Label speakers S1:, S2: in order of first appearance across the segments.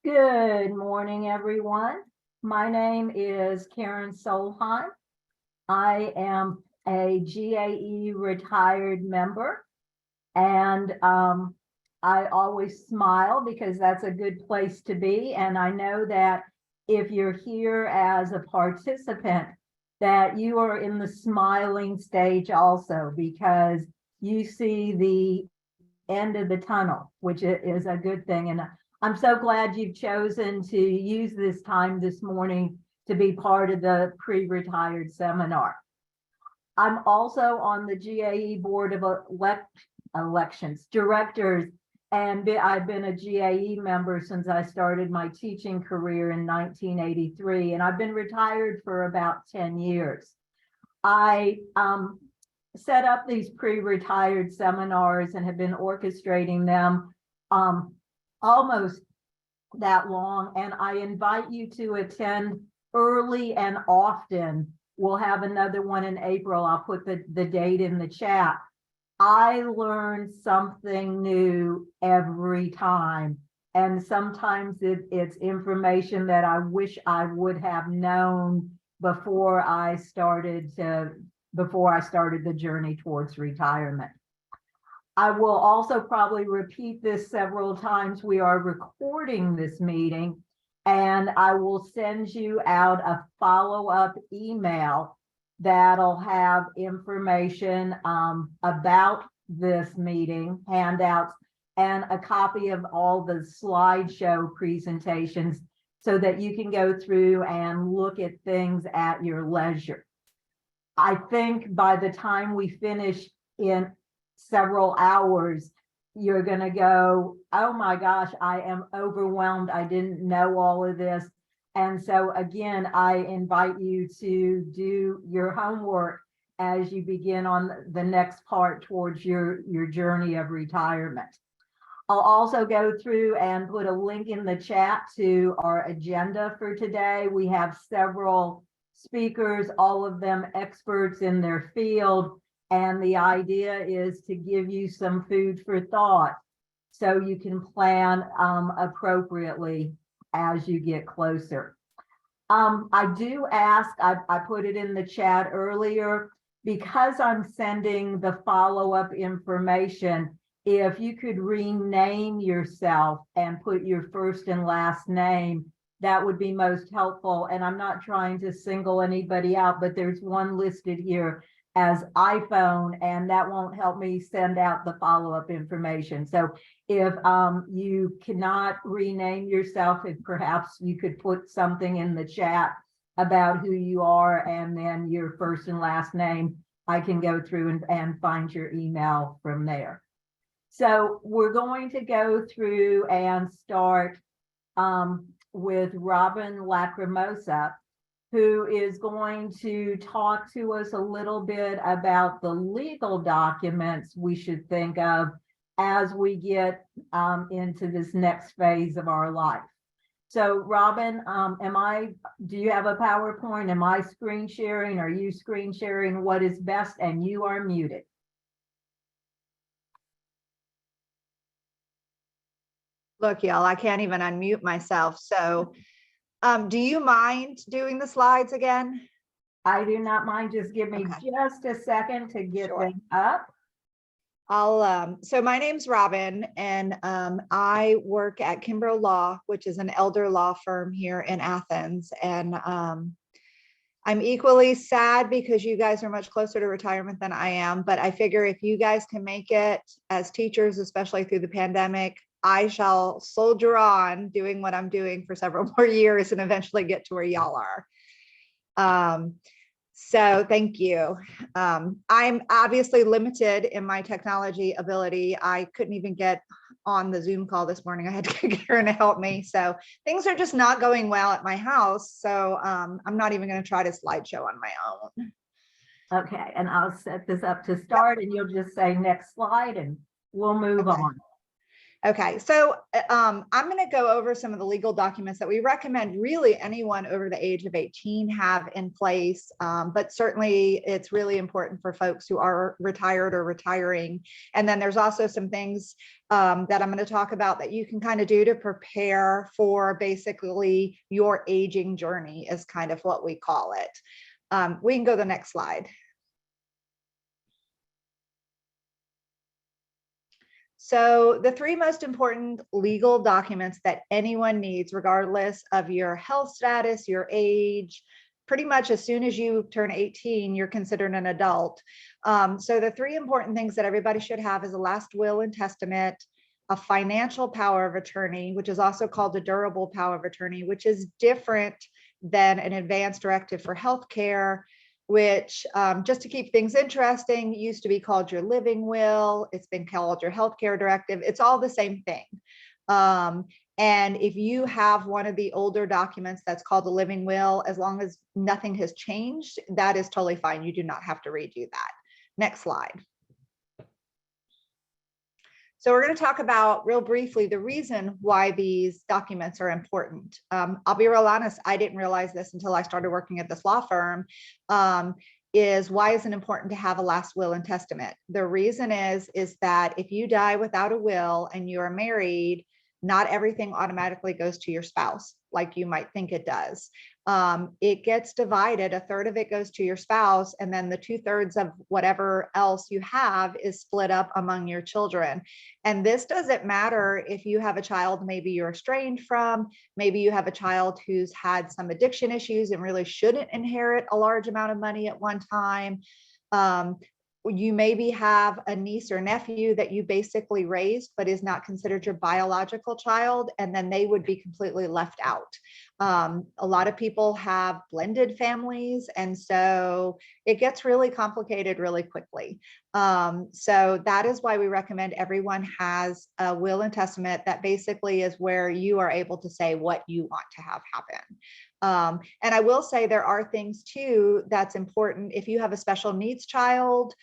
S1: Good morning, everyone. My name is Karen Solheim. I am a GAE retired member, and I always smile because that's a good place to be. And I know that if you're here as a participant, that you are in the smiling stage also because you see the end of the tunnel, which is a good thing. And I'm so glad you've chosen to use this time this morning to be part of the pre-retired seminar. I'm also on the GAE Board of Elections Directors, and I've been a GAE member since I started my teaching career in 1983, and I've been retired for about 10 years. I set up these pre-retired seminars and have been orchestrating them almost that long, and I invite you to attend early and often. We'll have another one in April. I'll put the date in the chat. I learn something new every time, and sometimes it's information that I wish I would have known before I started the journey towards retirement. I will also probably repeat this several times. We are recording this meeting, and I will send you out a follow-up email that'll have information about this meeting, handouts, and a copy of all the slideshow presentations so that you can go through and look at things at your leisure. I think by the time we finish in several hours, you're going to go, oh my gosh, I am overwhelmed. I didn't know all of this. And so again, I invite you to do your homework as you begin on the next part towards your journey of retirement. I'll also go through and put a link in the chat to our agenda for today. We have several speakers, all of them experts in their field. And the idea is to give you some food for thought so you can plan appropriately as you get closer. I do ask, I put it in the chat earlier, because I'm sending the follow-up information, if you could rename yourself and put your first and last name, that would be most helpful. And I'm not trying to single anybody out, but there's one listed here as iPhone, and that won't help me send out the follow-up information. So if you cannot rename yourself, if perhaps you could put something in the chat about who you are and then your first and last name, I can go through and find your email from there. So we're going to go through and start with Robin Lacrimosa, who is going to talk to us a little bit about the legal documents we should think of as we get into this next phase of our life. So Robin, do you have a PowerPoint? Am I screen sharing? Are you screen sharing? What is best? And you are muted.
S2: Look, y'all, I can't even unmute myself. So do you mind doing the slides again?
S1: I do not mind. Just give me just a second to get them up.
S2: So my name's Robin, and I work at Kimbrough Law, which is an elder law firm here in Athens. And I'm equally sad because you guys are much closer to retirement than I am, but I figure if you guys can make it as teachers, especially through the pandemic, I shall soldier on doing what I'm doing for several more years and eventually get to where y'all are. So thank you. I'm obviously limited in my technology ability. I couldn't even get on the Zoom call this morning. I had to get Karen to help me. So things are just not going well at my house. So I'm not even going to try to slideshow on my own.
S1: Okay, and I'll set this up to start and you'll just say next slide and we'll move on.
S2: Okay, so I'm going to go over some of the legal documents that we recommend really anyone over the age of 18 have in place, but certainly it's really important for folks who are retired or retiring. And then there's also some things that I'm going to talk about that you can kind of do to prepare for basically your aging journey is kind of what we call it. We can go to the next slide. So the three most important legal documents that anyone needs, regardless of your health status, your age, pretty much as soon as you turn 18, you're considered an adult. So the three important things that everybody should have is a last will and testament, a financial power of attorney, which is also called a durable power of attorney, which is different than an advance directive for healthcare, which just to keep things interesting, used to be called your living will. It's been called your healthcare directive. It's all the same thing. And if you have one of the older documents that's called the living will, as long as nothing has changed, that is totally fine. You do not have to redo that. Next slide. So we're going to talk about real briefly the reason why these documents are important. I'll be real honest, I didn't realize this until I started working at this law firm, is why is it important to have a last will and testament? The reason is that if you die without a will and you are married, not everything automatically goes to your spouse like you might think it does. It gets divided, a third of it goes to your spouse, and then the 2/3 of whatever else you have is split up among your children. And this doesn't matter if you have a child maybe you're estranged from, maybe you have a child who's had some addiction issues and really shouldn't inherit a large amount of money at one time. You maybe have a niece or nephew that you basically raised, but is not considered your biological child, and then they would be completely left out. A lot of people have blended families, and so it gets really complicated really quickly. So that is why we recommend everyone has a will and testament that basically is where you are able to say what you want to have happen. And I will say there are things too that's important. If you have a special needs child,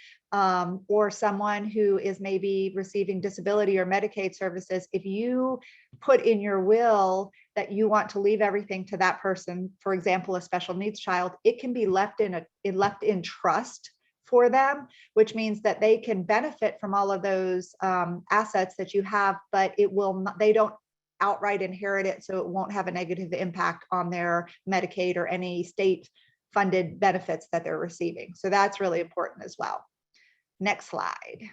S2: or someone who is maybe receiving disability or Medicaid services, if you put in your will that you want to leave everything to that person, for example, a special needs child, it can be left in trust for them, which means that they can benefit from all of those assets that you have, but it will not, they don't outright inherit it, so it won't have a negative impact on their Medicaid or any state funded benefits that they're receiving. So that's really important as well. Next slide.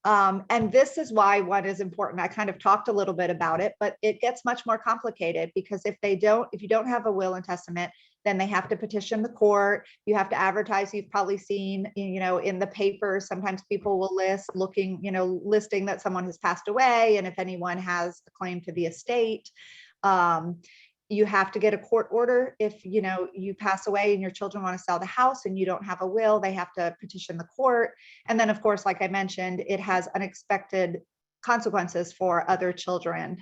S2: And this is why one is important. I kind of talked a little bit about it, but it gets much more complicated because if you don't have a will and testament, then they have to petition the court. You have to advertise. You've probably seen, in the papers, sometimes people will listing that someone has passed away, and if anyone has a claim to the estate. You have to get a court order if you pass away and your children want to sell the house and you don't have a will. They have to petition the court. And then, of course, like I mentioned, it has unexpected consequences for other children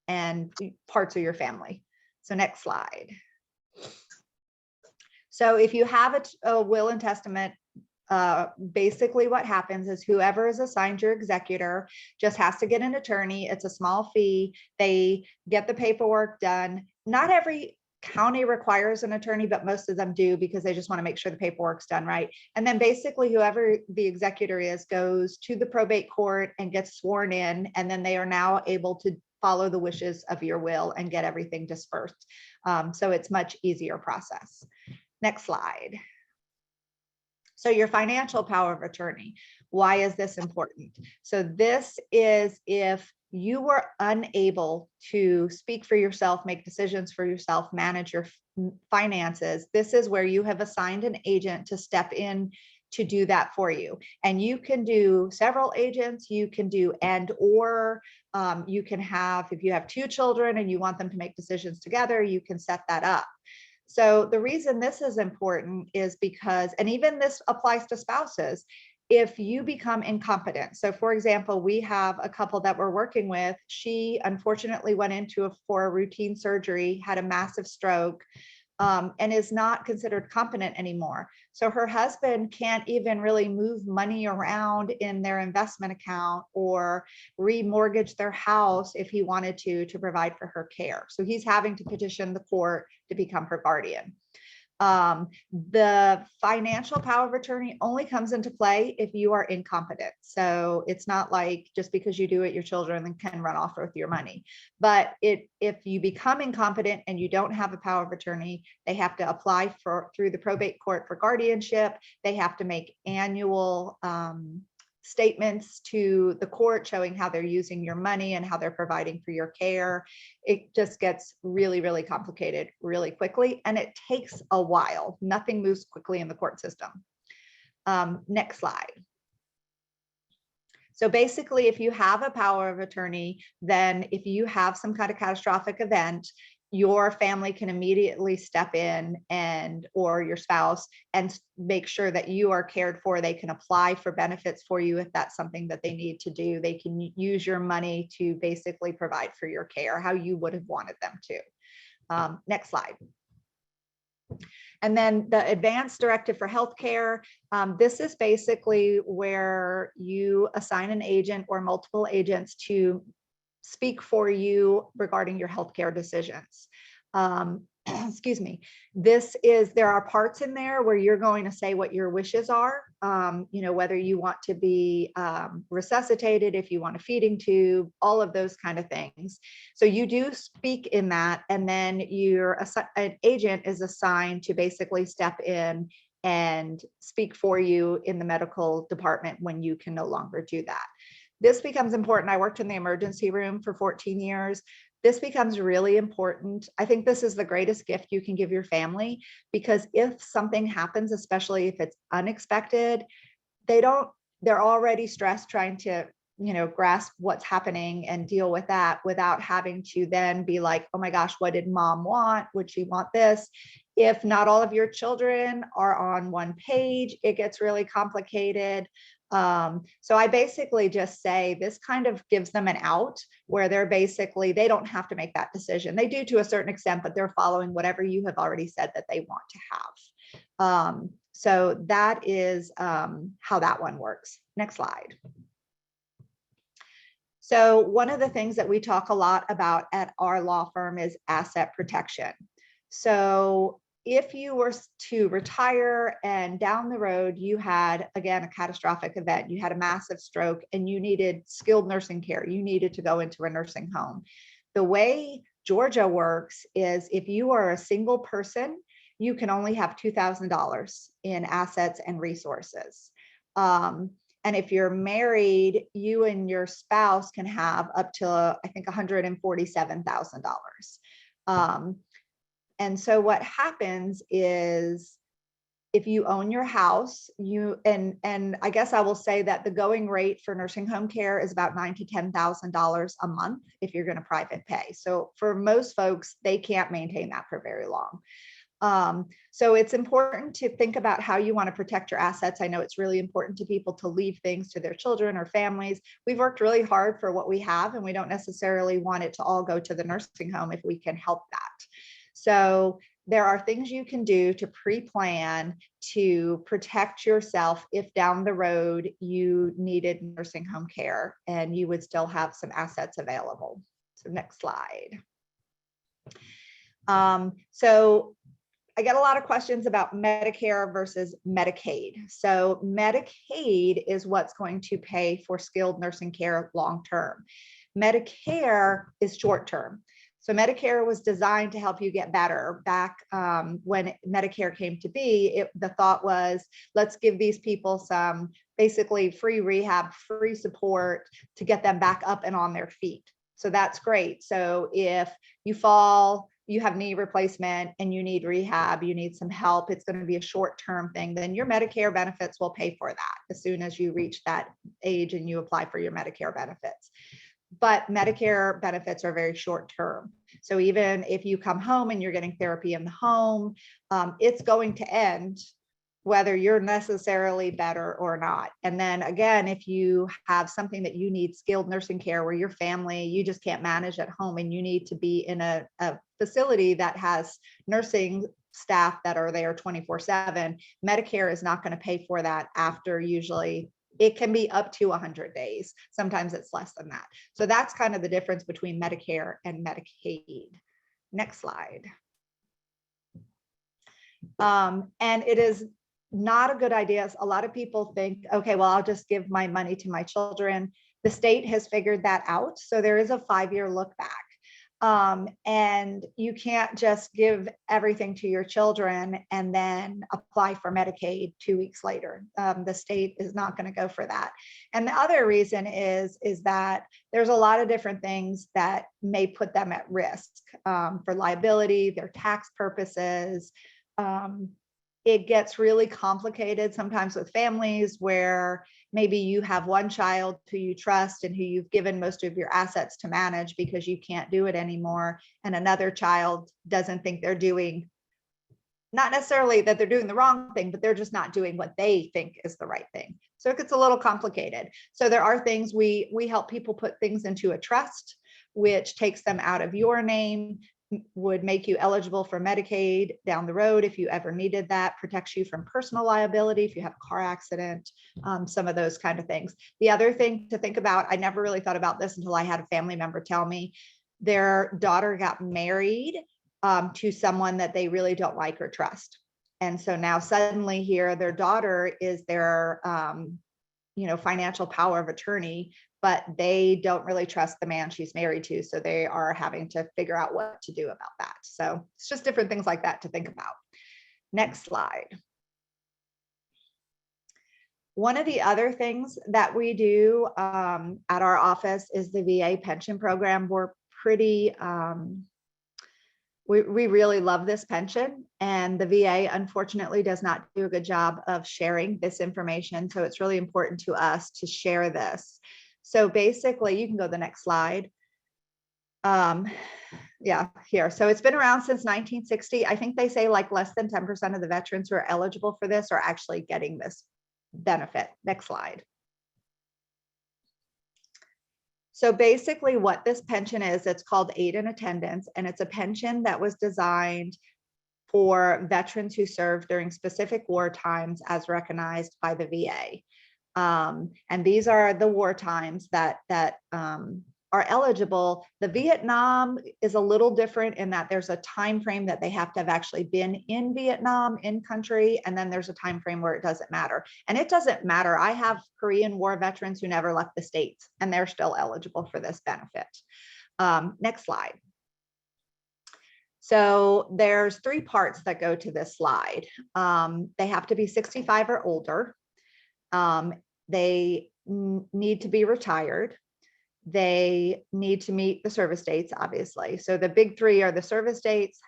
S2: and parts of your family. So next slide. So if you have a will and testament, basically what happens is whoever is assigned your executor just has to get an attorney. It's a small fee. They get the paperwork done. Not every county requires an attorney, but most of them do because they just want to make sure the paperwork's done right. And then basically whoever the executor is goes to the probate court and gets sworn in, and then they are now able to follow the wishes of your will and get everything dispersed. So it's much easier process. Next slide. So your financial power of attorney, why is this important? So this is if you were unable to speak for yourself, make decisions for yourself, manage your finances, this is where you have assigned an agent to step in to do that for you. And you can do several agents, you can do or you can have, if you have 2 children and you want them to make decisions together, you can set that up. So the reason this is important is because, and even this applies to spouses, if you become incompetent. So for example, we have a couple that we're working with. She unfortunately went for a routine surgery, had a massive stroke, and is not considered competent anymore. So her husband can't even really move money around in their investment account or remortgage their house if he wanted to provide for her care. So he's having to petition the court to become her guardian. The financial power of attorney only comes into play if you are incompetent. So it's not like just because you do it, your children can run off with your money. But if you become incompetent and you don't have a power of attorney, they have to apply through the probate court for guardianship. They have to make annual statements to the court showing how they're using your money and how they're providing for your care. It just gets really, really complicated really quickly, and it takes a while. Nothing moves quickly in the court system. Next slide. So basically, if you have a power of attorney, then if you have some kind of catastrophic event, your family can immediately step in or your spouse and make sure that you are cared for. They can apply for benefits for you if that's something that they need to do. They can use your money to basically provide for your care how you would have wanted them to. Next slide. And then the advanced directive for healthcare. This is basically where you assign an agent or multiple agents to speak for you regarding your healthcare decisions. Excuse me. There are parts in there where you're going to say what your wishes are, whether you want to be resuscitated, if you want a feeding tube, all of those kind of things. So you do speak in that, and then an agent is assigned to basically step in and speak for you in the medical department when you can no longer do that. This becomes important. I worked in the emergency room for 14 years. This becomes really important. I think this is the greatest gift you can give your family, because if something happens, especially if it's unexpected, they're already stressed trying to, grasp what's happening and deal with that without having to then be like, oh my gosh, what did mom want? Would she want this? If not all of your children are on one page, it gets really complicated. So I basically just say this kind of gives them an out where they don't have to make that decision. They do to a certain extent, but they're following whatever you have already said that they want to have. So that is how that one works. Next slide. So one of the things that we talk a lot about at our law firm is asset protection. So if you were to retire and down the road, you had, again, a catastrophic event, you had a massive stroke and you needed skilled nursing care, you needed to go into a nursing home. The way Georgia works is if you are a single person, you can only have $2,000 in assets and resources. And if you're married, you and your spouse can have up to, I think, $147,000. And so what happens is if you own your house, and I guess I will say that the going rate for nursing home care is about $9,000 to $10,000 a month if you're going to private pay. So for most folks, they can't maintain that for very long. So it's important to think about how you want to protect your assets. I know it's really important to people to leave things to their children or families. We've worked really hard for what we have, and we don't necessarily want it to all go to the nursing home if we can help that. So there are things you can do to pre-plan to protect yourself if down the road you needed nursing home care and you would still have some assets available. So next slide. So I get a lot of questions about Medicare versus Medicaid. So Medicaid is what's going to pay for skilled nursing care long-term. Medicare is short-term. So Medicare was designed to help you get better. Back when Medicare came to be, the thought was, let's give these people some basically free rehab, free support to get them back up and on their feet. So that's great. So if you fall, you have knee replacement and you need rehab, you need some help, it's going to be a short-term thing, then your Medicare benefits will pay for that as soon as you reach that age and you apply for your Medicare benefits. But Medicare benefits are very short-term. So even if you come home and you're getting therapy in the home, it's going to end whether you're necessarily better or not. And then again, if you have something that you need skilled nursing care where your family, you just can't manage at home and you need to be in a facility that has nursing staff that are there 24/7. Medicare is not going to pay for that after usually it can be up to 100 days. Sometimes it's less than that. So that's kind of the difference between Medicare and Medicaid. Next slide. And it is not a good idea. A lot of people think, okay, well, I'll just give my money to my children. The state has figured that out. So there is a 5-year look back. And you can't just give everything to your children and then apply for Medicaid 2 weeks later. The state is not going to go for that. And the other reason is that there's a lot of different things that may put them at risk for liability, their tax purposes. It gets really complicated sometimes with families where maybe you have one child who you trust and who you've given most of your assets to manage because you can't do it anymore. And another child doesn't think they're doing, not necessarily that they're doing the wrong thing, but they're just not doing what they think is the right thing. So it gets a little complicated. So there are things we help people put things into a trust, which takes them out of your name, would make you eligible for Medicaid down the road if you ever needed that, protects you from personal liability if you have a car accident, some of those kind of things. The other thing to think about, I never really thought about this until I had a family member tell me their daughter got married to someone that they really don't like or trust. And so now suddenly here, their daughter is their financial power of attorney, but they don't really trust the man she's married to. So they are having to figure out what to do about that. So it's just different things like that to think about. Next slide. One of the other things that we do at our office is the VA pension program. We're pretty, we really love this pension, and the VA unfortunately does not do a good job of sharing this information. So it's really important to us to share this. So basically, you can go to the next slide. Yeah, here. So it's been around since 1960. I think they say like less than 10% of the veterans who are eligible for this are actually getting this benefit. Next slide. So basically what this pension is, it's called Aid in Attendance, and it's a pension that was designed for veterans who served during specific war times as recognized by the VA. And these are the war times that are eligible. The Vietnam is a little different in that there's a time frame that they have to have actually been in Vietnam in country, and then there's a time frame where it doesn't matter. And it doesn't matter. I have Korean War veterans who never left the States, and they're still eligible for this benefit. Next slide. So there's 3 parts that go to this slide. They have to be 65 or older. They need to be retired. They need to meet the service dates, obviously. So the big 3 are the service dates,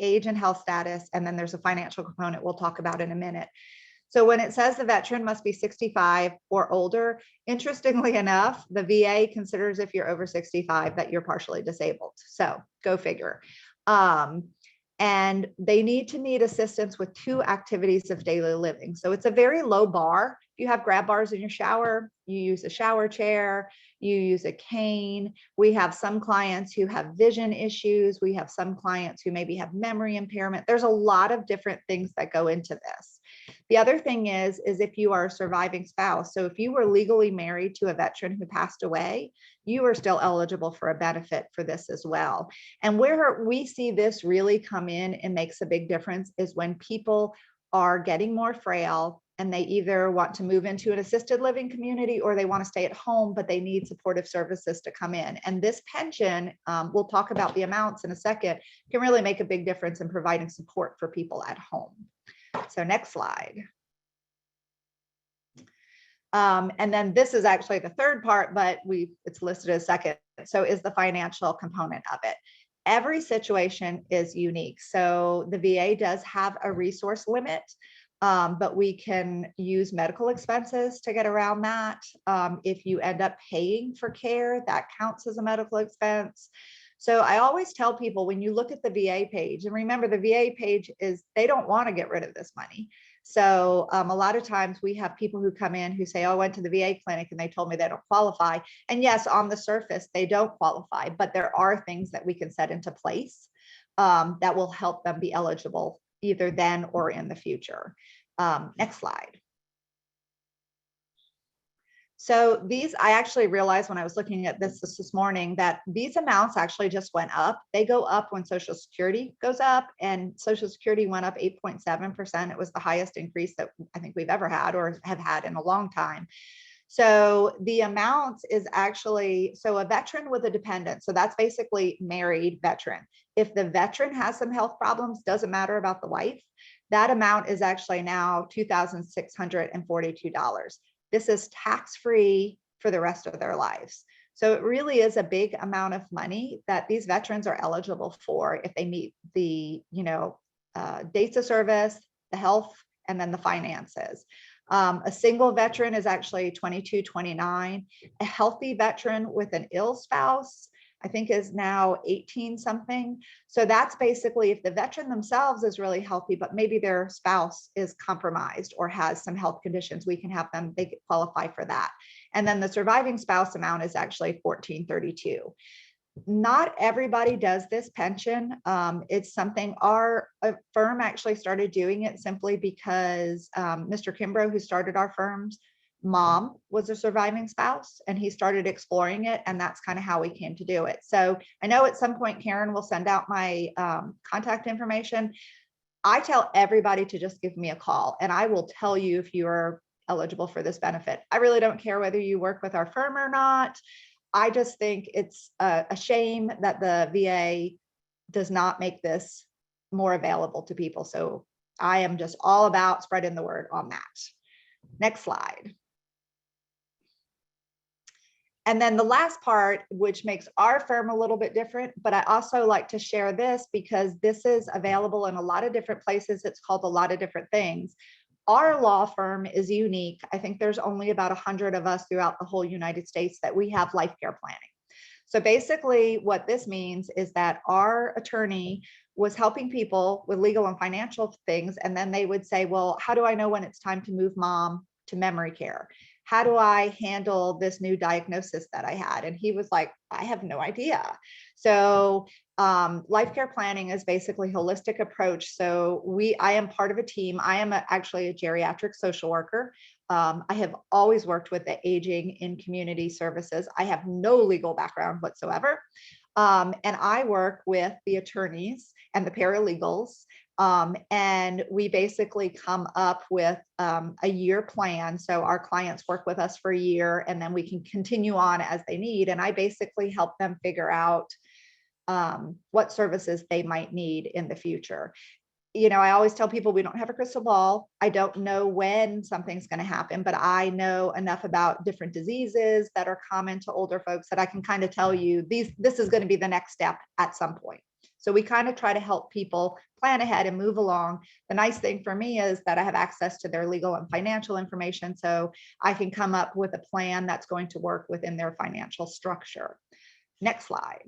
S2: age and health status, and then there's a financial component we'll talk about in a minute. So when it says the veteran must be 65 or older, interestingly enough, the VA considers if you're over 65 that you're partially disabled. So go figure. And they need to need assistance with 2 activities of daily living. So it's a very low bar. You have grab bars in your shower, you use a shower chair, you use a cane. We have some clients who have vision issues. We have some clients who maybe have memory impairment. There's a lot of different things that go into this. The other thing is if you are a surviving spouse. So if you were legally married to a veteran who passed away, you are still eligible for a benefit for this as well. And where we see this really come in and makes a big difference is when people are getting more frail and they either want to move into an assisted living community or they want to stay at home, but they need supportive services to come in. And this pension, we'll talk about the amounts in a second, can really make a big difference in providing support for people at home. So next slide. And then this is actually the 3rd part, but it's listed as second. So is the financial component of it. Every situation is unique. So the VA does have a resource limit, but we can use medical expenses to get around that. If you end up paying for care, that counts as a medical expense. So I always tell people when you look at the VA page, and remember the VA page is, they don't want to get rid of this money. So a lot of times we have people who come in who say, oh, I went to the VA clinic and they told me they don't qualify. And yes, on the surface, they don't qualify, but there are things that we can set into place that will help them be eligible either then or in the future. Next slide. So these, I actually realized when I was looking at this morning that these amounts actually just went up. They go up when Social Security goes up, and Social Security went up 8.7%. It was the highest increase that I think we've ever had or have had in a long time. So the amount is actually, so a veteran with a dependent, so that's basically married veteran. If the veteran has some health problems, doesn't matter about the wife, that amount is actually now $2,642. This is tax-free for the rest of their lives. So it really is a big amount of money that these veterans are eligible for if they meet the, dates of service, the health, and then the finances. A single veteran is actually $22.29. A healthy veteran with an ill spouse, I think, is now 18 something. So that's basically if the veteran themselves is really healthy, but maybe their spouse is compromised or has some health conditions, we can have them, they qualify for that. And then the surviving spouse amount is actually $14.32. Not everybody does this pension. It's something our firm actually started doing it simply because Mr. Kimbrough, who started our firm's mom, was a surviving spouse, and he started exploring it, and that's kind of how we came to do it. So I know at some point Karen will send out my contact information. I tell everybody to just give me a call, and I will tell you if you are eligible for this benefit. I really don't care whether you work with our firm or not. I just think it's a shame that the VA does not make this more available to people. So I am just all about spreading the word on that. Next slide. And then the last part, which makes our firm a little bit different, but I also like to share this because this is available in a lot of different places. It's called a lot of different things. Our law firm is unique. I think there's only about 100 of us throughout the whole United States that we have life care planning. So basically what this means is that our attorney was helping people with legal and financial things. And then they would say, well, how do I know when it's time to move mom to memory care? How do I handle this new diagnosis that I had? And he was like, I have no idea. So life care planning is basically a holistic approach. So I am part of a team. I am actually a geriatric social worker. I have always worked with the aging in community services. I have no legal background whatsoever. And I work with the attorneys and the paralegals. And we basically come up with a year plan. So our clients work with us for a year, and then we can continue on as they need. And I basically help them figure out what services they might need in the future. I always tell people we don't have a crystal ball. I don't know when something's going to happen, but I know enough about different diseases that are common to older folks that I can kind of tell you this is going to be the next step at some point. So we kind of try to help people plan ahead and move along. The nice thing for me is that I have access to their legal and financial information, so I can come up with a plan that's going to work within their financial structure. Next slide.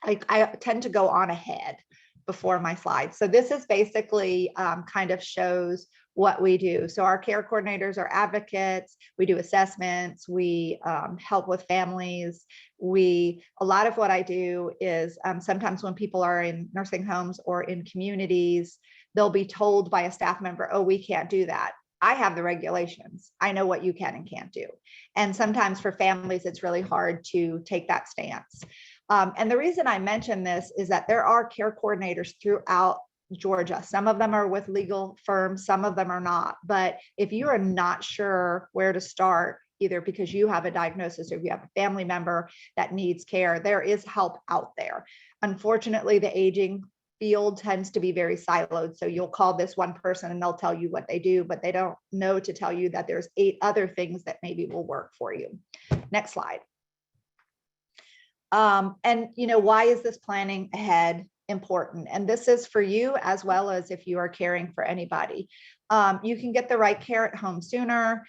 S2: I tend to go on ahead before my slides. So this is basically kind of shows what we do. So our care coordinators are advocates. We do assessments. We help with families. A lot of what I do is sometimes when people are in nursing homes or in communities, they'll be told by a staff member, oh, we can't do that. I have the regulations. I know what you can and can't do. And sometimes for families, it's really hard to take that stance. And the reason I mention this is that there are care coordinators throughout Georgia. Some of them are with legal firms, some of them are not. But if you are not sure where to start, either because you have a diagnosis or if you have a family member that needs care, there is help out there. Unfortunately, the aging field tends to be very siloed. So you'll call this one person and they'll tell you what they do, but they don't know to tell you that there's 8 other things that maybe will work for you. Next slide. And why is this planning ahead important? And this is for you as well as if you are caring for anybody. You can get the right care at home sooner.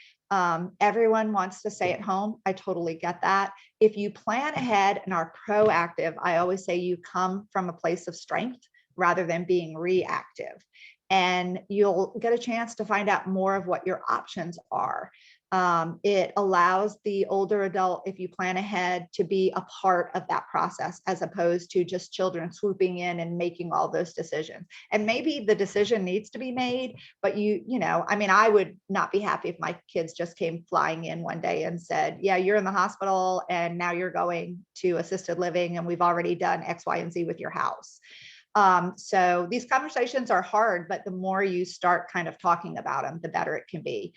S2: Everyone wants to stay at home. I totally get that. If you plan ahead and are proactive, I always say you come from a place of strength rather than being reactive. And you'll get a chance to find out more of what your options are. It allows the older adult, if you plan ahead, to be a part of that process as opposed to just children swooping in and making all those decisions. And maybe the decision needs to be made, but I mean, I would not be happy if my kids just came flying in one day and said, yeah, you're in the hospital and now you're going to assisted living and we've already done X, Y, and Z with your house. So these conversations are hard, but the more you start kind of talking about them, the better it can be.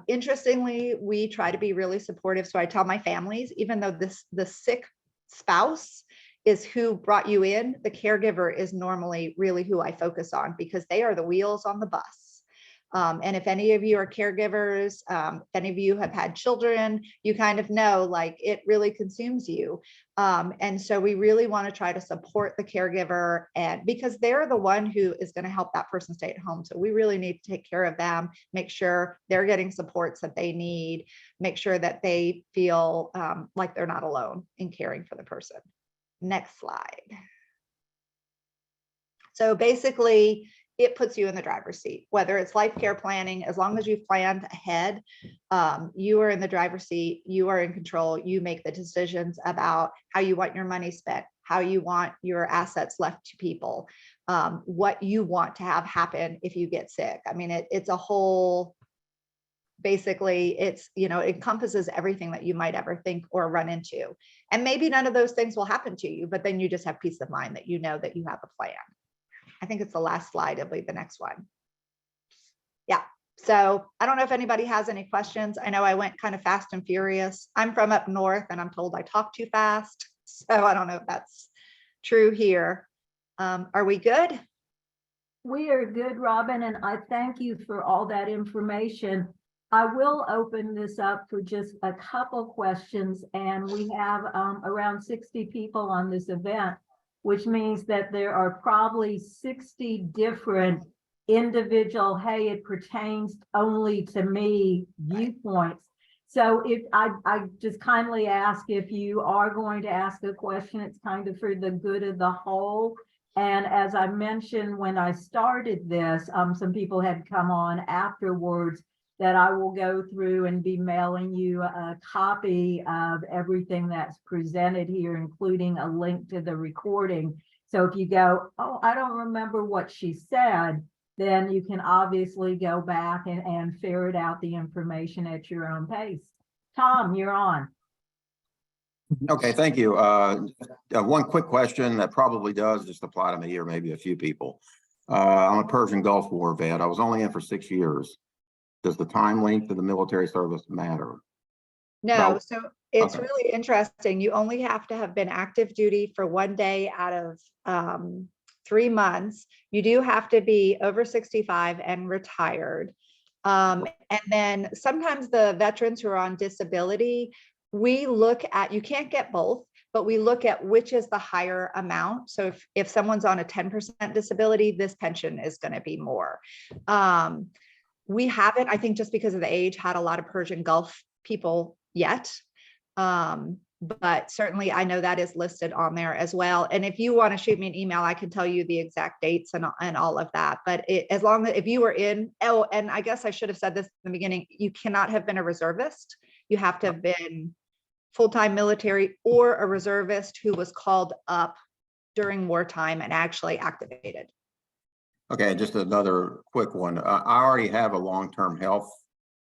S2: Interestingly, we try to be really supportive. So I tell my families, even though the sick spouse is who brought you in, the caregiver is normally really who I focus on because they are the wheels on the bus. And if any of you are caregivers, if any of you have had children, you kind of know, like, it really consumes you. And so we really want to try to support the caregiver, and because they're the one who is going to help that person stay at home. So we really need to take care of them, make sure they're getting supports that they need, make sure that they feel like they're not alone in caring for the person. Next slide. So basically, it puts you in the driver's seat, whether it's life care planning, as long as you've planned ahead, you are in the driver's seat, you are in control, you make the decisions about how you want your money spent, how you want your assets left to people, what you want to have happen if you get sick. I mean, it's a whole, basically it encompasses everything that you might ever think or run into. And maybe none of those things will happen to you, but then you just have peace of mind that you know that you have a plan. I think it's the last slide. It'll be the next one. Yeah. So I don't know if anybody has any questions. I know I went kind of fast and furious. I'm from up north and I'm told I talk too fast. So I don't know if that's true here. Are we good?
S1: We are good, Robin, and I thank you for all that information. I will open this up for just a couple questions, and we have around 60 people on this event, which means that there are probably 60 different individual, hey, it pertains only to me viewpoints. So if I just kindly ask, if you are going to ask a question, it's kind of for the good of the whole. And as I mentioned when I started this, some people had come on afterwards that I will go through and be mailing you a copy of everything that's presented here, including a link to the recording. So if you go, oh, I don't remember what she said, then you can obviously go back and ferret out the information at your own pace. Tom, you're on.
S3: Okay, thank you. One quick question that probably does just apply to me or maybe a few people. I'm a Persian Gulf War vet. I was only in for 6 years. Does the time length of the military service matter?
S2: No, so it's
S3: okay.
S2: really interesting. You only have to have been active duty for 1 day out of 3 months. You do have to be over 65 and retired. And then sometimes the veterans who are on disability, we look at, you can't get both, but we look at which is the higher amount. So if someone's on a 10% disability, this pension is going to be more. We haven't, I think just because of the age, had a lot of Persian Gulf people yet. But certainly I know that is listed on there as well. And if you want to shoot me an email, I can tell you the exact dates and all of that. But as long as if you were in, oh, and I guess I should have said this in the beginning, you cannot have been a reservist. You have to have been full-time military or a reservist who was called up during wartime and actually activated.
S3: Okay, just another quick one. I already have a long-term health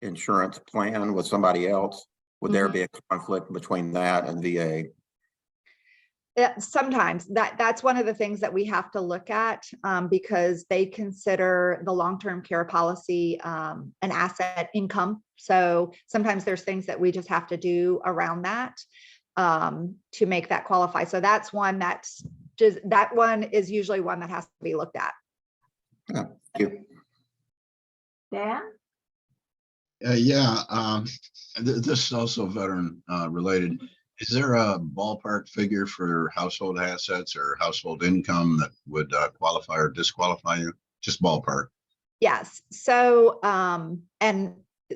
S3: insurance plan with somebody else. Would there be a conflict between that and VA?
S2: Sometimes that's one of the things that we have to look at because they consider the long-term care policy an asset income. So sometimes there's things that we just have to do around that to make that qualify. So that's one that's just, that one is usually one that has to be looked at.
S3: Yeah, thank you.
S1: Dan?
S4: This is also veteran related. Is there a ballpark figure for household assets or household income that would qualify or disqualify you? Just ballpark.
S2: Yes. So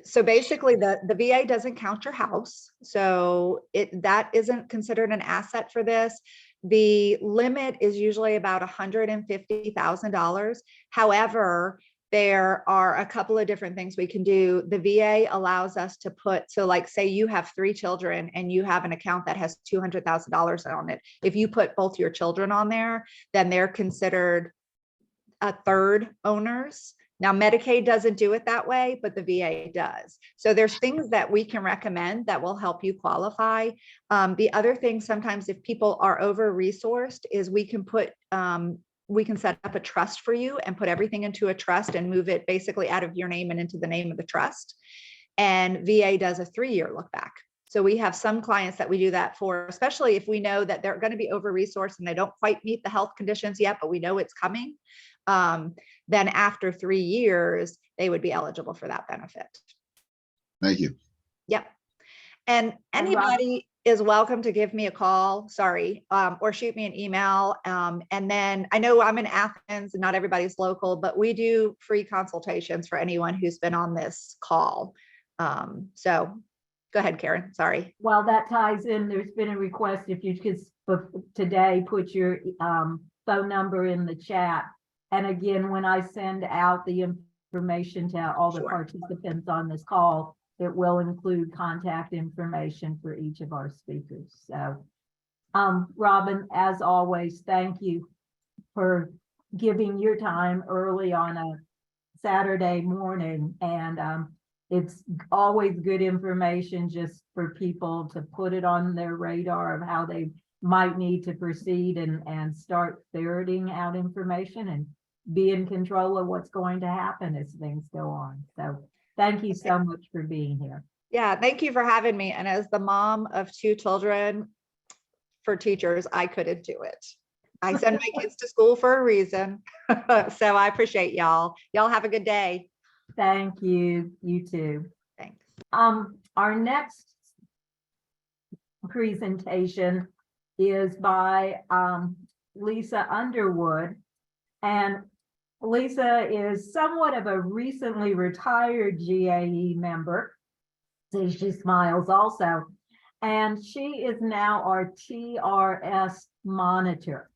S2: so basically the VA doesn't count your house. So that isn't considered an asset for this. The limit is usually about $150,000. However, there are a couple of different things we can do. The VA allows us to put, so like say you have 3 children and you have an account that has $200,000 on it. If you put both your children on there, then they're considered a third owners. Now Medicaid doesn't do it that way, but the VA does. So there's things that we can recommend that will help you qualify. The other thing, sometimes if people are over-resourced, is we can set up a trust for you and put everything into a trust and move it basically out of your name and into the name of the trust. And VA does a 3-year look back. So we have some clients that we do that for, especially if we know that they're going to be over-resourced and they don't quite meet the health conditions yet, but we know it's coming. Then after 3 years, they would be eligible for that benefit.
S4: Thank you.
S2: Yep. And anybody is welcome to give me a call, or shoot me an email. And then I know I'm in Athens and not everybody's local, but we do free consultations for anyone who's been on this call. So go ahead, Karen, sorry.
S1: Well, that ties in, there's been a request if you could today put your phone number in the chat. And again, when I send out the information to all the
S2: Sure.
S1: participants on this call, it will include contact information for each of our speakers. So, Robin, as always, thank you for giving your time early on a Saturday morning. And it's always good information just for people to put it on their radar of how they might need to proceed and start ferreting out information and be in control of what's going to happen as things go on. So thank you so much for being here.
S2: Yeah, thank you for having me. And as the mom of 2 children, for teachers, I couldn't do it. I send my kids to school for a reason. So I appreciate y'all. Y'all have a good day.
S1: Thank you. You too.
S2: Thanks.
S1: Our next presentation is by Lisa Underwood. And Lisa is somewhat of a recently retired GAE member. So she smiles also. And she is now our TRS monitor,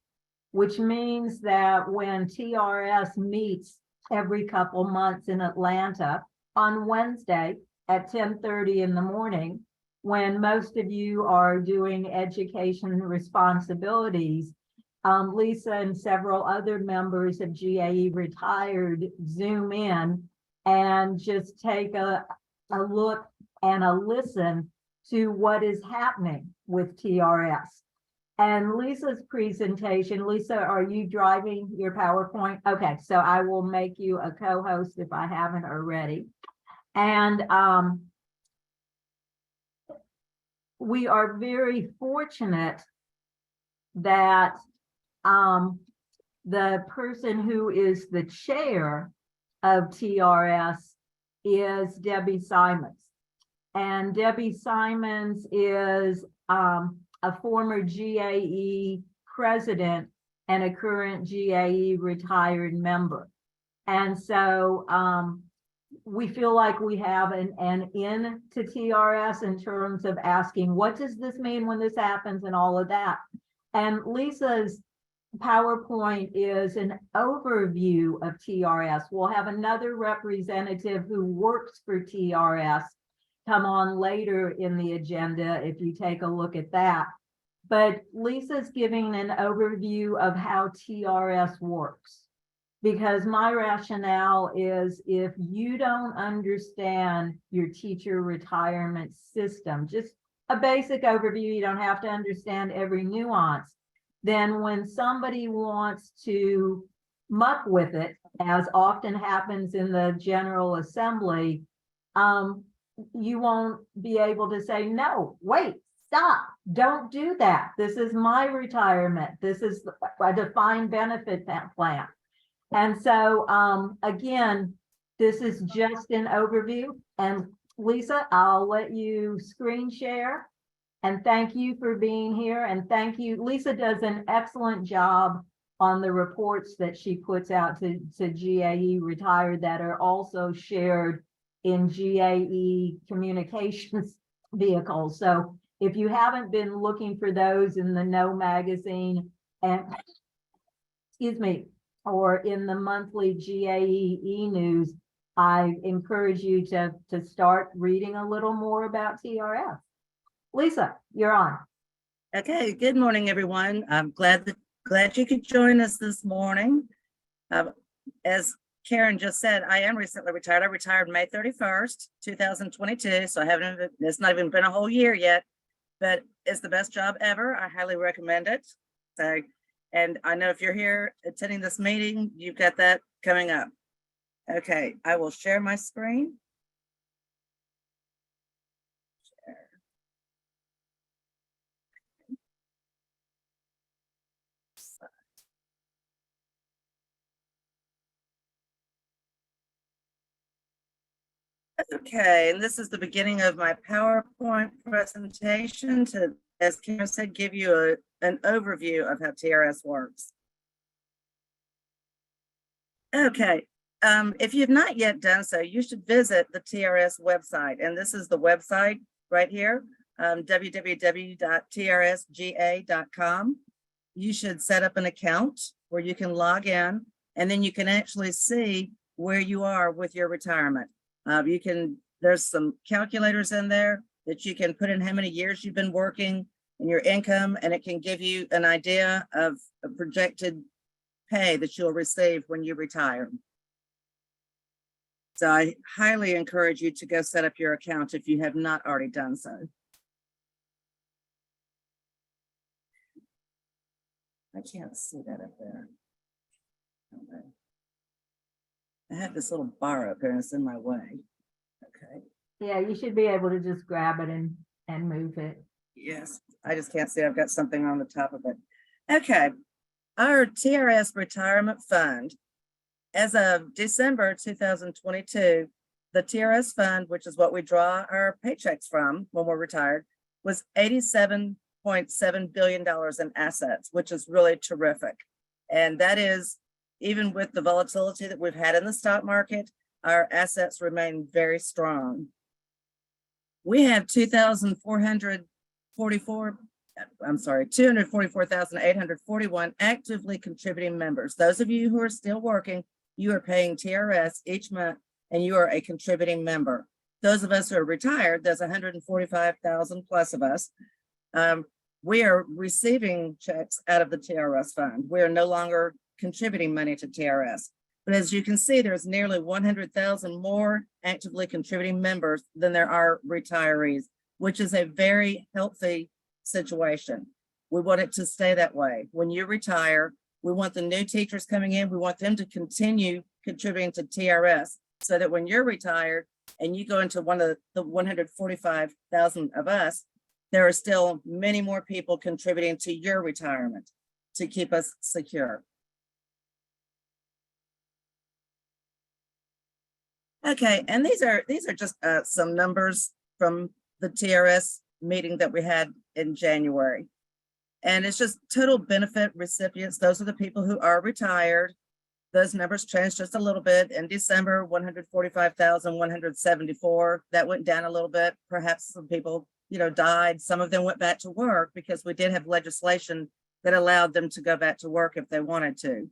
S1: which means that when TRS meets every couple months in Atlanta on Wednesday at 10:30 in the morning, when most of you are doing education responsibilities, Lisa and several other members of GAE Retired Zoom in and just take a look and a listen to what is happening with TRS. And Lisa's presentation, Lisa, are you driving your PowerPoint? Okay, so I will make you a co-host if I haven't already. And we are very fortunate that the person who is the chair of TRS is Debbie Simons. And Debbie Simons is a former GAE president and a current GAE retired member. And so we feel like we have an in to TRS in terms of asking, what does this mean when this happens and all of that. And Lisa's PowerPoint is an overview of TRS. We'll have another representative who works for TRS come on later in the agenda if you take a look at that. But Lisa's giving an overview of how TRS works. Because my rationale is if you don't understand your teacher retirement system, just a basic overview, you don't have to understand every nuance, then when somebody wants to muck with it, as often happens in the General Assembly, you won't be able to say, no, wait, stop, don't do that. This is my retirement. This is a defined benefit plan. And so, again, this is just an overview. And Lisa, I'll let you screen share. And thank you for being here. And thank you. Lisa does an excellent job on the reports that she puts out to GAE Retired that are also shared in GAE communications vehicles. So if you haven't been looking for those in the No magazine and, excuse me, or in the monthly GAE e-news, I encourage you to start reading a little more about TRS. Lisa, you're on.
S5: Okay, good morning, everyone. I'm glad you could join us this morning. As Karen just said, I am recently retired. I retired May 31st, 2022. So it's not even been a whole year yet, but it's the best job ever. I highly recommend it. So, and I know if you're here attending this meeting, you've got that coming up. Okay, I will share my screen. Okay, and this is the beginning of my PowerPoint presentation to, as Karen said, give you an overview of how TRS works. Okay, if you've not yet done so, you should visit the TRS website. And this is the website right here, www.trsga.com. You should set up an account where you can log in, and then you can actually see where you are with your retirement. There's some calculators in there that you can put in how many years you've been working and your income, and it can give you an idea of a projected pay that you'll receive when you retire. So I highly encourage you to go set up your account if you have not already done so. I can't see that up there. Okay. I have this little bar up here and it's in my way. Okay.
S1: Yeah, you should be able to just grab it and move it.
S5: Yes, I just can't see. I've got something on the top of it. Okay. Our TRS retirement fund, as of December 2022, the TRS fund, which is what we draw our paychecks from when we're retired, was $87.7 billion in assets, which is really terrific. And that is, even with the volatility that we've had in the stock market, our assets remain very strong. We have 244,841 actively contributing members. Those of you who are still working, you are paying TRS each month and you are a contributing member. Those of us who are retired, there's 145,000 plus of us. We are receiving checks out of the TRS fund. We are no longer contributing money to TRS. But as you can see, there's nearly 100,000 more actively contributing members than there are retirees, which is a very healthy situation. We want it to stay that way. When you retire, we want the new teachers coming in, we want them to continue contributing to TRS so that when you're retired and you go into one of the 145,000 of us, there are still many more people contributing to your retirement to keep us secure. Okay, and these are just some numbers from the TRS meeting that we had in January. And it's just total benefit recipients. Those are the people who are retired. Those numbers changed just a little bit. In December, 145,174. That went down a little bit. Perhaps some people, died. Some of them went back to work because we did have legislation that allowed them to go back to work if they wanted to.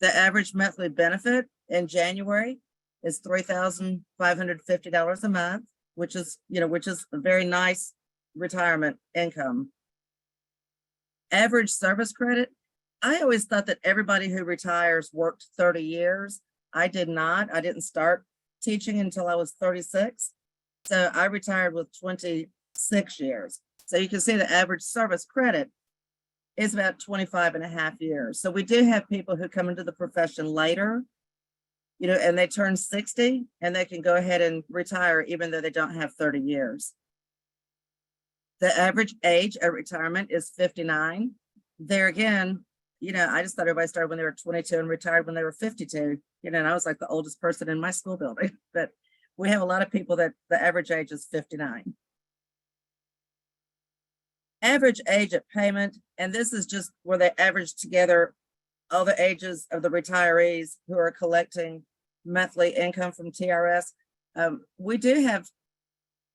S5: The average monthly benefit in January is $3,550 a month, which is a very nice retirement income. Average service credit. I always thought that everybody who retires worked 30 years. I did not. I didn't start teaching until I was 36. So I retired with 26 years. So you can see the average service credit is about 25 and a half years. So we do have people who come into the profession later, and they turn 60 and they can go ahead and retire even though they don't have 30 years. The average age at retirement is 59. There again, I just thought everybody started when they were 22 and retired when they were 52, and I was like the oldest person in my school building, but we have a lot of people that the average age is 59. Average age at payment, and this is just where they average together all the ages of the retirees who are collecting monthly income from TRS. We do have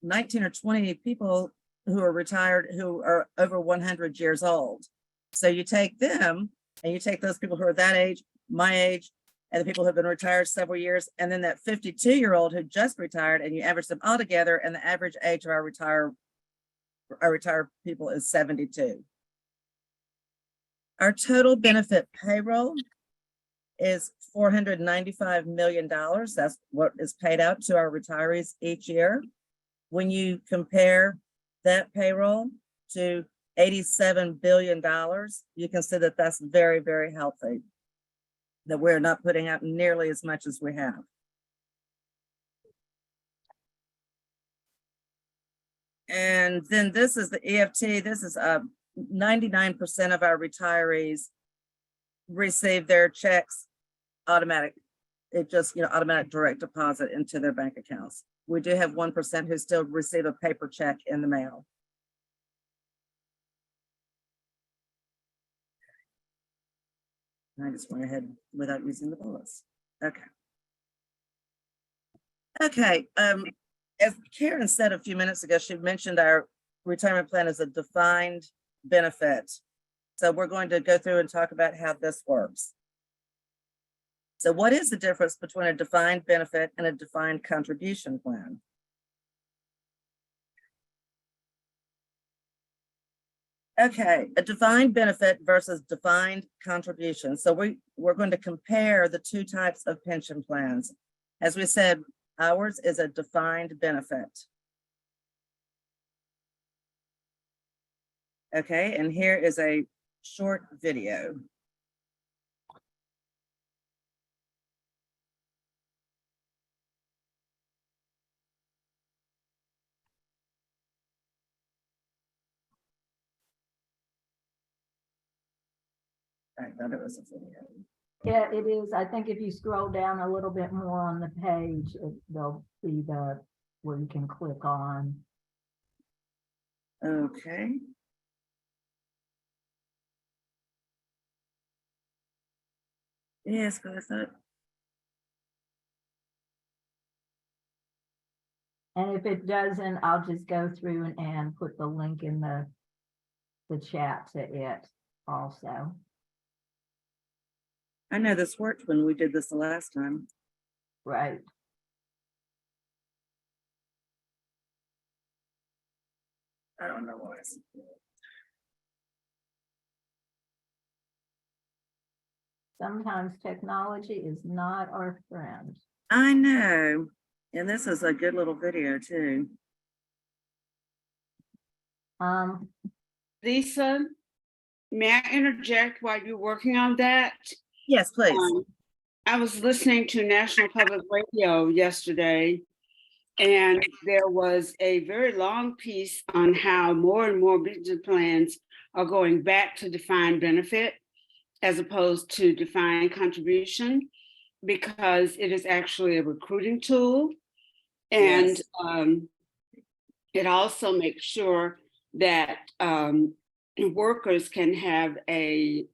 S5: 19 or 20 people who are retired who are over 100 years old. So you take them and you take those people who are that age my age and the people who have been retired several years, and then that 52-year-old who just retired, and you average them all together, and the average age of our retired people is 72. Our total benefit payroll is $495 million. That's what is paid out to our retirees each year. When you compare that payroll to $87 billion, you can see that that's very, very healthy, that we're not putting out nearly as much as we have. And then this is the EFT. This is 99% of our retirees receive their checks automatic. It just, automatic direct deposit into their bank accounts. We do have 1% who still receive a paper check in the mail. I just went ahead without using the bullets. Okay. Okay, as Karen said a few minutes ago, she mentioned our retirement plan is a defined benefit. So we're going to go through and talk about how this works. So what is the difference between a defined benefit and a defined contribution plan? Okay, a defined benefit versus defined contribution. So we're going to compare the two types of pension plans. As we said, ours is a defined benefit. Okay, and here is a short video. I thought it was a video.
S1: Yeah, it is. I think if you scroll down a little bit more on the page, there'll be where you can click on.
S5: Okay. Yes, but I thought.
S1: And if it doesn't, I'll just go through and put the link in the chat to it also.
S5: I know this worked when we did this the last time.
S1: Right.
S5: I don't know why.
S1: Sometimes technology is not our friend.
S5: I know. And this is a good little video too.
S6: Lisa, may I interject while you're working on that?
S5: Yes, please.
S6: I was listening to National Public Radio yesterday, and there was a very long piece on how more and more pension plans are going back to defined benefit as opposed to defined contribution, because it is actually a recruiting tool. And it also makes sure that workers can have a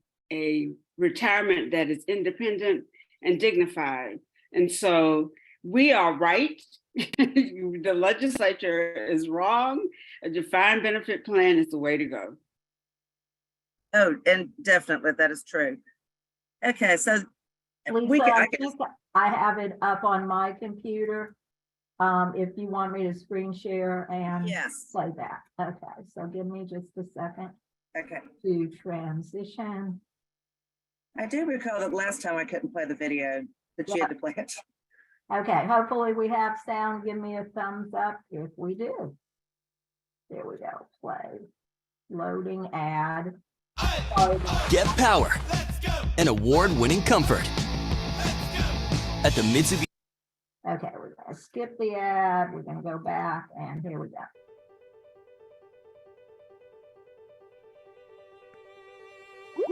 S6: retirement that is independent and dignified. And so we are right. The legislature is wrong. A defined benefit plan is the way to go.
S5: Oh, and definitely that is true. Okay, so
S1: Lisa, I think I have it up on my computer. If you want me to screen share and
S5: yes.
S1: play that. Okay, so give me just a second
S5: Okay.
S1: to transition.
S5: I do recall that last time I couldn't play the video, that you had to play it.
S1: Okay, hopefully we have sound. Give me a thumbs up if we do. There we go, play. Loading ad.
S7: Get power and award-winning comfort at the Mitsubishi.
S1: Okay, we're gonna skip the ad. We're gonna go back and here we go.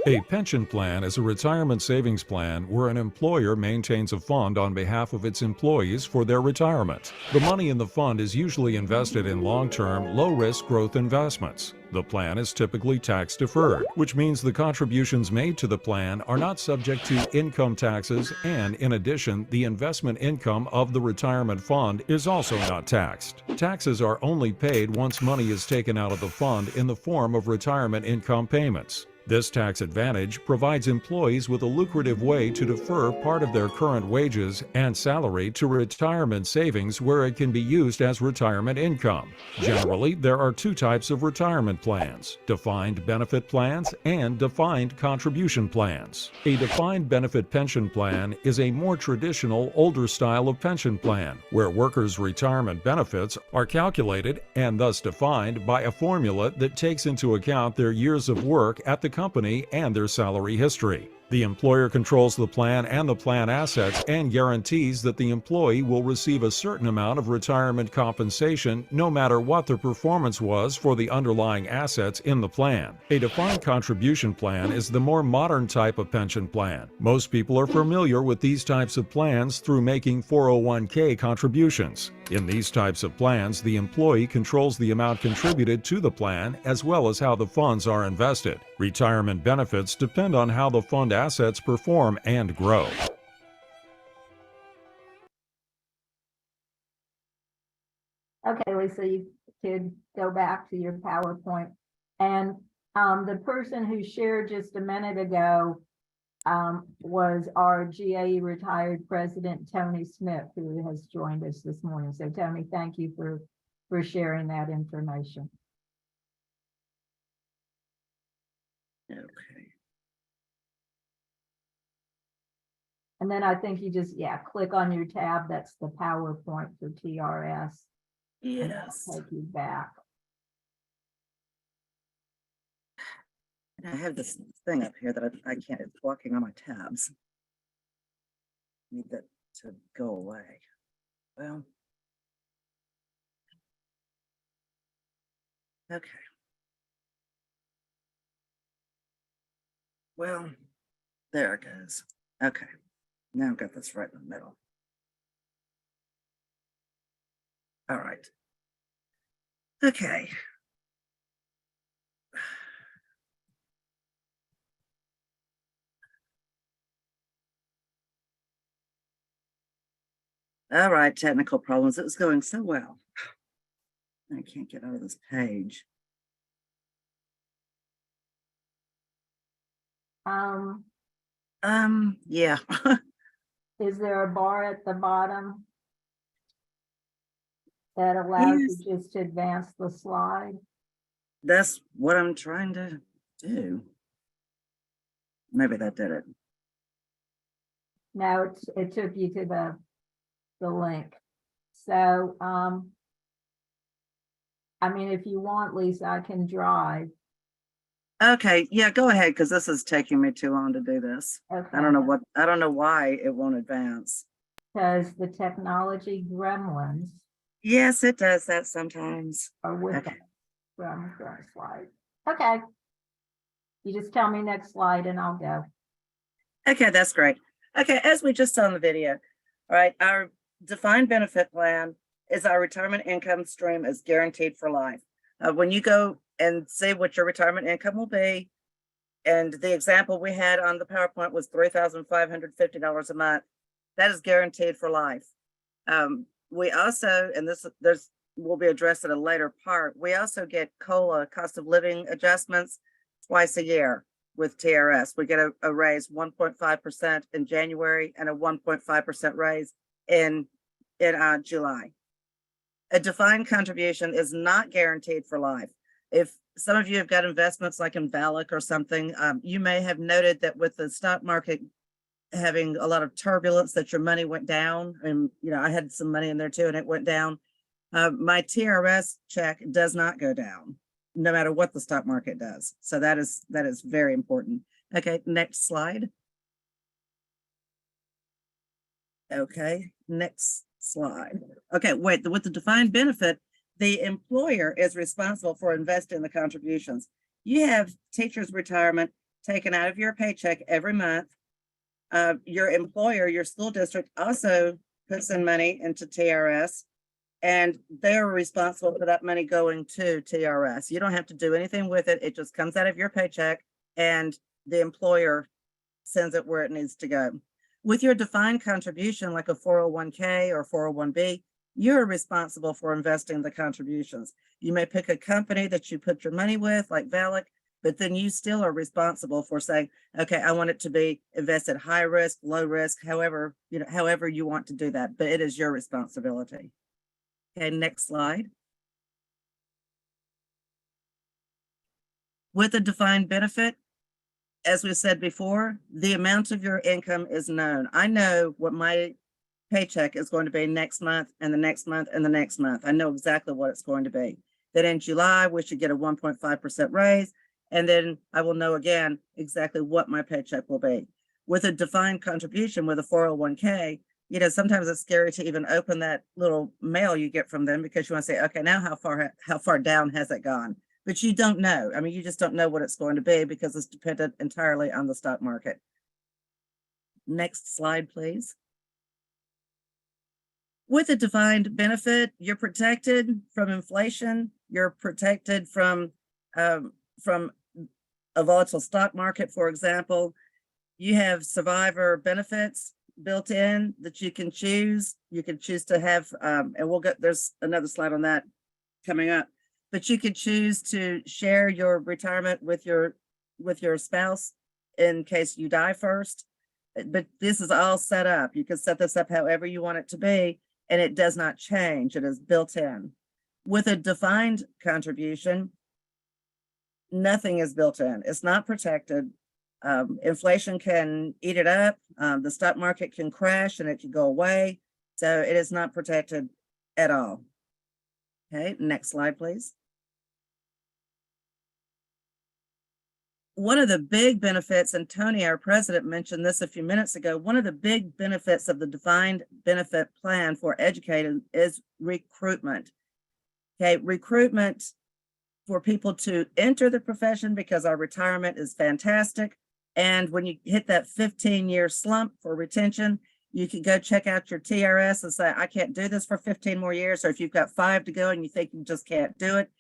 S8: A pension plan is a retirement savings plan where an employer maintains a fund on behalf of its employees for their retirement. The money in the fund is usually invested in long-term, low-risk growth investments. The plan is typically tax-deferred, which means the contributions made to the plan are not subject to income taxes, and in addition, the investment income of the retirement fund is also not taxed. Taxes are only paid once money is taken out of the fund in the form of retirement income payments. This tax advantage provides employees with a lucrative way to defer part of their current wages and salary to retirement savings where it can be used as retirement income. Generally, there are two types of retirement plans: defined benefit plans and defined contribution plans. A defined benefit pension plan is a more traditional, older style of pension plan where workers' retirement benefits are calculated and thus defined by a formula that takes into account their years of work at the company and their salary history. The employer controls the plan and the plan assets and guarantees that the employee will receive a certain amount of retirement compensation no matter what their performance was for the underlying assets in the plan. A defined contribution plan is the more modern type of pension plan. Most people are familiar with these types of plans through making 401k contributions. In these types of plans, the employee controls the amount contributed to the plan as well as how the funds are invested. Retirement benefits depend on how the fund assets perform and grow.
S1: Okay, Lisa, you could go back to your PowerPoint. And the person who shared just a minute ago was our GAE retired president, Tony Smith, who has joined us this morning. So Tony, thank you for sharing that information.
S5: Okay.
S1: And then I think you just, click on your tab. That's the PowerPoint for TRS. And that'll
S5: Yes.
S1: take you back.
S5: And I have this thing up here that I can't, it's blocking on my tabs. Need that to go away. Well. Okay. Well, there it goes. Okay. Now I've got this right in the middle. All right. Okay. All right, technical problems. It was going so well. I can't get out of this page. Yeah.
S1: Is there a bar at the bottom that allows
S5: Yes.
S1: you just to advance the slide?
S5: That's what I'm trying to do. Maybe that did it.
S1: No, it took you to the link. So, I mean, if you want, Lisa, I can drive.
S5: Okay, yeah, go ahead, because this is taking me too long to do this. I don't know why it won't advance.
S1: Because the technology gremlins
S5: Yes, it does that sometimes.
S1: are with
S5: Okay.
S1: us from current slide. Okay. You just tell me next slide and I'll go.
S5: Okay, that's great. Okay, as we just saw in the video, all right, our defined benefit plan is our retirement income stream is guaranteed for life. When you go and see what your retirement income will be, and the example we had on the PowerPoint was $3,550 a month, that is guaranteed for life. We also, and this will be addressed at a later part, we also get COLA, cost of living adjustments, twice a year with TRS. We get a raise 1.5% in January and a 1.5% raise in July. A defined contribution is not guaranteed for life. If some of you have got investments like in VALIC or something, you may have noted that with the stock market having a lot of turbulence that your money went down. And, I had some money in there too, and it went down. My TRS check does not go down, no matter what the stock market does. So that is very important. Okay, next slide. Okay, next slide. Okay, wait, with the defined benefit, the employer is responsible for investing the contributions. You have teachers' retirement taken out of your paycheck every month. Your employer, your school district also puts in money into TRS, and they're responsible for that money going to TRS. You don't have to do anything with it. It just comes out of your paycheck and the employer sends it where it needs to go. With your defined contribution, like a 401k or 401b, you're responsible for investing the contributions. You may pick a company that you put your money with, like VALIC, But then you still are responsible for saying, okay, I want it to be invested high risk, low risk, however, however you want to do that, but it is your responsibility. Okay, next slide. With a defined benefit, as we said before, the amount of your income is known. I know what my paycheck is going to be next month and the next month and the next month. I know exactly what it's going to be. That in July, we should get a 1.5% raise. And then I will know again exactly what my paycheck will be. With a defined contribution with a 401k, sometimes it's scary to even open that little mail you get from them because you want to say, okay, now how far down has it gone? But you don't know. I mean, you just don't know what it's going to be because it's dependent entirely on the stock market. Next slide, please. With a defined benefit, you're protected from inflation. You're protected from a volatile stock market, for example. You have survivor benefits built in that you can choose. You can choose to have, and there's another slide on that coming up, but you could choose to share your retirement with your spouse in case you die first. But this is all set up. You can set this up however you want it to be, and it does not change. It is built in. With a defined contribution, nothing is built in. It's not protected. Inflation can eat it up. The stock market can crash and it can go away. So it is not protected at all. Okay, next slide, please. One of the big benefits, and Tony, our president, mentioned this a few minutes ago, one of the big benefits of the defined benefit plan for educators is recruitment. Okay, recruitment for people to enter the profession because our retirement is fantastic. And when you hit that 15-year slump for retention, you can go check out your TRS and say, I can't do this for 15 more years. Or if you've got 5 to go and you think you just can't do it,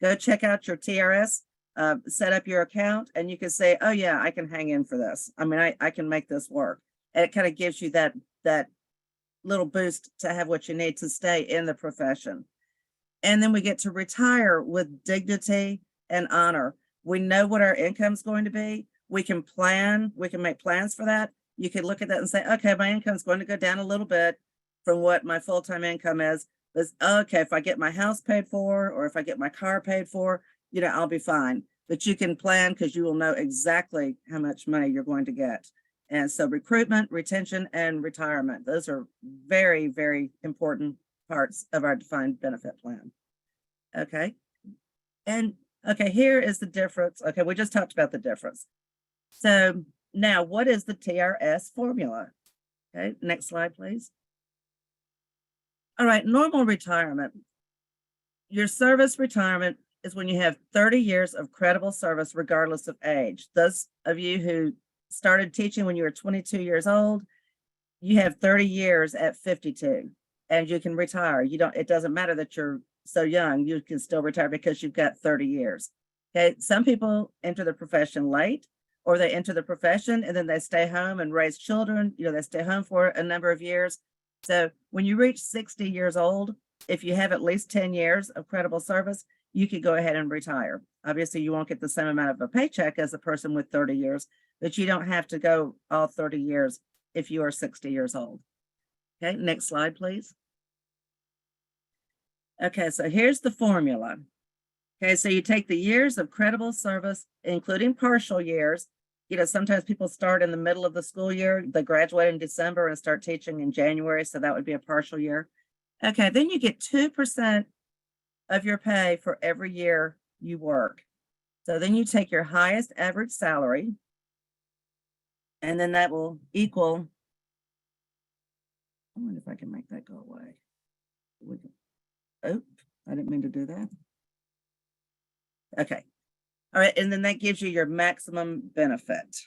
S5: go check out your TRS, set up your account, and you can say, oh yeah, I can hang in for this. I mean, I can make this work. And it kind of gives you that little boost to have what you need to stay in the profession. And then we get to retire with dignity and honor. We know what our income's going to be. We can plan, we can make plans for that. You can look at that and say, okay, my income's going to go down a little bit from what my full-time income is. But okay, if I get my house paid for, or if I get my car paid for, I'll be fine. But you can plan because you will know exactly how much money you're going to get. And so recruitment, retention, and retirement, those are very, very important parts of our defined benefit plan. Okay. And okay, here is the difference. Okay, we just talked about the difference. So now what is the TRS formula? Okay, next slide, please. All right, normal retirement. Your service retirement is when you have 30 years of credible service regardless of age. Those of you who started teaching when you were 22 years old, you have 30 years at 52 and you can retire. It doesn't matter that you're so young, you can still retire because you've got 30 years. Okay, some people enter the profession late, or they enter the profession and then they stay home and raise children. They stay home for a number of years. So when you reach 60 years old, if you have at least 10 years of credible service, you could go ahead and retire. Obviously, you won't get the same amount of a paycheck as a person with 30 years, but you don't have to go all 30 years if you are 60 years old. Okay, next slide, please. Okay, so here's the formula. Okay, so you take the years of credible service, including partial years. Sometimes people start in the middle of the school year, they graduate in December and start teaching in January, so that would be a partial year. Okay, then you get 2% of your pay for every year you work. So then you take your highest average salary, and then that will equal, I wonder if I can make that go away. Oh, I didn't mean to do that. Okay. All right, and then that gives you your maximum benefit.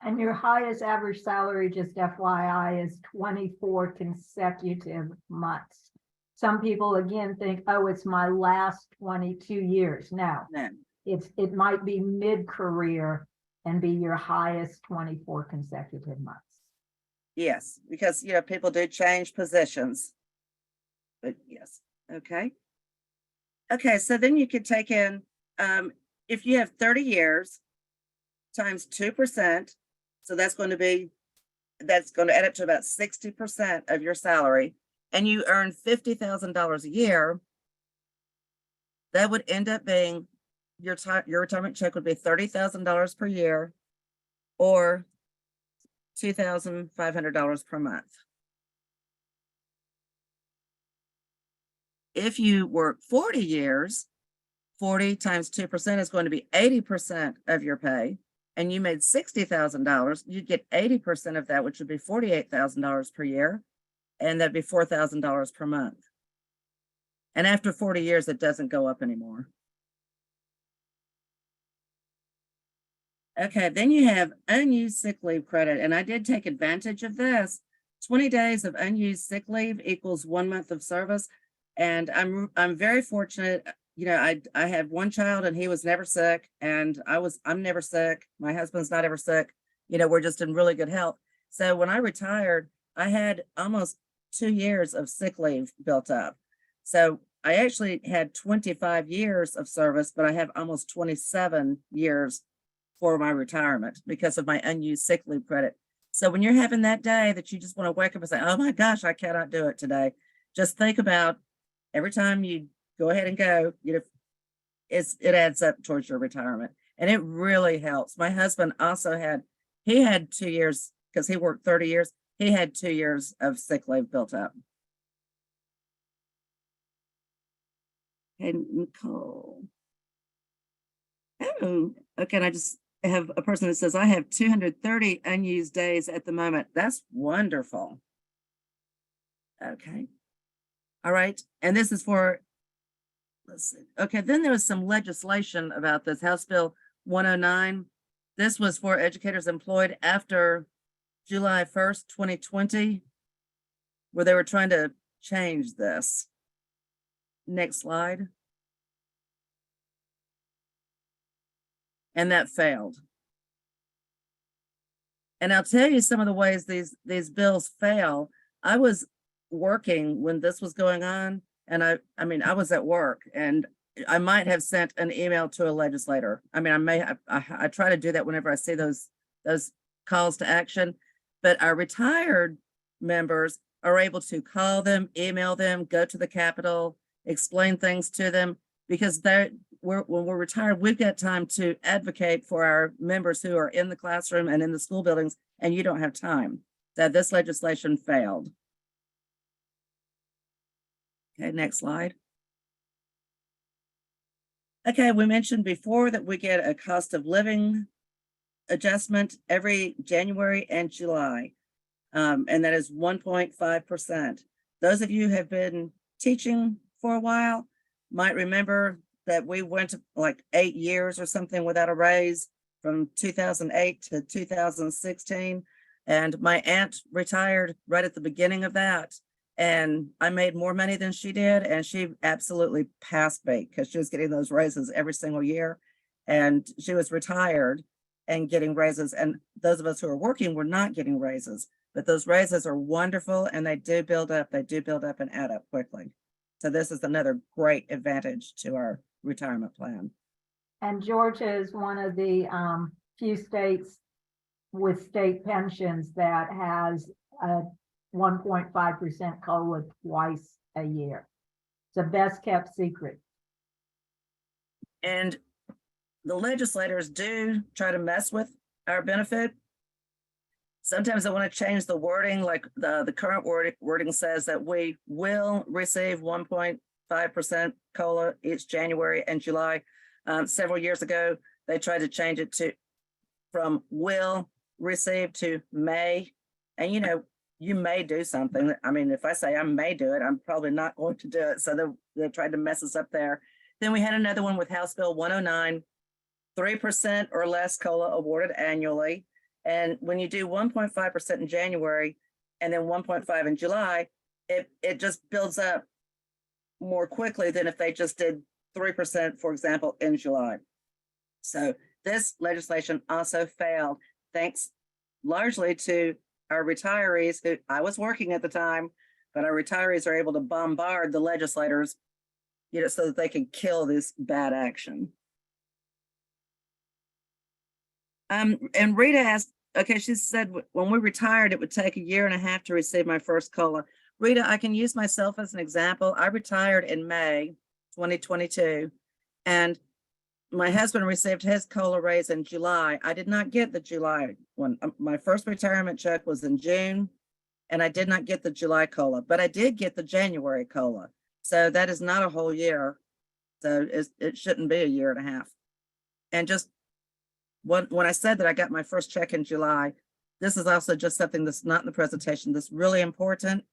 S1: And your highest average salary, just FYI, is 24 consecutive months. Some people again think, oh, it's my last 22 years. No,
S5: No.
S1: it might be mid-career and be your highest 24 consecutive months.
S5: Yes, because people do change positions. But yes, okay. Okay, so then you could take in if you have 30 years times 2%, so that's going to add up to about 60% of your salary, and you earn $50,000 a year, that would end up being your retirement check would be $30,000 per year or $2,500 per month. If you work 40 years, 40 times 2% is going to be 80% of your pay, and you made $60,000, you'd get 80% of that, which would be $48,000 per year, and that'd be $4,000 per month. And after 40 years, it doesn't go up anymore. Okay, then you have unused sick leave credit, and I did take advantage of this. 20 days of unused sick leave equals 1 month of service, and I'm very fortunate. You know, I had one child and he was never sick, and I'm never sick. My husband's not ever sick. You know, we're just in really good health. So when I retired, I had almost 2 years of sick leave built up. So I actually had 25 years of service, but I have almost 27 years for my retirement because of my unused sick leave credit. So when you're having that day that you just want to wake up and say, oh my gosh, I cannot do it today, just think about every time you go ahead and go, you know, it adds up towards your retirement. And it really helps. My husband also had 2 years because he worked 30 years. He had 2 years of sick leave built up. And Nicole. Oh, okay. And I just have a person that says, I have 230 unused days at the moment. That's wonderful. Okay. All right. And this is for, let's see. Okay. Then there was some legislation about this, House Bill 109. This was for educators employed after July 1st, 2020, where they were trying to change this. Next slide. And that failed. And I'll tell you some of the ways these bills fail. I was working when this was going on, and I mean, I was at work, and I might have sent an email to a legislator. I mean, I try to do that whenever I see those calls to action, but our retired members are able to call them, email them, go to the Capitol, explain things to them, because when we're retired, we've got time to advocate for our members who are in the classroom and in the school buildings, and you don't have time. That this legislation failed. Okay, next slide. Okay, we mentioned before that we get a cost of living adjustment every January and July, and that is 1.5%. Those of you who have been teaching for a while might remember that we went like 8 years or something without a raise from 2008 to 2016. And my aunt retired right at the beginning of that. And I made more money than she did. And she absolutely passed me because she was getting those raises every single year. And she was retired and getting raises. And those of us who are working were not getting raises. But those raises are wonderful, and they do build up. They do build up and add up quickly. So this is another great advantage to our retirement plan.
S1: And Georgia is one of the few states with state pensions that has a 1.5% COLA twice a year. It's the best kept secret.
S5: And the legislators do try to mess with our benefit. Sometimes they want to change the wording, like the current wording says that we will receive 1.5% COLA each January and July. Several years ago, they tried to change it from will receive to may. And you know, you may do something. I mean, if I say I may do it, I'm probably not going to do it. So they tried to mess us up there. Then we had another one with House Bill 109, 3% or less COLA awarded annually. And when you do 1.5% in January and then 1.5 in July, it just builds up more quickly than if they just did 3%, for example, in July. So this legislation also failed, thanks largely to our retirees who I was working at the time, but our retirees are able to bombard the legislators, you know, so that they can kill this bad action. And Rita asked, okay, she said when we retired, it would take 1.5 years to receive my first COLA. Rita, I can use myself as an example. I retired in May 2022, and my husband received his COLA raise in July. I did not get the July one. My first retirement check was in June, and I did not get the July COLA, but I did get the January COLA. So that is not a whole year. So it shouldn't be 1.5 years. And just when I said that I got my first check in July, this is also just something that's not in the presentation that's really important.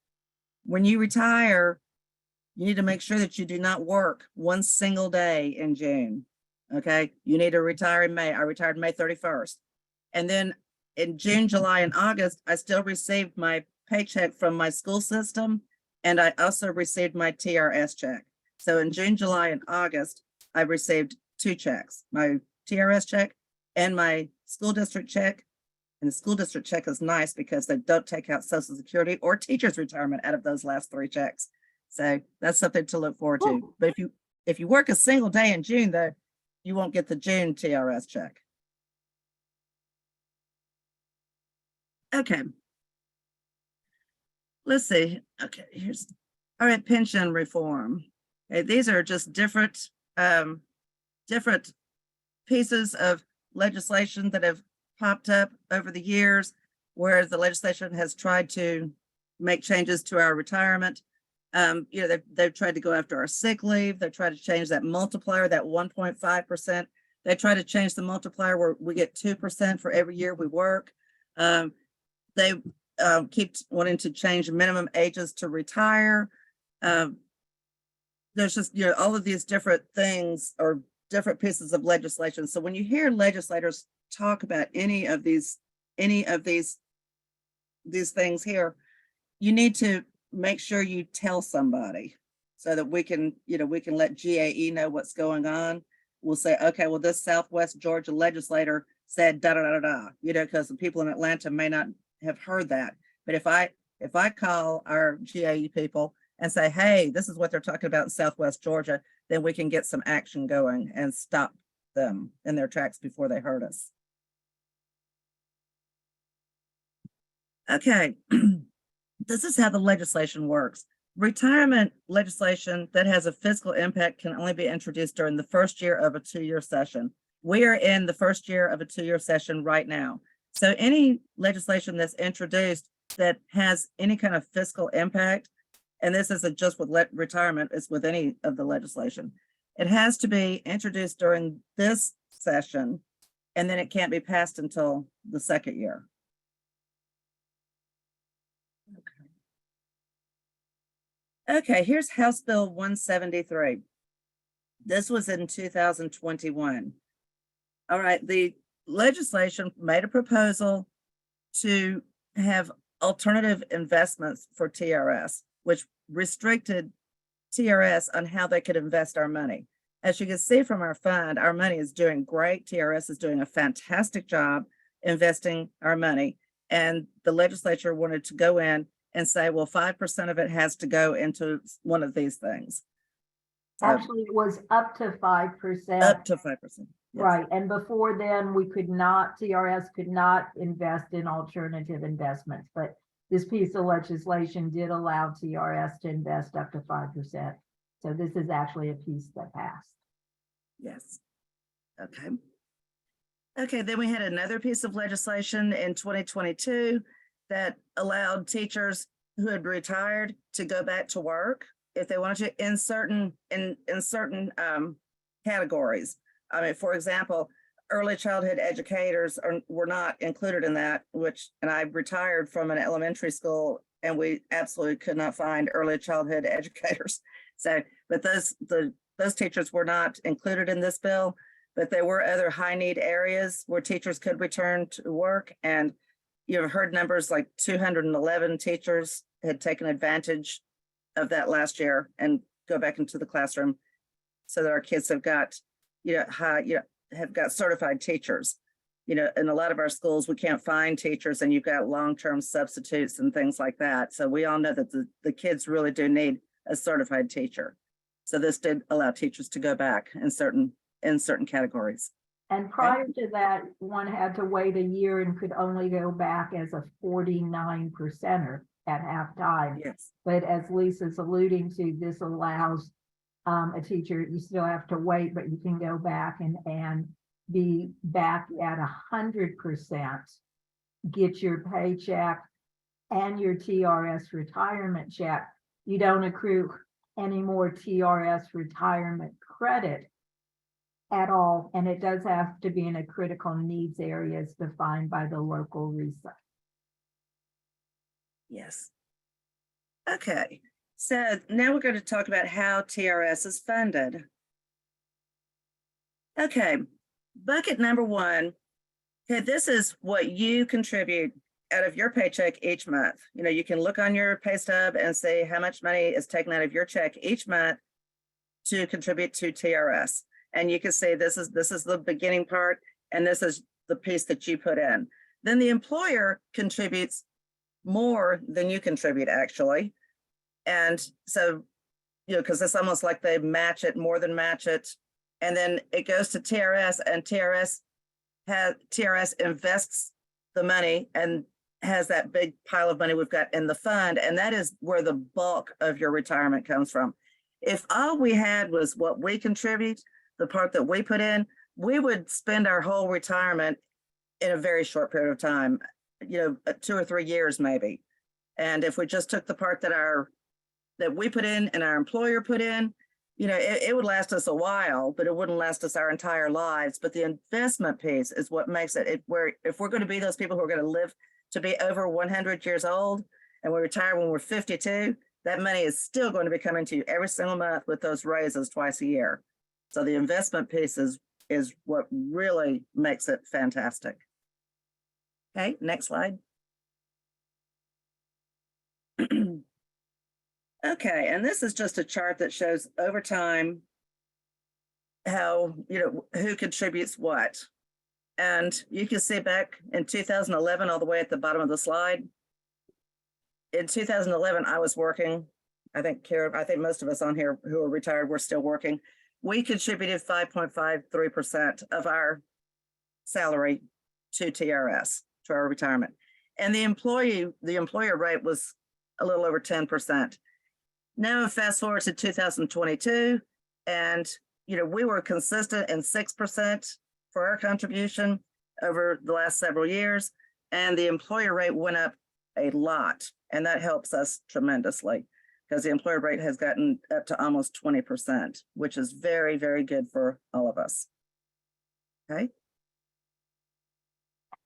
S5: When you retire, you need to make sure that you do not work one single day in June. Okay, you need to retire in May. I retired May 31st. And then in June, July, and August, I still received my paycheck from my school system. And I also received my TRS check. So in June, July, and August, I received 2 checks, my TRS check and my school district check. And the school district check is nice because they don't take out Social Security or teacher's retirement out of those last 3 checks. So that's something to look forward to. But if you work a single day in June, though, you won't get the June TRS check. Okay. Let's see. Okay, all right, pension reform. Okay, these are just different pieces of legislation that have popped up over the years where the legislation has tried to make changes to our retirement. They've tried to go after our sick leave. They tried to change that multiplier, that 1.5%. They try to change the multiplier where we get 2% for every year we work. They keep wanting to change minimum ages to retire. There's just, all of these different things or different pieces of legislation. So when you hear legislators talk about any of these things here, you need to make sure you tell somebody so that we can let GAE know what's going on. We'll say, okay, well, this Southwest Georgia legislator said da da da da, because the people in Atlanta may not have heard that. But if I call our GAE people and say, hey, this is what they're talking about in Southwest Georgia, then we can get some action going and stop them in their tracks before they hurt us. Okay. This is how the legislation works. Retirement legislation that has a fiscal impact can only be introduced during the first year of a 2-year session. We are in the first year of a 2-year session right now. So any legislation that's introduced that has any kind of fiscal impact, and this isn't just with retirement, it's with any of the legislation, it has to be introduced during this session, and then it can't be passed until the second year. Okay, here's House Bill 173. This was in 2021. All right, the legislation made a proposal to have alternative investments for TRS, which restricted TRS on how they could invest our money. As you can see from our fund, our money is doing great. TRS is doing a fantastic job investing our money. And the legislature wanted to go in and say, well, 5% of it has to go into one of these things. So,
S1: Actually, it was up to 5%.
S5: up to 5%. Yes.
S1: Right, and before then, TRS could not invest in alternative investments, but this piece of legislation did allow TRS to invest up to 5%. So this is actually a piece that passed.
S5: Yes. Okay. Okay, then we had another piece of legislation in 2022 that allowed teachers who had retired to go back to work if they wanted to in certain categories. I mean, for example, early childhood educators were not included in that, and I retired from an elementary school and we absolutely could not find early childhood educators. So, but those teachers were not included in this bill, but there were other high need areas where teachers could return to work. And you've heard numbers like 211 teachers had taken advantage of that last year and go back into the classroom so that our kids have got, have got certified teachers. In a lot of our schools, we can't find teachers and you've got long-term substitutes and things like that. So we all know that the kids really do need a certified teacher. So this did allow teachers to go back in certain categories.
S1: And prior to that, one had to wait a year and could only go back as a 49%er at halftime.
S5: Yes,
S1: But as Lisa's alluding to, this allows a teacher, you still have to wait, but you can go back and be back at 100%, get your paycheck and your TRS retirement check. You don't accrue any more TRS retirement credit at all, and it does have to be in a critical needs area as defined by the local resource.
S5: yes. Okay, so now we're going to talk about how TRS is funded. Okay, bucket number one. Okay, this is what you contribute out of your paycheck each month. You know, you can look on your pay stub and see how much money is taken out of your check each month to contribute to TRS. And you can say this is the beginning part, and this is the piece that you put in. Then the employer contributes more than you contribute, actually. And so, you know, because it's almost like they match it, more than match it. And then it goes to TRS, and TRS invests the money and has that big pile of money we've got in the fund. And that is where the bulk of your retirement comes from. If all we had was what we contribute, the part that we put in, we would spend our whole retirement in a very short period of time, you know, 2 or 3 years maybe. And if we just took the part that we put in and our employer put in, you know, it would last us a while, but it wouldn't last us our entire lives. But the investment piece is what makes it where if we're going to be those people who are going to live to be over 100 years old and we retire when we're 52, that money is still going to be coming to you every single month with those raises twice a year. So the investment piece is what really makes it fantastic. Okay, next slide. Okay, and this is just a chart that shows over time how, you know, who contributes what. And you can see back in 2011, all the way at the bottom of the slide. In 2011, I was working. I think most of us on here who are retired were still working. We contributed 5.53% of our salary to TRS, to our retirement. And the employer rate was a little over 10%. Now fast forward to 2022, and you know, we were consistent in 6% for our contribution over the last several years, and the employer rate went up a lot, and that helps us tremendously because the employer rate has gotten up to almost 20%, which is very, very good for all of us. Okay.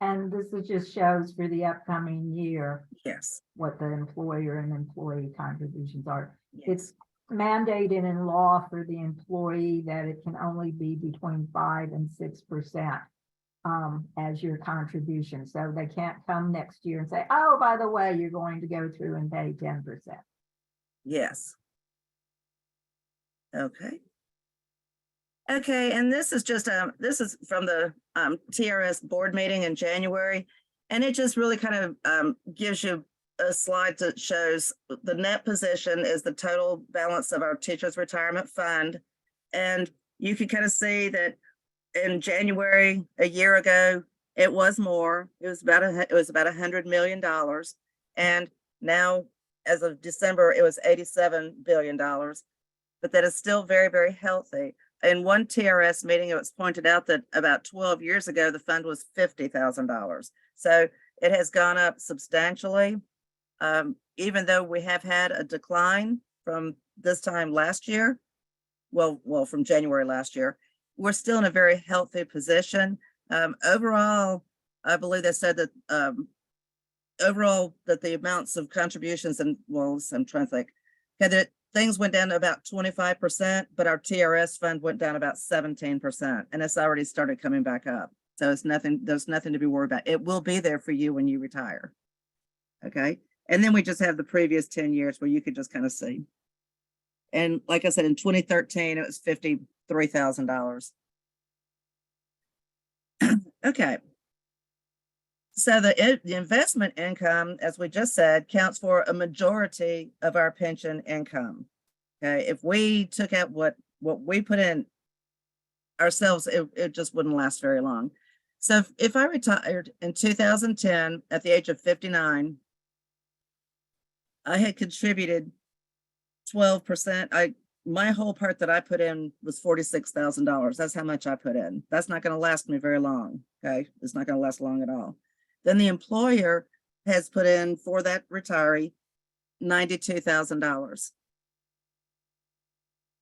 S1: And this is just shows for the upcoming year
S5: Yes.
S1: what the employer and employee contributions are.
S5: Yes.
S1: It's mandated in law for the employee that it can only be between 5 and 6% as your contribution. So they can't come next year and say, oh, by the way, you're going to go through and pay 10%.
S5: Yes. Okay. Okay, and this is just this is from the TRS board meeting in January, and it just really kind of gives you a slide that shows the net position is the total balance of our teachers' retirement fund, and you can kind of see that in January a year ago it was more. It was about $100 million, and now as of December it was $87 billion, but that is still very, very healthy. In one TRS meeting, it was pointed out that about 12 years ago, the fund was $50,000. So it has gone up substantially. Even though we have had a decline from this time last year, well, from January last year, we're still in a very healthy position. Overall, I believe they said that overall that the amounts of contributions and, well, I'm trying to think, that things went down to about 25%, but our TRS fund went down about 17%, and it's already started coming back up. So there's nothing to be worried about. It will be there for you when you retire. Okay. And then we just have the previous 10 years where you could just kind of see. And like I said, in 2013, it was $53,000. Okay. So the investment income, as we just said, counts for a majority of our pension income. Okay, if we took out what we put in ourselves, it just wouldn't last very long. So if I retired in 2010 at the age of 59, I had contributed 12%. My whole part that I put in was $46,000. That's how much I put in. That's not going to last me very long. Okay. It's not going to last long at all. Then the employer has put in for that retiree $92,000.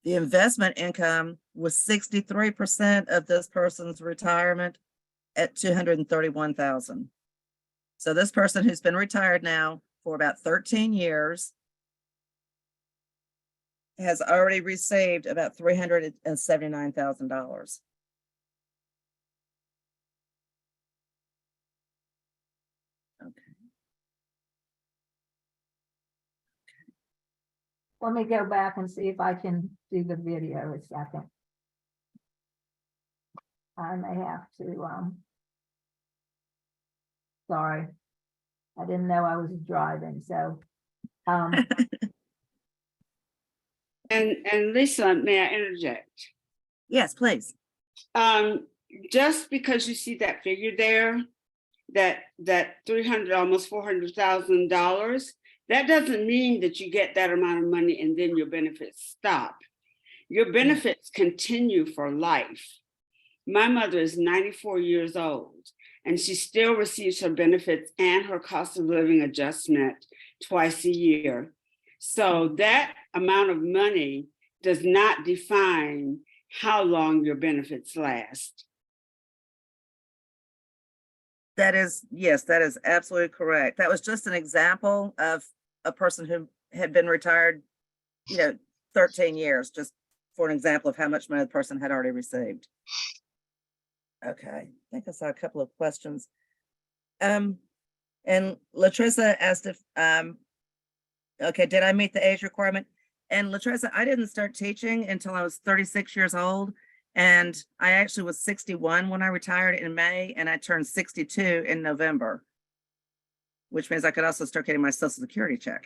S5: The investment income was 63% of this person's retirement at $231,000. So this person who's been retired now for about 13 years has already received about $379,000. Okay.
S1: Let me go back and see if I can do the video a second. I may have to, sorry. I didn't know I was driving, so,
S6: And Lisa, may I interject?
S5: Yes, please.
S6: Just because you see that figure there, that 300, almost $400,000, that doesn't mean that you get that amount of money and then your benefits stop. Your benefits continue for life. My mother is 94 years old and she still receives her benefits and her cost of living adjustment twice a year. So that amount of money does not define how long your benefits last.
S5: That is, yes, that is absolutely correct. That was just an example of a person who had been retired, 13 years, just for an example of how much money the person had already received. Okay, I think I saw a couple of questions. And Latressa asked if, okay, did I meet the age requirement? And Latressa, I didn't start teaching until I was 36 years old. And I actually was 61 when I retired in May, and I turned 62 in November, which means I could also start getting my Social Security check.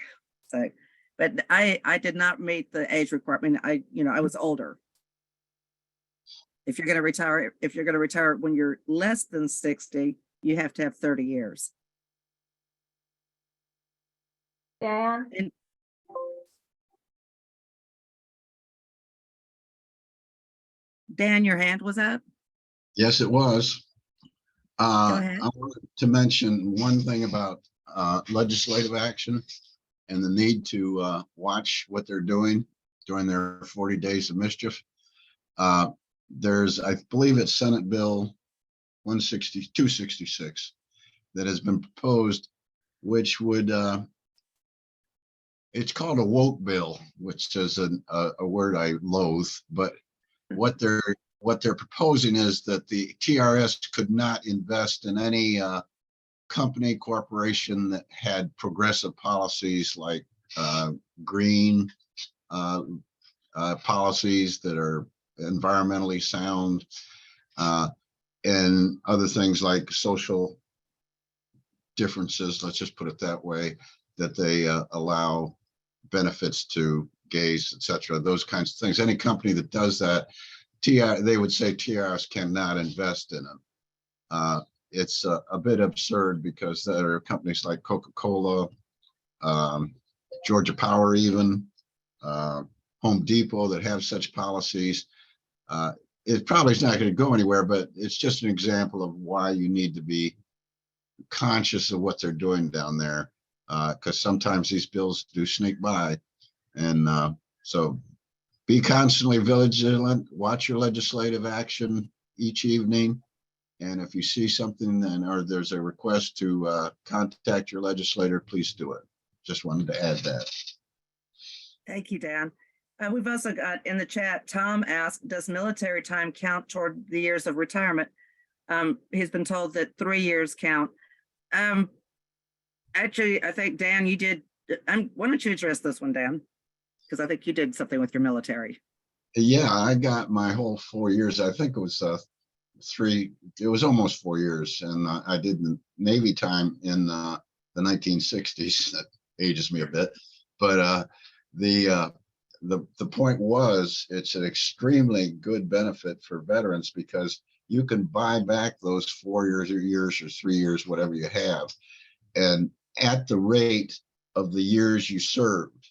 S5: So, but I did not meet the age requirement. I was older. If you're going to retire when you're less than 60, you have to have 30 years.
S1: Dan?
S5: Dan, your hand was up.
S4: Yes, it was.
S5: ahead.
S4: I wanted to mention one thing about legislative action and the need to watch what they're doing during their 40 days of mischief. There's, I believe it's Senate Bill 266 that has been proposed, which would, it's called a woke bill, which is a word I loathe, but what they're proposing is that the TRS could not invest in any company, corporation that had progressive policies like green policies that are environmentally sound, and other things like social differences, let's just put it that way, that they allow benefits to gays, etc., those kinds of things. Any company that does that, they would say TRS cannot invest in them. It's a bit absurd because there are companies like Coca-Cola, Georgia Power, even Home Depot that have such policies. It probably is not going to go anywhere, but it's just an example of why you need to be conscious of what they're doing down there, because sometimes these bills do sneak by. And so be constantly vigilant, watch your legislative action each evening. And if you see something or there's a request to contact your legislator, please do it. Just wanted to add that.
S5: Thank you, Dan. We've also got in the chat, Tom asked, does military time count toward the years of retirement? He's been told that 3 years count. Actually, I think, Dan, you did. Why don't you address this one, Dan? Because I think you did something with your military.
S4: Yeah, I got my whole 4 years. I think it was it was almost 4 years. And I did the Navy time in the 1960s. That ages me a bit. But the point was, it's an extremely good benefit for veterans because you can buy back those 4 years or 3 years, whatever you have, and at the rate of the years you served.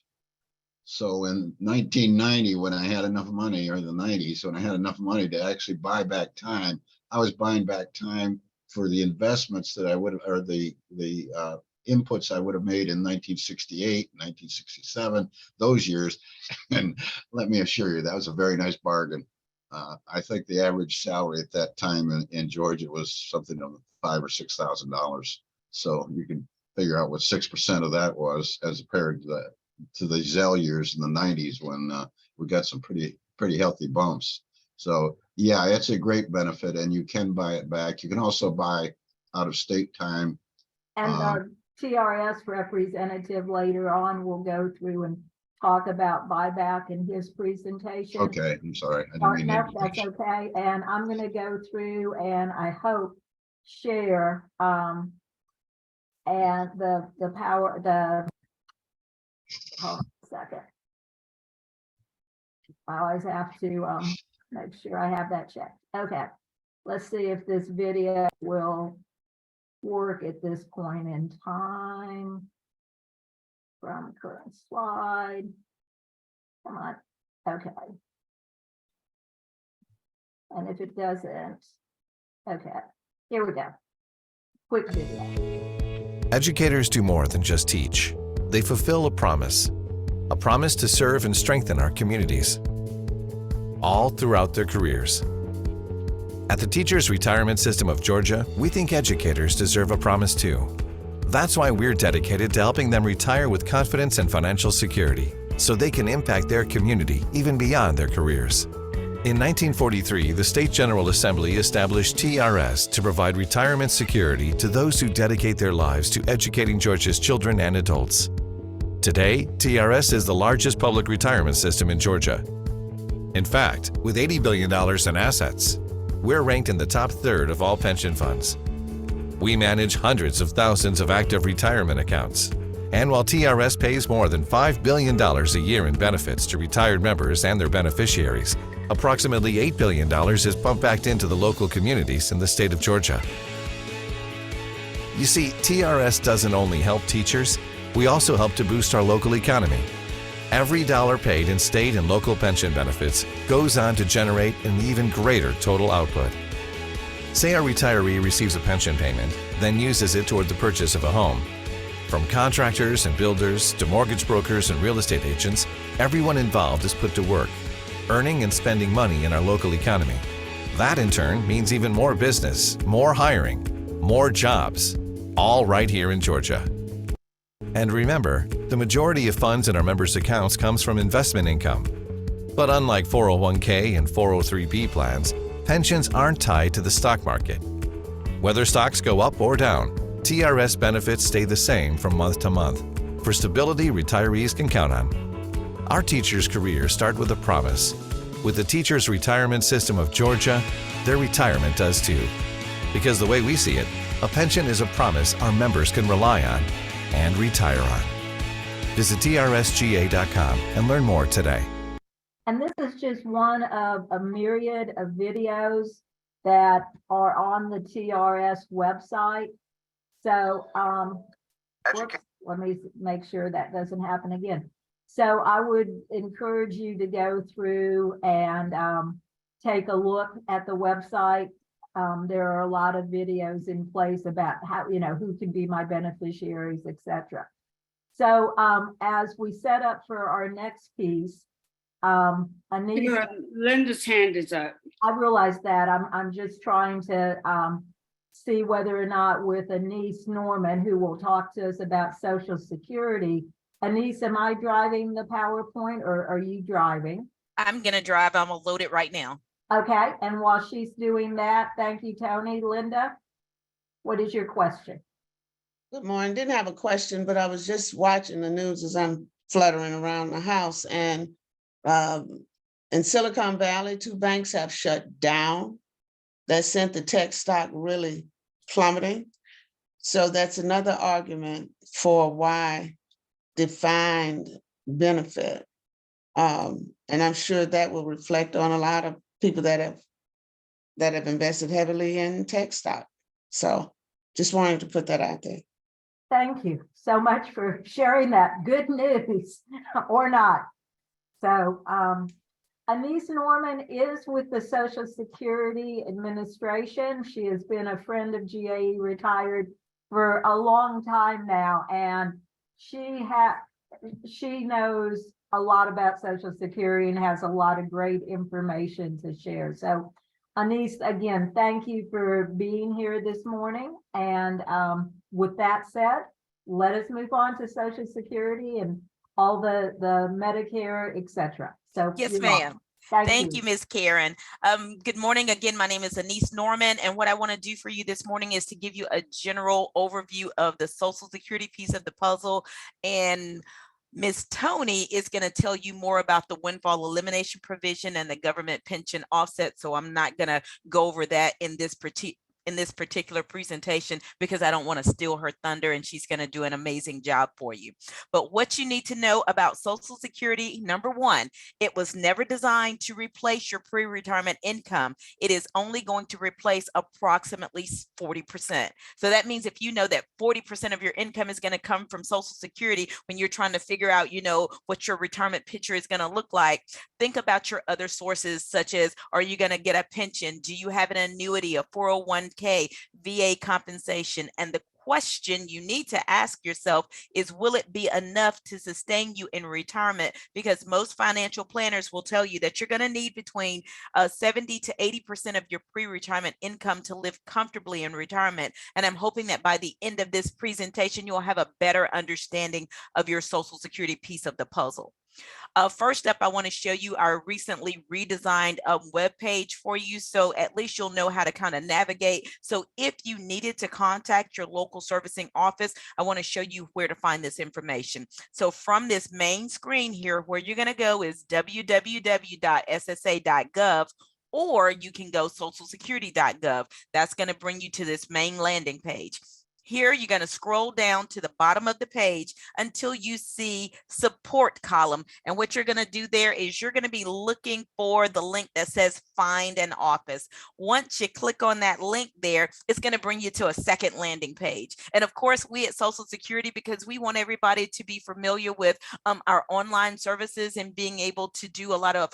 S4: So in 1990, when I had enough money, or the 90s, when I had enough money to actually buy back time, I was buying back time for the investments that I would have, or the inputs I would have made in 1968, 1967, those years. And let me assure you, that was a very nice bargain. I think the average salary at that time in Georgia was something of $5,000 or $6,000. So you can figure out what 6% of that was as compared to the Zell years in the 90s when we got some pretty healthy bumps. So yeah, it's a great benefit, and you can buy it back. You can also buy out of state time.
S1: And the TRS representative later on will go through and talk about buyback in his presentation.
S4: Okay, I'm sorry. I didn't mean to
S1: No,
S4: interrupt.
S1: that's okay. And I'm going to go through and I hope share and the power, hold on a second. I always have to make sure I have that checked. Okay, let's see if this video will work at this point in time. From current slide. Come on. Okay. And if it doesn't, okay, here we go. Quick video.
S9: Educators do more than just teach. They fulfill a promise to serve and strengthen our communities, all throughout their careers. At the Teachers Retirement System of Georgia, we think educators deserve a promise too. That's why we're dedicated to helping them retire with confidence and financial security, so they can impact their community even beyond their careers. In 1943, the State General Assembly established TRS to provide retirement security to those who dedicate their lives to educating Georgia's children and adults. Today, TRS is the largest public retirement system in Georgia. In fact, with $80 billion in assets, we're ranked in the top third of all pension funds. We manage hundreds of thousands of active retirement accounts. And while TRS pays more than $5 billion a year in benefits to retired members and their beneficiaries, approximately $8 billion is pumped back into the local communities in the state of Georgia. You see, TRS doesn't only help teachers, we also help to boost our local economy. Every dollar paid in state and local pension benefits goes on to generate an even greater total output. Say a retiree receives a pension payment, then uses it toward the purchase of a home. From contractors and builders to mortgage brokers and real estate agents, everyone involved is put to work, earning and spending money in our local economy. That in turn means even more business, more hiring, more jobs, all right here in Georgia. And remember, the majority of funds in our members' accounts comes from investment income. But unlike 401k and 403b plans, pensions aren't tied to the stock market. Whether stocks go up or down, TRS benefits stay the same from month to month for stability retirees can count on. Our teachers' careers start with a promise. With the Teachers Retirement System of Georgia, their retirement does too. Because the way we see it, a pension is a promise our members can rely on and retire on. Visit trsga.com and learn more today.
S1: And this is just one of a myriad of videos that are on the TRS website. So whoops, let me make sure that doesn't happen again. So I would encourage you to go through and take a look at the website. There are a lot of videos in place about how, who can be my beneficiaries, etc. So as we set up for our next piece, Anita,
S6: Linda's hand is up.
S1: I realize that I'm just trying to see whether or not with Anise Norman, who will talk to us about Social Security. Anise, am I driving the PowerPoint or are you driving?
S10: I'm going to drive. I'm going to load it right now.
S1: Okay, and while she's doing that, thank you, Tony. Linda, what is your question?
S11: Good morning. Didn't have a question, but I was just watching the news as I'm fluttering around the house. And in Silicon Valley, 2 banks have shut down. That sent the tech stock really plummeting. So that's another argument for why defined benefit And I'm sure that will reflect on a lot of people that have invested heavily in tech stock. So just wanted to put that out there.
S1: Thank you so much for sharing that good news or not. So Anise Norman is with the Social Security Administration. She has been a friend of GAE Retired for a long time now, and she knows a lot about Social Security and has a lot of great information to share. So Anise, again, thank you for being here this morning. And with that said, let us move on to Social Security and all the Medicare, et cetera. So
S10: Yes,
S1: you're welcome.
S10: ma'am.
S1: Thank
S10: Thank
S1: you.
S10: you, Ms. Karen. Good morning again. My name is Anise Norman, and what I want to do for you this morning is to give you a general overview of the Social Security piece of the puzzle. And Ms. Tony is going to tell you more about the windfall elimination provision and the government pension offset. So I'm not going to go over that in this particular presentation because I don't want to steal her thunder, and she's going to do an amazing job for you. But what you need to know about Social Security, number one, it was never designed to replace your pre-retirement income. It is only going to replace approximately 40%. So that means if you know that 40% of your income is going to come from Social Security when you're trying to figure out, what your retirement picture is going to look like, think about your other sources, such as, are you going to get a pension? Do you have an annuity, a 401k, VA compensation? And the question you need to ask yourself is, will it be enough to sustain you in retirement? Because most financial planners will tell you that you're going to need between 70 to 80% of your pre-retirement income to live comfortably in retirement. And I'm hoping that by the end of this presentation, you'll have a better understanding of your Social Security piece of the puzzle. First up, I want to show you our recently redesigned web page for you, so at least you'll know how to kind of navigate. So if you needed to contact your local servicing office, I want to show you where to find this information. So from this main screen here, where you're going to go is www.ssa.gov, or you can go socialsecurity.gov. That's going to bring you to this main landing page. Here, you're going to scroll down to the bottom of the page until you see support column. And what you're going to do there is you're going to be looking for the link that says find an office. Once you click on that link there, it's going to bring you to a second landing page. And of course, we at Social Security, because we want everybody to be familiar with our online services and being able to do a lot of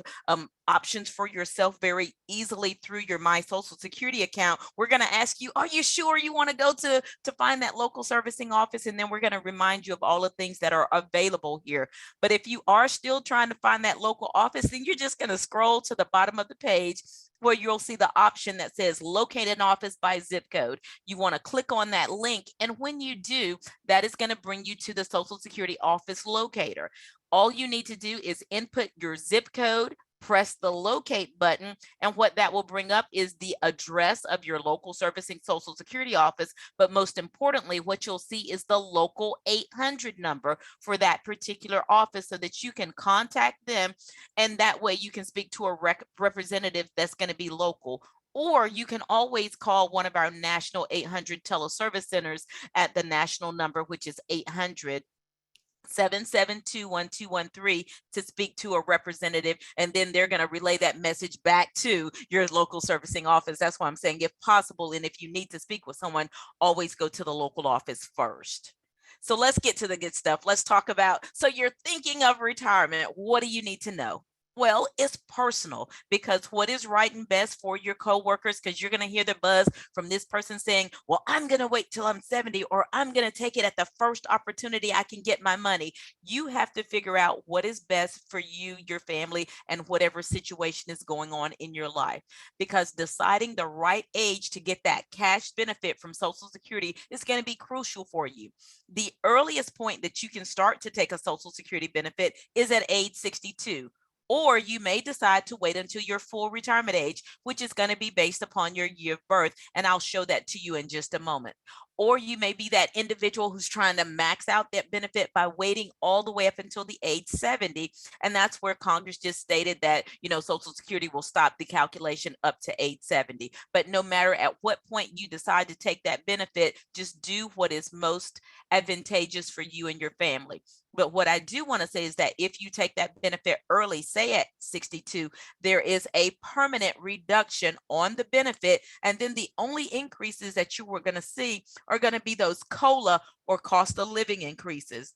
S10: options for yourself very easily through your My Social Security account, we're going to ask you, are you sure you want to go to find that local servicing office? And then we're going to remind you of all the things that are available here. But if you are still trying to find that local office, then you're just going to scroll to the bottom of the page where you'll see the option that says locate an office by zip code. You want to click on that link. And when you do, that is going to bring you to the Social Security office locator. All you need to do is input your zip code, press the locate button, and what that will bring up is the address of your local servicing Social Security office. But most importantly, what you'll see is the local 800 number for that particular office, so that you can contact them, and that way you can speak to a representative that's going to be local. Or you can always call one of our national 800 teleservice centers at the national number, which is 800-772-1213 to speak to a representative, and then they're going to relay that message back to your local servicing office. That's why I'm saying, if possible, and if you need to speak with someone, always go to the local office first. So let's get to the good stuff. Let's talk about, so you're thinking of retirement. What do you need to know? Well, it's personal, because what is right and best for your coworkers, because you're going to hear the buzz from this person saying, well, I'm going to wait till I'm 70, or I'm going to take it at the first opportunity I can get my money. You have to figure out what is best for you, your family, and whatever situation is going on in your life, because deciding the right age to get that cash benefit from Social Security is going to be crucial for you. The earliest point that you can start to take a Social Security benefit is at age 62. Or you may decide to wait until your full retirement age, which is going to be based upon your year of birth. And I'll show that to you in just a moment. Or you may be that individual who's trying to max out that benefit by waiting all the way up until the age 70. And that's where Congress just stated that, Social Security will stop the calculation up to age 70. But no matter at what point you decide to take that benefit, just do what is most advantageous for you and your family. But what I do want to say is that if you take that benefit early, say at 62, there is a permanent reduction on the benefit. And then the only increases that you were going to see are going to be those COLA or cost of living increases.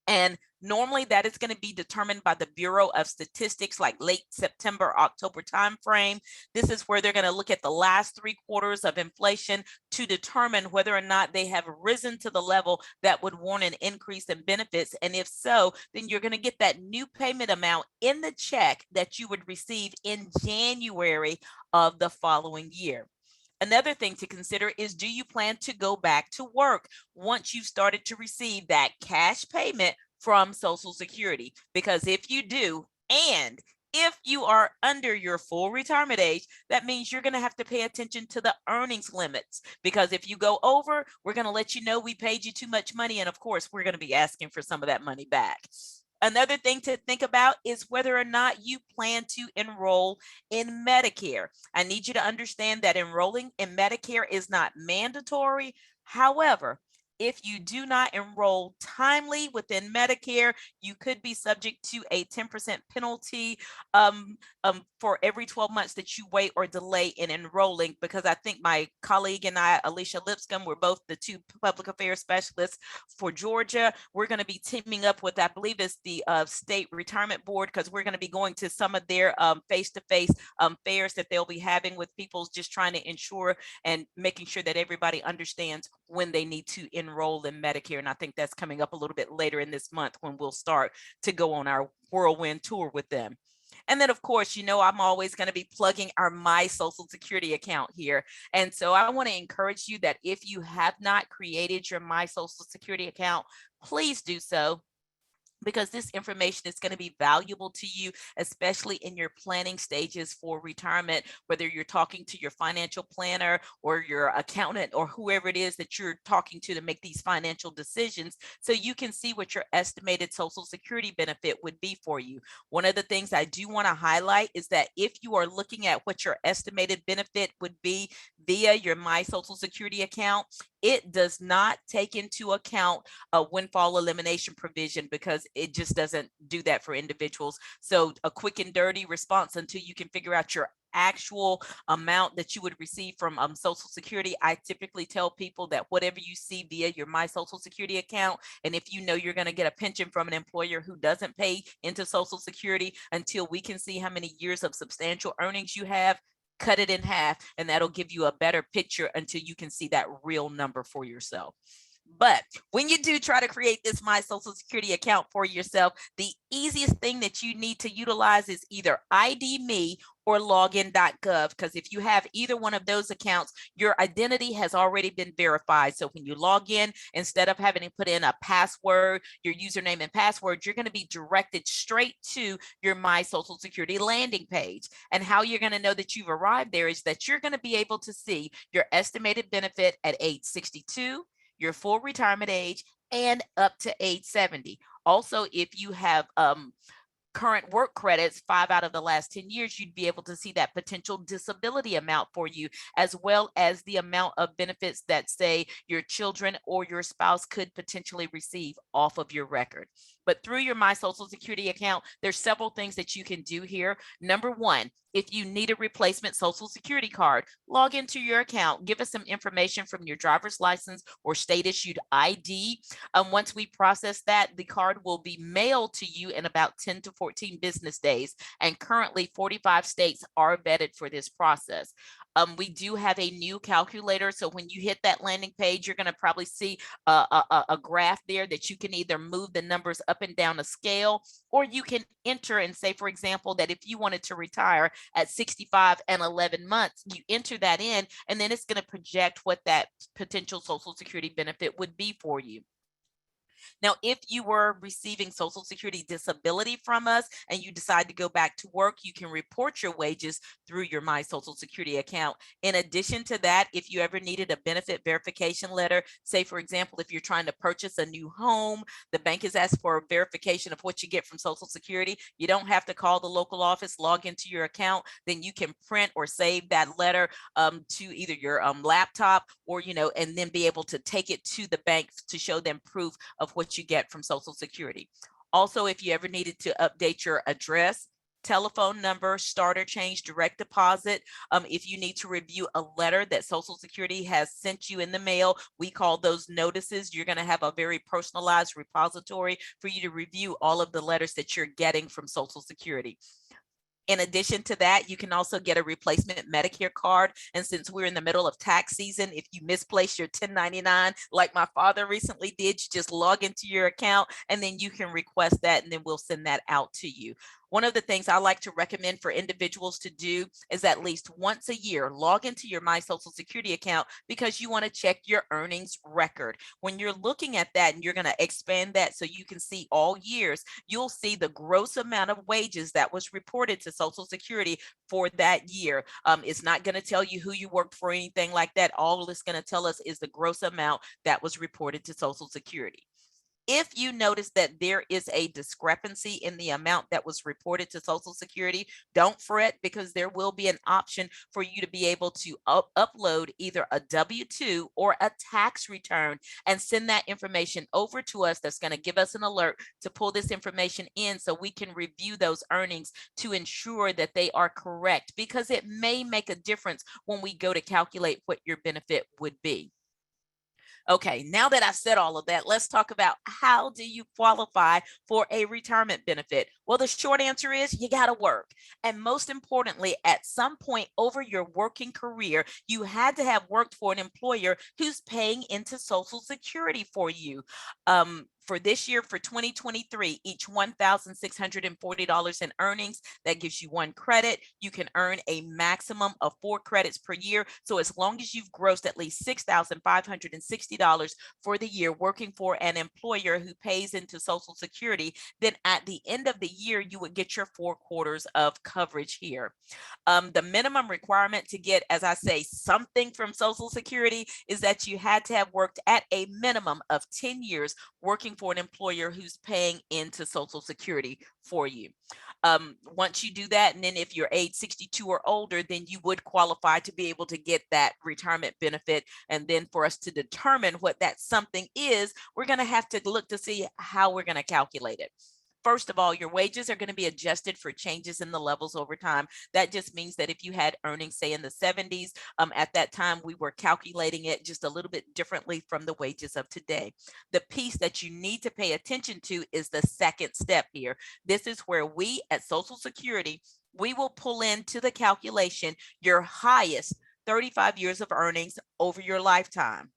S10: And normally that is going to be determined by the Bureau of Statistics, like late September, October timeframe. This is where they're going to look at the last 3 quarters of inflation to determine whether or not they have risen to the level that would warrant an increase in benefits. And if so, then you're going to get that new payment amount in the check that you would receive in January of the following year. Another thing to consider is, do you plan to go back to work once you've started to receive that cash payment from Social Security? Because if you do, and if you are under your full retirement age, that means you're going to have to pay attention to the earnings limits. Because if you go over, we're going to let you know we paid you too much money. And of course, we're going to be asking for some of that money back. Another thing to think about is whether or not you plan to enroll in Medicare. I need you to understand that enrolling in Medicare is not mandatory. However, if you do not enroll timely within Medicare, you could be subject to a 10% penalty for every 12 months that you wait or delay in enrolling. Because I think my colleague and I, Alicia Lipscomb, we're both the 2 public affairs specialists for Georgia. We're going to be teaming up with, I believe it's the State Retirement Board, because we're going to be going to some of their face-to-face fairs that they'll be having with people, just trying to ensure and making sure that everybody understands when they need to enroll in Medicare. And I think that's coming up a little bit later in this month when we'll start to go on our whirlwind tour with them. And then, of course, I'm always going to be plugging our My Social Security account here. And so I want to encourage you that if you have not created your My Social Security account, please do so, because this information is going to be valuable to you, especially in your planning stages for retirement, whether you're talking to your financial planner or your accountant or whoever it is that you're talking to make these financial decisions, so you can see what your estimated Social Security benefit would be for you. One of the things I do want to highlight is that if you are looking at what your estimated benefit would be via your My Social Security account, it does not take into account a windfall elimination provision, because it just doesn't do that for individuals. So a quick and dirty response until you can figure out your actual amount that you would receive from Social Security. I typically tell people that whatever you see via your My Social Security account, and if you know you're going to get a pension from an employer who doesn't pay into Social Security until we can see how many years of substantial earnings you have, cut it in half, and that'll give you a better picture until you can see that real number for yourself. But when you do try to create this My Social Security account for yourself, the easiest thing that you need to utilize is either ID.me or login.gov, because if you have either one of those accounts, your identity has already been verified. So when you log in, instead of having to put in a password, your username and password, you're going to be directed straight to your My Social Security landing page. And how you're going to know that you've arrived there is that you're going to be able to see your estimated benefit at age 62, your full retirement age, and up to age 70. Also, if you have current work credits, 5 out of the last 10 years, you'd be able to see that potential disability amount for you, as well as the amount of benefits that, say, your children or your spouse could potentially receive off of your record. But through your My Social Security account, there's several things that you can do here. Number one, if you need a replacement Social Security card, log into your account, give us some information from your driver's license or state issued ID. Once we process that, the card will be mailed to you in about 10 to 14 business days. And currently 45 states are vetted for this process. We do have a new calculator. So when you hit that landing page, you're going to probably see a graph there that you can either move the numbers up and down a scale, or you can enter and say, for example, that if you wanted to retire at 65 and 11 months, you enter that in, and then it's going to project what that potential Social Security benefit would be for you. Now, if you were receiving Social Security disability from us and you decide to go back to work, you can report your wages through your My Social Security account. In addition to that, if you ever needed a benefit verification letter, say for example, if you're trying to purchase a new home, the bank has asked for a verification of what you get from Social Security. You don't have to call the local office, log into your account, then you can print or save that letter to either your laptop or, and then be able to take it to the bank to show them proof of what you get from Social Security. Also, if you ever needed to update your address, telephone number, starter change, direct deposit. If you need to review a letter that Social Security has sent you in the mail, we call those notices. You're going to have a very personalized repository for you to review all of the letters that you're getting from Social Security. In addition to that, you can also get a replacement Medicare card. And since we're in the middle of tax season, if you misplace your 1099, like my father recently did, you just log into your account and then you can request that and then we'll send that out to you. One of the things I like to recommend for individuals to do is at least once a year, log into your My Social Security account because you want to check your earnings record. When you're looking at that and you're going to expand that so you can see all years, you'll see the gross amount of wages that was reported to Social Security for that year. It's not going to tell you who you worked for or anything like that. All it's going to tell us is the gross amount that was reported to Social Security. If you notice that there is a discrepancy in the amount that was reported to Social Security, don't fret because there will be an option for you to be able to upload either a W-2 or a tax return and send that information over to us. That's going to give us an alert to pull this information in so we can review those earnings to ensure that they are correct, because it may make a difference when we go to calculate what your benefit would be. Okay, now that I've said all of that, let's talk about how do you qualify for a retirement benefit? Well, the short answer is you got to work. And most importantly, at some point over your working career, you had to have worked for an employer who's paying into Social Security for you. For this year, for 2023, each $1,640 in earnings, that gives you 1 credit. You can earn a maximum of 4 credits per year. So as long as you've grossed at least $6,560 for the year working for an employer who pays into Social Security, then at the end of the year, you would get your 4 quarters of coverage here. The minimum requirement to get, as I say, something from Social Security is that you had to have worked at a minimum of 10 years working for an employer who's paying into Social Security for you. Once you do that, and then if you're age 62 or older, then you would qualify to be able to get that retirement benefit. And then for us to determine what that something is, we're going to have to look to see how we're going to calculate it. First of all, your wages are going to be adjusted for changes in the levels over time. That just means that if you had earnings, say in the 70s, at that time, we were calculating it just a little bit differently from the wages of today. The piece that you need to pay attention to is the second step here. This is where we at Social Security, we will pull into the calculation your highest 35 years of earnings over your lifetime.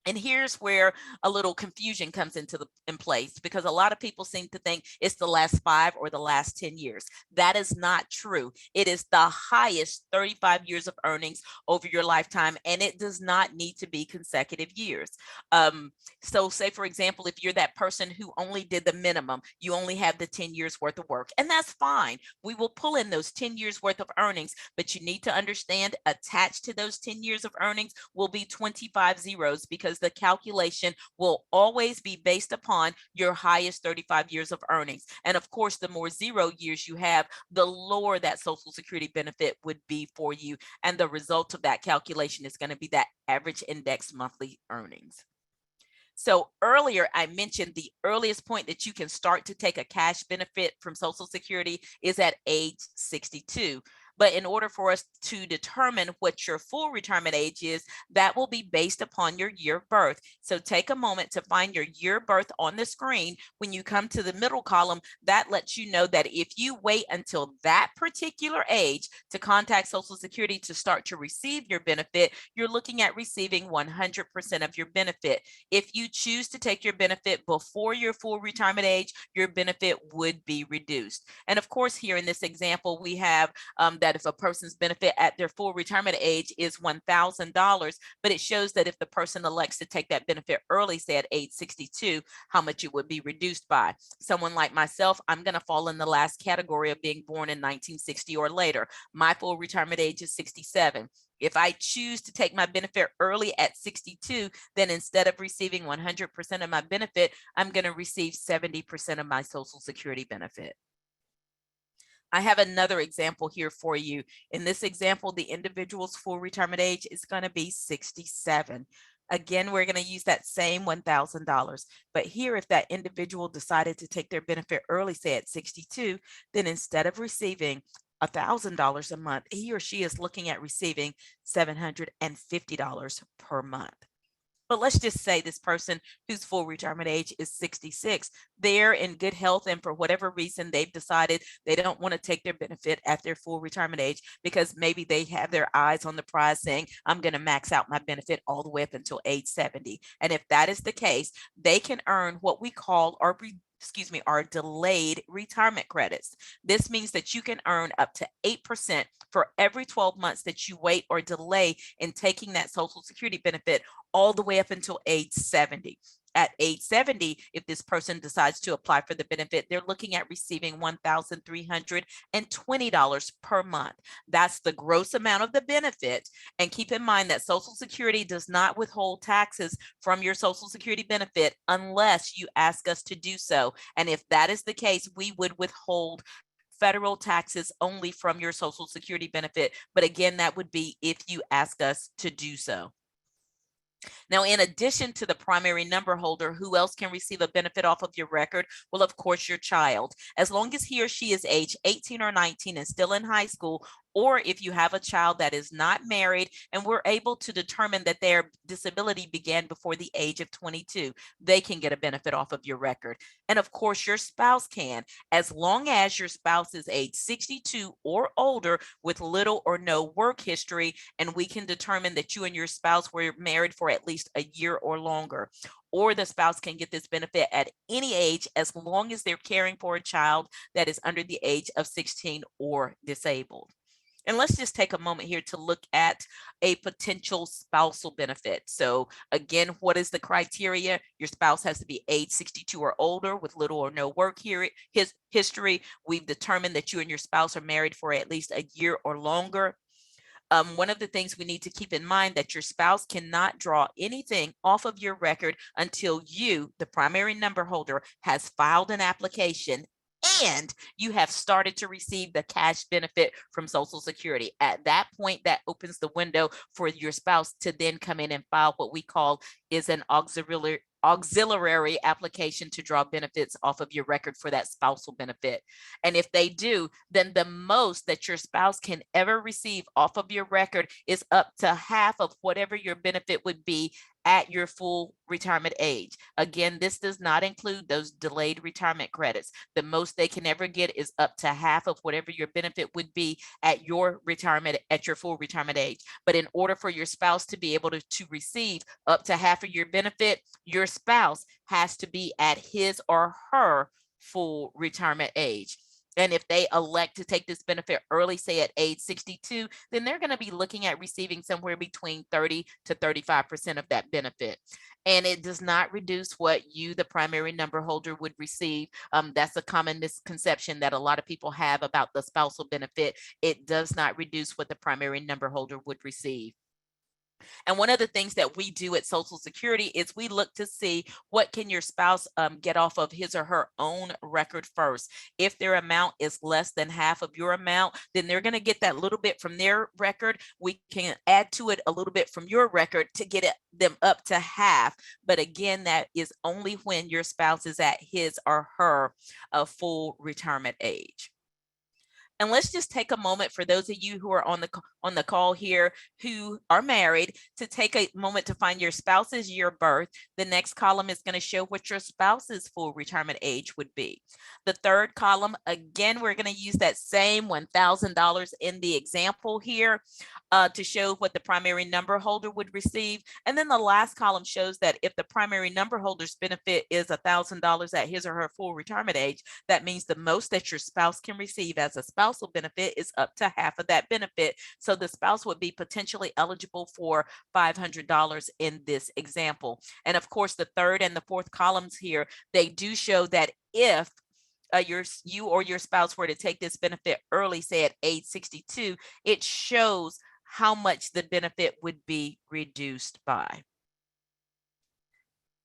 S10: And here's where a little confusion comes in place, because a lot of people seem to think it's the last 5 or the last 10 years. That is not true. It is the highest 35 years of earnings over your lifetime, and it does not need to be consecutive years. So say, for example, if you're that person who only did the minimum, you only have the 10 years worth of work, and that's fine. We will pull in those 10 years worth of earnings, but you need to understand attached to those 10 years of earnings will be 25 zeros, because the calculation will always be based upon your highest 35 years of earnings. And of course, the more 0 years you have, the lower that Social Security benefit would be for you. And the result of that calculation is going to be that average index monthly earnings. So earlier, I mentioned the earliest point that you can start to take a cash benefit from Social Security is at age 62. But in order for us to determine what your full retirement age is, that will be based upon your year of birth. So take a moment to find your year of birth on the screen. When you come to the middle column, that lets you know that if you wait until that particular age to contact Social Security to start to receive your benefit, you're looking at receiving 100% of your benefit. If you choose to take your benefit before your full retirement age, your benefit would be reduced. And of course, here in this example, we have that if a person's benefit at their full retirement age is $1,000, but it shows that if the person elects to take that benefit early, say at age 62, how much it would be reduced by. Someone like myself, I'm going to fall in the last category of being born in 1960 or later. My full retirement age is 67. If I choose to take my benefit early at 62, then instead of receiving 100% of my benefit, I'm going to receive 70% of my Social Security benefit. I have another example here for you. In this example, the individual's full retirement age is going to be 67. Again, we're going to use that same $1,000. But here, if that individual decided to take their benefit early, say at 62, then instead of receiving $1,000 a month, he or she is looking at receiving $750 per month. But let's just say this person whose full retirement age is 66, they're in good health, and for whatever reason, they've decided they don't want to take their benefit at their full retirement age because maybe they have their eyes on the prize saying, I'm going to max out my benefit all the way up until age 70. And if that is the case, they can earn what we call our delayed retirement credits. This means that you can earn up to 8% for every 12 months that you wait or delay in taking that Social Security benefit all the way up until age 70. At age 70, if this person decides to apply for the benefit, they're looking at receiving $1,320 per month. That's the gross amount of the benefit. And keep in mind that Social Security does not withhold taxes from your Social Security benefit unless you ask us to do so. And if that is the case, we would withhold federal taxes only from your Social Security benefit. But again, that would be if you ask us to do so. Now, in addition to the primary number holder, who else can receive a benefit off of your record? Well, of course, your child. As long as he or she is age 18 or 19 and still in high school, or if you have a child that is not married and we're able to determine that their disability began before the age of 22, they can get a benefit off of your record. And of course, your spouse can, as long as your spouse is age 62 or older with little or no work history, and we can determine that you and your spouse were married for at least a year or longer. Or the spouse can get this benefit at any age as long as they're caring for a child that is under the age of 16 or disabled. And let's just take a moment here to look at a potential spousal benefit. So again, what is the criteria? Your spouse has to be age 62 or older with little or no work history. We've determined that you and your spouse are married for at least a year or longer. One of the things we need to keep in mind that your spouse cannot draw anything off of your record until you, the primary number holder, has filed an application and you have started to receive the cash benefit from Social Security. At that point, that opens the window for your spouse to then come in and file what we call is an auxiliary application to draw benefits off of your record for that spousal benefit. And if they do, then the most that your spouse can ever receive off of your record is up to half of whatever your benefit would be at your full retirement age. Again, this does not include those delayed retirement credits. The most they can ever get is up to half of whatever your benefit would be at your retirement, at your full retirement age. But in order for your spouse to be able to receive up to half of your benefit, your spouse has to be at his or her full retirement age. And if they elect to take this benefit early, say at age 62, then they're going to be looking at receiving somewhere between 30 to 35% of that benefit. And it does not reduce what you, the primary number holder, would receive. That's a common misconception that a lot of people have about the spousal benefit. It does not reduce what the primary number holder would receive. And one of the things that we do at Social Security is we look to see what can your spouse get off of his or her own record first. If their amount is less than half of your amount, then they're going to get that little bit from their record. We can add to it a little bit from your record to get them up to half. But again, that is only when your spouse is at his or her full retirement age. And let's just take a moment for those of you who are on the call here who are married to take a moment to find your spouse's year of birth. The next column is going to show what your spouse's full retirement age would be. The third column, again, we're going to use that same $1,000 in the example here to show what the primary number holder would receive. And then the last column shows that if the primary number holder's benefit is $1,000 at his or her full retirement age, that means the most that your spouse can receive as a spousal spousal benefit is up to half of that benefit. So the spouse would be potentially eligible for $500 in this example. And of course, the third and the fourth columns here, they do show that if you or your spouse were to take this benefit early, say at age 62, it shows how much the benefit would be reduced by.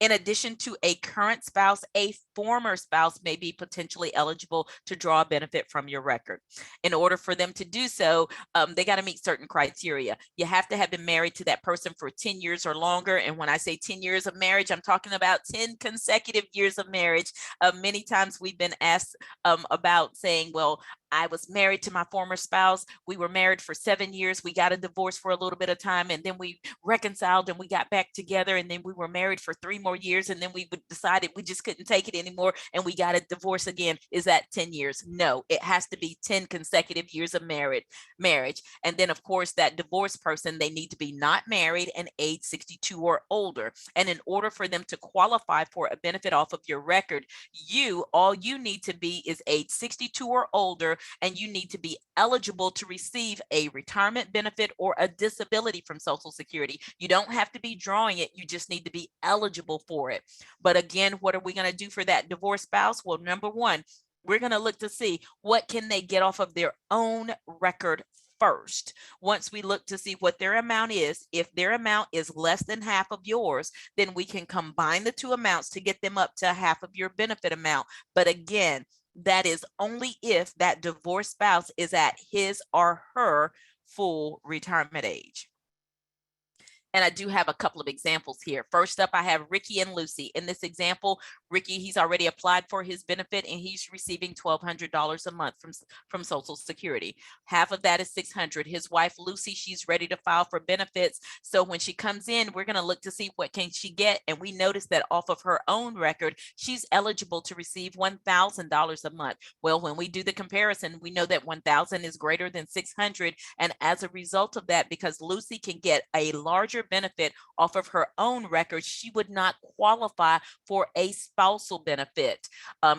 S10: In addition to a current spouse, a former spouse may be potentially eligible to draw a benefit from your record. In order for them to do so, they got to meet certain criteria. You have to have been married to that person for 10 years or longer. And when I say 10 years of marriage, I'm talking about 10 consecutive years of marriage. Many times we've been asked about saying, well, I was married to my former spouse. We were married for 7 years. We got a divorce for a little bit of time, and then we reconciled and we got back together, and then we were married for 3 more years, and then we decided we just couldn't take it anymore and we got a divorce again. Is that 10 years? No, it has to be 10 consecutive years of marriage. And then of course that divorced person, they need to be not married and age 62 or older. And in order for them to qualify for a benefit off of your record, all you need to be is age 62 or older, and you need to be eligible to receive a retirement benefit or a disability from Social Security. You don't have to be drawing it. You just need to be eligible for it. But again, what are we going to do for that divorced spouse? Well, number one, we're going to look to see what can they get off of their own record first. Once we look to see what their amount is, if their amount is less than half of yours, then we can combine the two amounts to get them up to half of your benefit amount. But again, that is only if that divorced spouse is at his or her full retirement age. And I do have a couple of examples here. First up, I have Ricky and Lucy. In this example, Ricky, he's already applied for his benefit and he's receiving $1,200 a month from Social Security. Half of that is $600. His wife, Lucy, she's ready to file for benefits. So when she comes in, we're going to look to see what can she get. And we notice that off of her own record, she's eligible to receive $1,000 a month. Well, when we do the comparison, we know that 1,000 is greater than 600. And as a result of that, because Lucy can get a larger benefit off of her own record, she would not qualify for a spousal benefit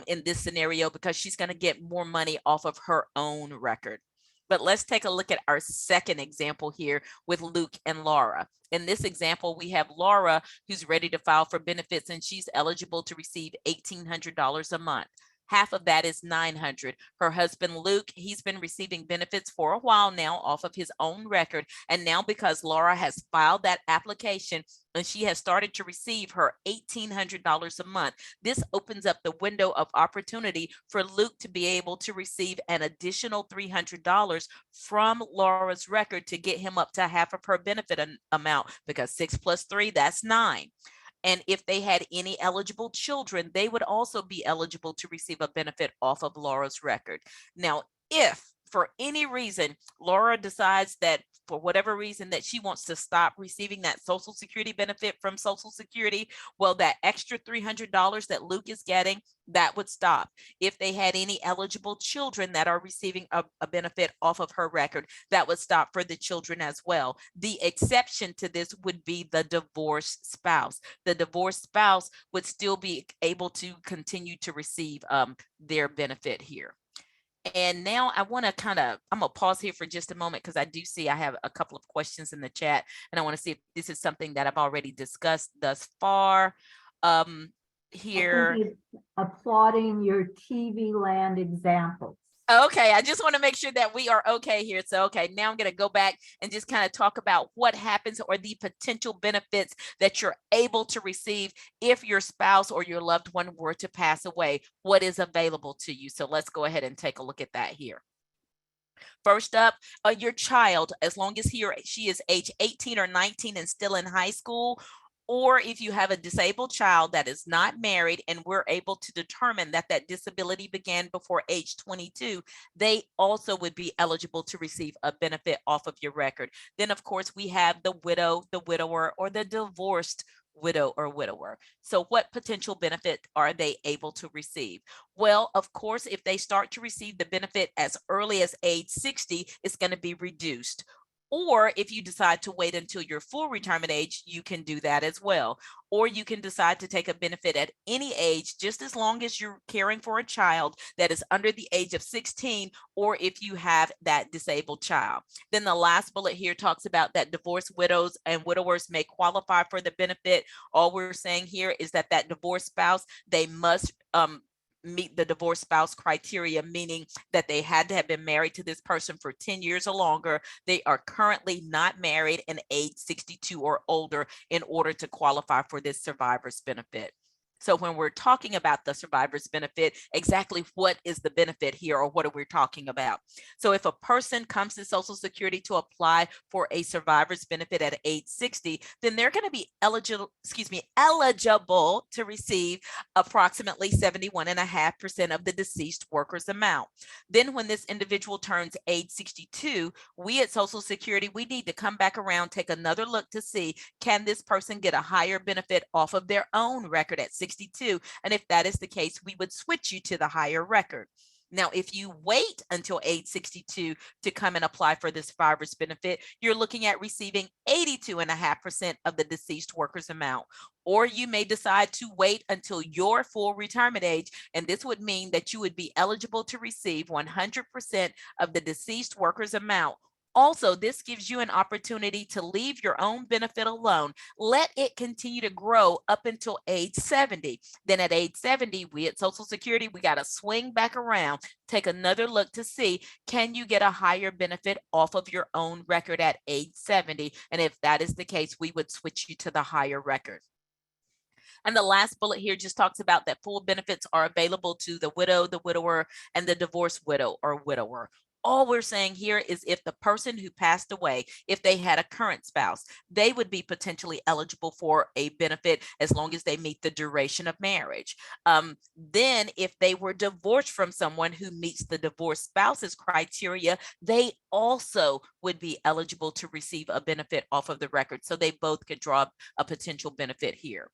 S10: in this scenario because she's going to get more money off of her own record. But let's take a look at our second example here with Luke and Laura. In this example, we have Laura who's ready to file for benefits and she's eligible to receive $1,800 a month. Half of that is $900. Her husband, Luke, he's been receiving benefits for a while now off of his own record. And now because Laura has filed that application and she has started to receive her $1,800 a month, this opens up the window of opportunity for Luke to be able to receive an additional $300 from Laura's record to get him up to half of her benefit amount, because 6 plus 3, that's 9. And if they had any eligible children, they would also be eligible to receive a benefit off of Laura's record. Now, if for any reason Laura decides that for whatever reason that she wants to stop receiving that Social Security benefit from Social Security, well, that extra $300 that Luke is getting, that would stop. If they had any eligible children that are receiving a benefit off of her record, that would stop for the children as well. The exception to this would be the divorced spouse. The divorced spouse would still be able to continue to receive their benefit here. And now I want to I'm going to pause here for just a moment because I do see I have a couple of questions in the chat and I want to see if this is something that I've already discussed thus far. Here.
S1: I think it's applauding your TV land examples.
S10: Okay, I just want to make sure that we are okay here. So, okay, now I'm going to go back and just kind of talk about what happens or the potential benefits that you're able to receive if your spouse or your loved one were to pass away. What is available to you? So let's go ahead and take a look at that here. First up, your child, as long as he or she is age 18 or 19 and still in high school, or if you have a disabled child that is not married and we're able to determine that that disability began before age 22, they also would be eligible to receive a benefit off of your record. Then, of course, we have the widow, the widower, or the divorced widow or widower. So what potential benefit are they able to receive? Well, of course, if they start to receive the benefit as early as age 60, it's going to be reduced. Or if you decide to wait until your full retirement age, you can do that as well. Or you can decide to take a benefit at any age, just as long as you're caring for a child that is under the age of 16, or if you have that disabled child. Then the last bullet here talks about that divorced widows and widowers may qualify for the benefit. All we're saying here is that divorced spouse, they must meet the divorced spouse criteria, meaning that they had to have been married to this person for 10 years or longer. They are currently not married and age 62 or older in order to qualify for this survivor's benefit. So when we're talking about the survivor's benefit, exactly what is the benefit here, or what are we talking about? So if a person comes to Social Security to apply for a survivor's benefit at age 60, then they're going to be eligible to receive approximately 71.5% of the deceased worker's amount. Then when this individual turns age 62, we at Social Security, we need to come back around, take another look to see, can this person get a higher benefit off of their own record at 62? And if that is the case, we would switch you to the higher record. Now, if you wait until age 62 to come and apply for this survivor's benefit, you're looking at receiving 82.5% of the deceased worker's amount. Or you may decide to wait until your full retirement age, and this would mean that you would be eligible to receive 100% of the deceased worker's amount. Also, this gives you an opportunity to leave your own benefit alone. Let it continue to grow up until age 70. Then at age 70, we at Social Security, we got to swing back around, take another look to see, can you get a higher benefit off of your own record at age 70? And if that is the case, we would switch you to the higher record. And the last bullet here just talks about that full benefits are available to the widow, the widower, and the divorced widow or widower. All we're saying here is if the person who passed away, if they had a current spouse, they would be potentially eligible for a benefit as long as they meet the duration of marriage. Then if they were divorced from someone who meets the divorced spouse's criteria, they also would be eligible to receive a benefit off of the record. So they both could draw a potential benefit here.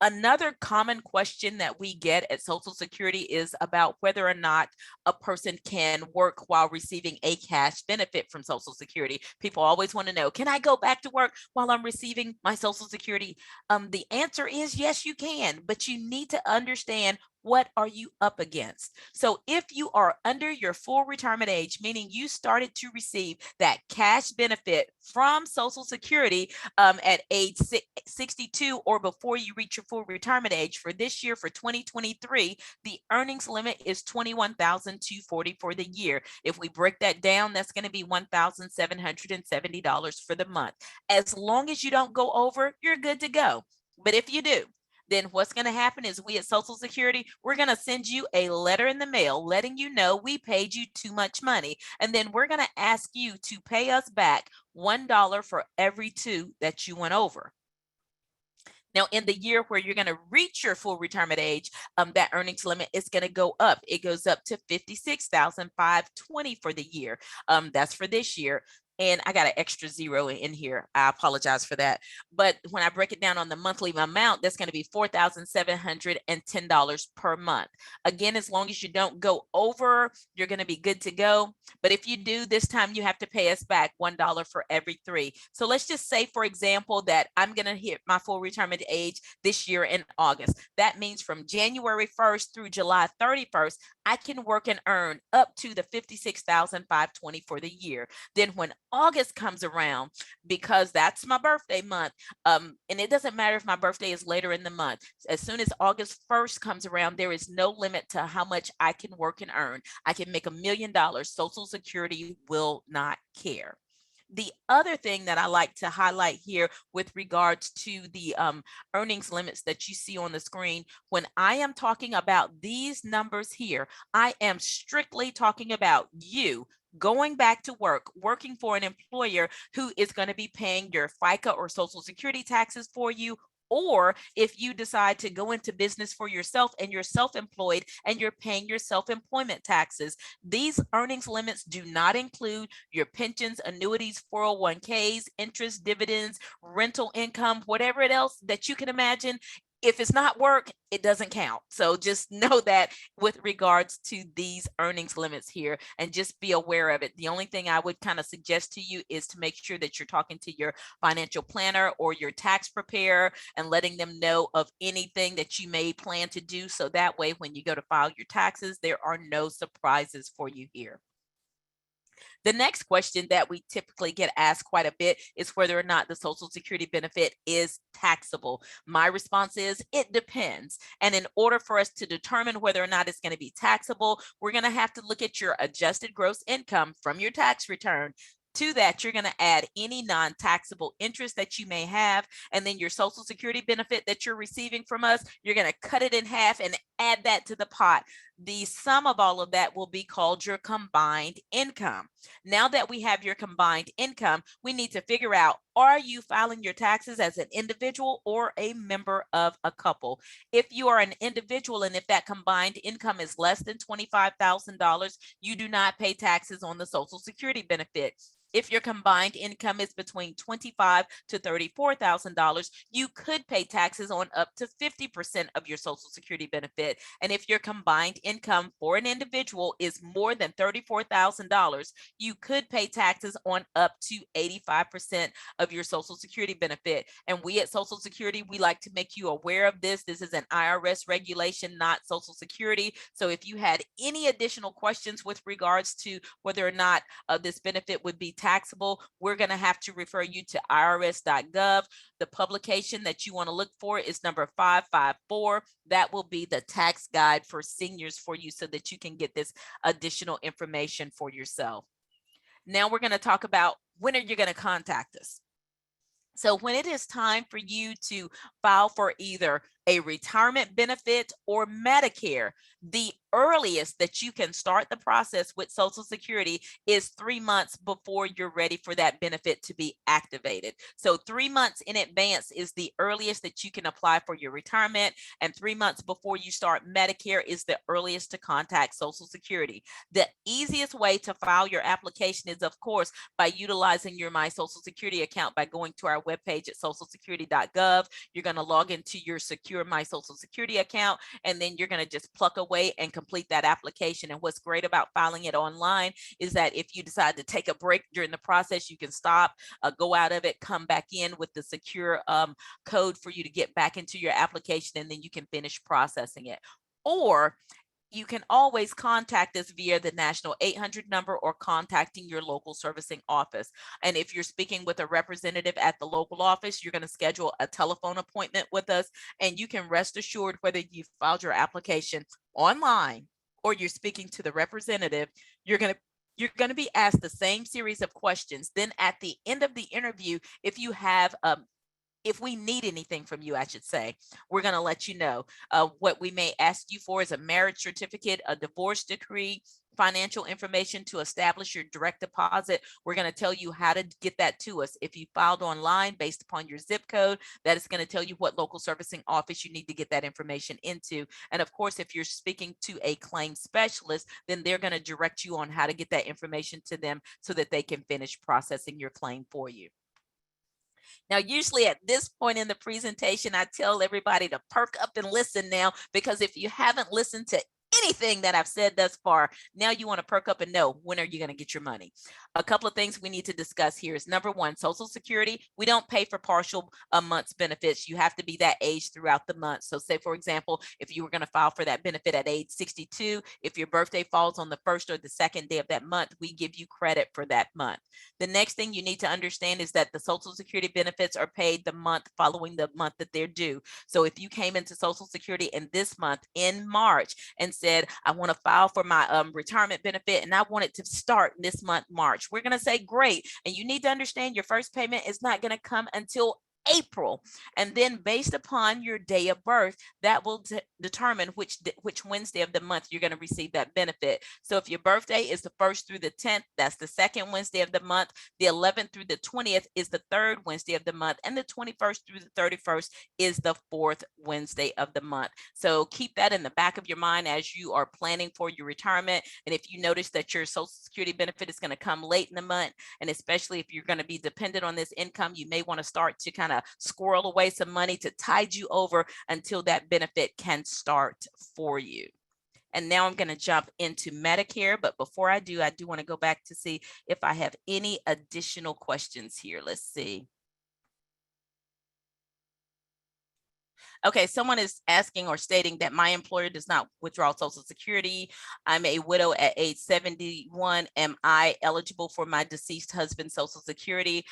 S10: Another common question that we get at Social Security is about whether or not a person can work while receiving a cash benefit from Social Security. People always want to know, can I go back to work while I'm receiving my Social Security? The answer is yes, you can, but you need to understand what are you up against. So if you are under your full retirement age, meaning you started to receive that cash benefit from Social Security at age 62 or before you reach your full retirement age, for this year, for 2023, the earnings limit is $21,240 for the year. If we break that down, that's going to be $1,770 for the month. As long as you don't go over, you're good to go. But if you do, then what's going to happen is we at Social Security, we're going to send you a letter in the mail letting you know we paid you too much money. And then we're going to ask you to pay us back $1 for every two that you went over. Now, in the year where you're going to reach your full retirement age, that earnings limit is going to go up. It goes up to $56,520 for the year. That's for this year. And I got an extra zero in here. I apologize for that. But when I break it down on the monthly amount, that's going to be $4,710 per month. Again, as long as you don't go over, you're going to be good to go. But if you do, this time you have to pay us back $1 for every three. So let's just say, for example, that I'm going to hit my full retirement age this year in August. That means from January 1st through July 31st, I can work and earn up to the $56,520 for the year. Then when August comes around, because that's my birthday month, and it doesn't matter if my birthday is later in the month, as soon as August 1st comes around, there is no limit to how much I can work and earn. I can make $1 million. Social Security will not care. The other thing that I like to highlight here with regards to the earnings limits that you see on the screen, when I am talking about these numbers here, I am strictly talking about you going back to work, working for an employer who is going to be paying your FICA or Social Security taxes for you. Or if you decide to go into business for yourself and you're self-employed and you're paying your self-employment taxes, these earnings limits do not include your pensions, annuities, 401ks, interest, dividends, rental income, whatever else that you can imagine. if it's not work, it doesn't count. So just know that with regards to these earnings limits here, and just be aware of it. The only thing I would kind of suggest to you is to make sure that you're talking to your financial planner or your tax preparer and letting them know of anything that you may plan to do. So that way, when you go to file your taxes, there are no surprises for you here. The next question that we typically get asked quite a bit is whether or not the Social Security benefit is taxable. My response is it depends. And in order for us to determine whether or not it's going to be taxable, we're going to have to look at your adjusted gross income from your tax return. To that, you're going to add any non-taxable interest that you may have, and then your Social Security benefit that you're receiving from us, you're going to cut it in half and add that to the pot. The sum of all of that will be called your combined income. Now that we have your combined income, we need to figure out, are you filing your taxes as an individual or a member of a couple? If you are an individual and if that combined income is less than $25,000, you do not pay taxes on the Social Security benefit. If your combined income is between $25,000 to $34,000, you could pay taxes on up to 50% of your Social Security benefit. And if your combined income for an individual is more than $34,000, you could pay taxes on up to 85% of your Social Security benefit. And we at Social Security, we like to make you aware of this. This is an IRS regulation, not Social Security. So if you had any additional questions with regards to whether or not this benefit would be taxable, we're going to have to refer you to irs.gov. The publication that you want to look for is number 554. That will be the tax guide for seniors for you so that you can get this additional information for yourself. Now we're going to talk about when are you going to contact us. So when it is time for you to file for either a retirement benefit or Medicare, the earliest that you can start the process with Social Security is 3 months before you're ready for that benefit to be activated. So 3 months in advance is the earliest that you can apply for your retirement, and 3 months before you start Medicare is the earliest to contact Social Security. The easiest way to file your application is, of course, by utilizing your My Social Security account by going to our webpage at socialsecurity.gov. You're going to log into your secure My Social Security account, and then you're going to just pluck away and complete that application. And what's great about filing it online is that if you decide to take a break during the process, you can stop, go out of it, come back in with the secure code for you to get back into your application, and then you can finish processing it. Or you can always contact us via the national 800 number or contacting your local servicing office. And if you're speaking with a representative at the local office, you're going to schedule a telephone appointment with us, and you can rest assured whether you filed your application online or you're speaking to the representative, you're going to be asked the same series of questions. Then at the end of the interview, if you have if we need anything from you, I should say, we're going to let you know. What we may ask you for is a marriage certificate, a divorce decree, financial information to establish your direct deposit. We're going to tell you how to get that to us. If you filed online based upon your zip code, that is going to tell you what local servicing office you need to get that information into. And of course, if you're speaking to a claim specialist, then they're going to direct you on how to get that information to them so that they can finish processing your claim for you. Now, usually at this point in the presentation, I tell everybody to perk up and listen now, because if you haven't listened to anything that I've said thus far, now you want to perk up and know, when are you going to get your money? A couple of things we need to discuss here is, number one, Social Security. We don't pay for partial month's benefits. You have to be that age throughout the month. So say, for example, if you were going to file for that benefit at age 62, if your birthday falls on the first or the second day of that month, we give you credit for that month. The next thing you need to understand is that the Social Security benefits are paid the month following the month that they're due. So if you came into Social Security in this month in March and said, I want to file for my retirement benefit and I want it to start this month, March, we're going to say, great. And you need to understand your first payment is not going to come until April. And then based upon your day of birth, that will determine which Wednesday of the month you're going to receive that benefit. So if your birthday is the 1st through the 10th, that's the second Wednesday of the month. The 11th through the 20th is the third Wednesday of the month. And the 21st through the 31st is the fourth Wednesday of the month. So keep that in the back of your mind as you are planning for your retirement. And if you notice that your Social Security benefit is going to come late in the month, and especially if you're going to be dependent on this income, you may want to start to kind of of squirrel away some money to tide you over until that benefit can start for you. And now I'm going to jump into Medicare. But before I do want to go back to see if I have any additional questions here. Let's see. Okay, someone is asking or stating that my employer does not withdraw Social Security. I'm a widow at age 71. Am I eligible for my deceased husband's Social Security?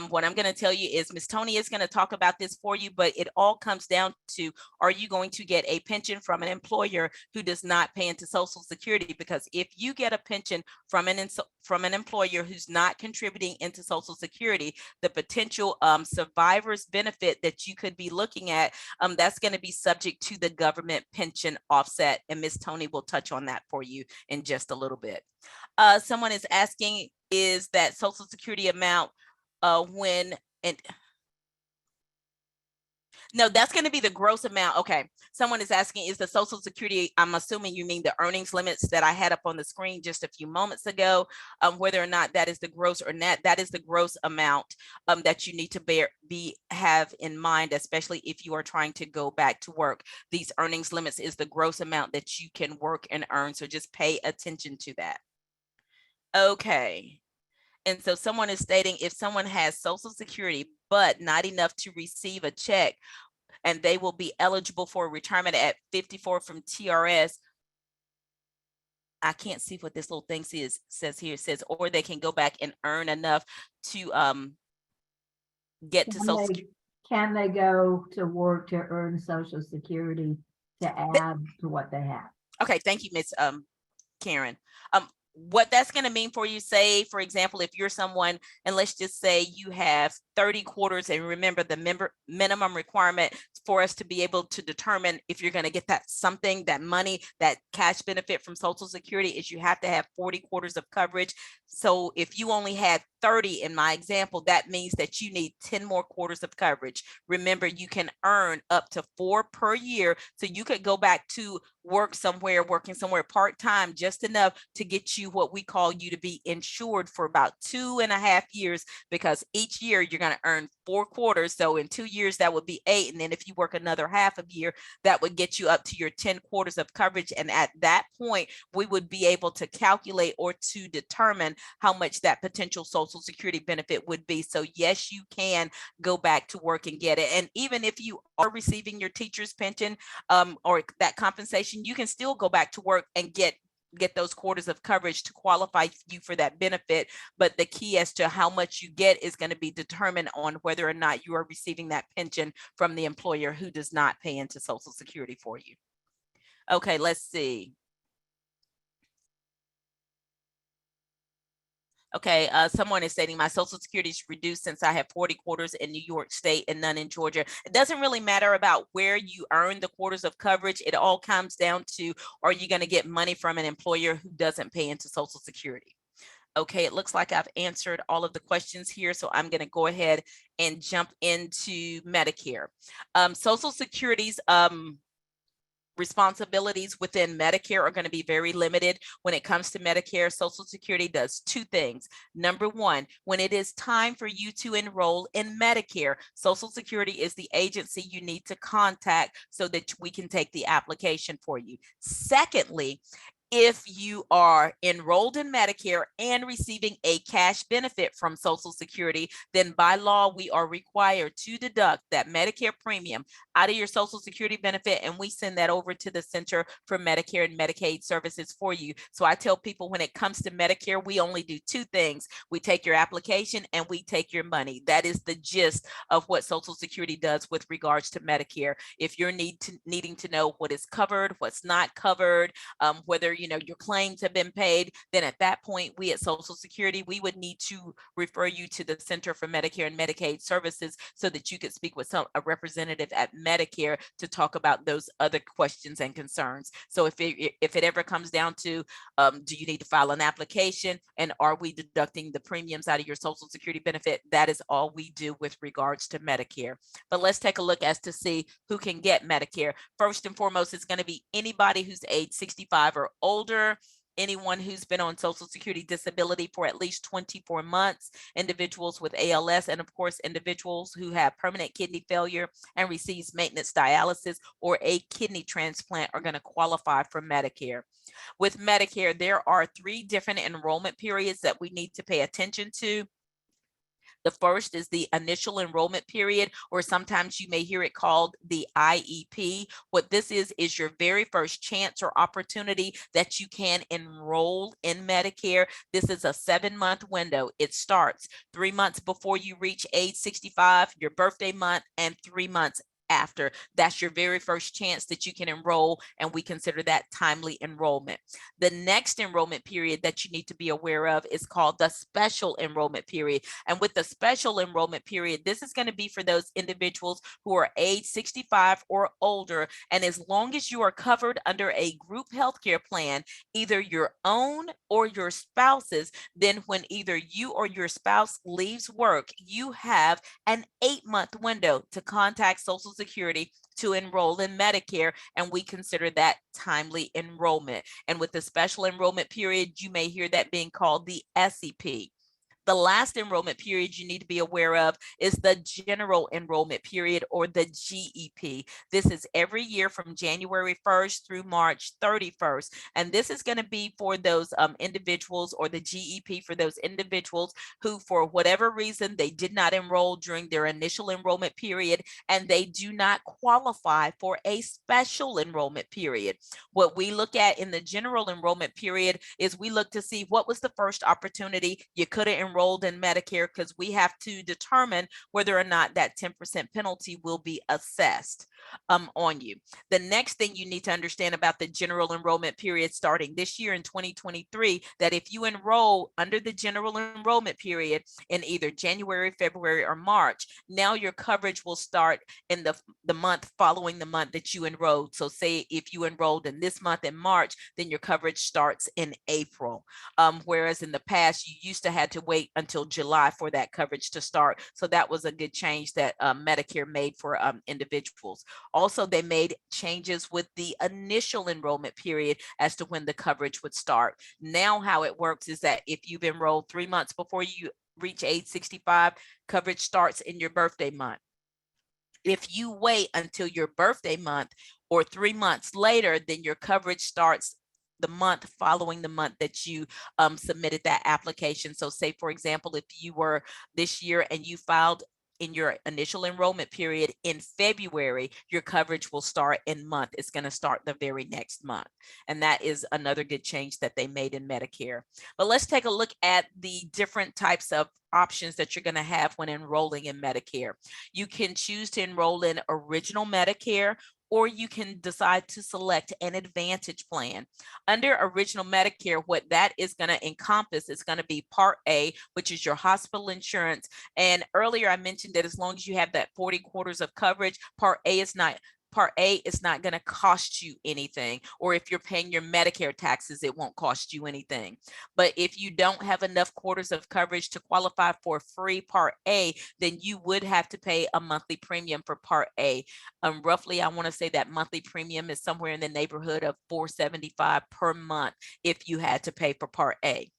S10: What I'm going to tell you is Ms. Tony is going to talk about this for you, but it all comes down to, are you going to get a pension from an employer who does not pay into Social Security? Because if you get a pension from an employer who's not contributing into Social Security, the potential survivor's benefit that you could be looking at, that's going to be subject to the government pension offset. And Ms. Tony will touch on that for you in just a little bit. Someone is asking, is that Social Security amount no, that's going to be the gross amount. Okay. Someone is asking, is the Social Security, I'm assuming you mean the earnings limits that I had up on the screen just a few moments ago, whether or not that is the gross or net, that is the gross amount that you need to have in mind, especially if you are trying to go back to work. These earnings limits is the gross amount that you can work and earn. So just pay attention to that. Okay. And so someone is stating, if someone has Social Security, but not enough to receive a check, and they will be eligible for retirement at 54 from TRS. I can't see what this little thing says here. It says, or they can go back and earn enough to get to Social Security.
S1: Can they go to work to earn Social Security to add to what they have?
S10: Okay, thank you, Ms. Karen. What that's going to mean for you, say, for example, if you're someone, and let's just say you have 30 quarters, and remember the minimum requirement for us to be able to determine if you're going to get that money, that cash benefit from Social Security, is you have to have 40 quarters of coverage. So if you only had 30 in my example, that means that you need 10 more quarters of coverage. Remember, you can earn up to 4 per year. So you could go back to working somewhere part-time, just enough to get you what we call you to be insured for about 2.5 years, because each year you're going to earn 4 quarters. So in 2 years, that would be 8. And then if you work another half a year, that would get you up to your 10 quarters of coverage. And at that point, we would be able to calculate or to determine how much that potential Social Security benefit would be. So yes, you can go back to work and get it. And even if you are receiving your teacher's pension or that compensation, you can still go back to work and get those quarters of coverage to qualify you for that benefit. But the key as to how much you get is going to be determined on whether or not you are receiving that pension from the employer who does not pay into Social Security for you. Okay, let's see. Okay, someone is stating my Social Security is reduced since I have 40 quarters in New York State and none in Georgia. It doesn't really matter about where you earn the quarters of coverage. It all comes down to, are you going to get money from an employer who doesn't pay into Social Security? Okay, it looks like I've answered all of the questions here, so I'm going to go ahead and jump into Medicare. Social Security's responsibilities within Medicare are going to be very limited. When it comes to Medicare, Social Security does 2 things. Number 1, when it is time for you to enroll in Medicare, Social Security is the agency you need to contact so that we can take the application for you. Secondly, if you are enrolled in Medicare and receiving a cash benefit from Social Security, then by law, we are required to deduct that Medicare premium out of your Social Security benefit, and we send that over to the Center for Medicare and Medicaid Services for you. So I tell people, when it comes to Medicare, we only do 2 things. We take your application and we take your money. That is the gist of what Social Security does with regards to Medicare. If you're needing to know what is covered, what's not covered, whether your claims have been paid, then at that point, we at Social Security, we would need to refer you to the Center for Medicare and Medicaid Services so that you could speak with a representative at Medicare to talk about those other questions and concerns. So if it ever comes down to, do you need to file an application, and are we deducting the premiums out of your Social Security benefit? That is all we do with regards to Medicare. But let's take a look as to see who can get Medicare. First and foremost, it's going to be anybody who's age 65 or older. anyone who's been on Social Security disability for at least 24 months, individuals with ALS, and of course, individuals who have permanent kidney failure and receives maintenance dialysis or a kidney transplant are going to qualify for Medicare. With Medicare, there are 3 different enrollment periods that we need to pay attention to. The first is the initial enrollment period, or sometimes you may hear it called the IEP. What this is your very first chance or opportunity that you can enroll in Medicare. This is a 7-month window. It starts 3 months before you reach age 65, your birthday month, and 3 months after. That's your very first chance that you can enroll, and we consider that timely enrollment. The next enrollment period that you need to be aware of is called the special enrollment period. And with the special enrollment period, this is going to be for those individuals who are age 65 or older. And as long as you are covered under a group healthcare plan, either your own or your spouse's, then when either you or your spouse leaves work, you have an 8-month window to contact Social Security to enroll in Medicare, and we consider that timely enrollment. And with the special enrollment period, you may hear that being called the SEP. The last enrollment period you need to be aware of is the general enrollment period, or the GEP. This is every year from January 1st through March 31st. And this is going to be for those individuals, or the GEP for those individuals who, for whatever reason, they did not enroll during their initial enrollment period, and they do not qualify for a special enrollment period. What we look at in the general enrollment period is we look to see what was the first opportunity you could have enrolled in Medicare, because we have to determine whether or not that 10% penalty will be assessed on you. The next thing you need to understand about the general enrollment period starting this year in 2023, that if you enroll under the general enrollment period in either January, February, or March, now your coverage will start in the month following the month that you enrolled. So say if you enrolled in this month in March, then your coverage starts in April. Whereas in the past, you used to have to wait until July for that coverage to start. So that was a good change that Medicare made for individuals. Also, they made changes with the initial enrollment period as to when the coverage would start. Now, how it works is that if you've enrolled 3 months before you reach age 65, coverage starts in your birthday month. If you wait until your birthday month or 3 months later, then your coverage starts the month following the month that you submitted that application. So say, for example, if you were this year and you filed in your initial enrollment period in February, your coverage will start in month. It's going to start the very next month. And that is another good change that they made in Medicare. But let's take a look at the different types of options that you're going to have when enrolling in Medicare. You can choose to enroll in Original Medicare, or you can decide to select an Advantage plan. Under Original Medicare, what that is going to encompass is going to be Part A, which is your hospital insurance. And earlier I mentioned that as long as you have that 40 quarters of coverage, Part A is not going to cost you anything. Or if you're paying your Medicare taxes, it won't cost you anything. But if you don't have enough quarters of coverage to qualify for free Part A, then you would have to pay a monthly premium for Part A. Roughly, I want to say that monthly premium is somewhere in the neighborhood of $475 per month if you had to pay for Part A.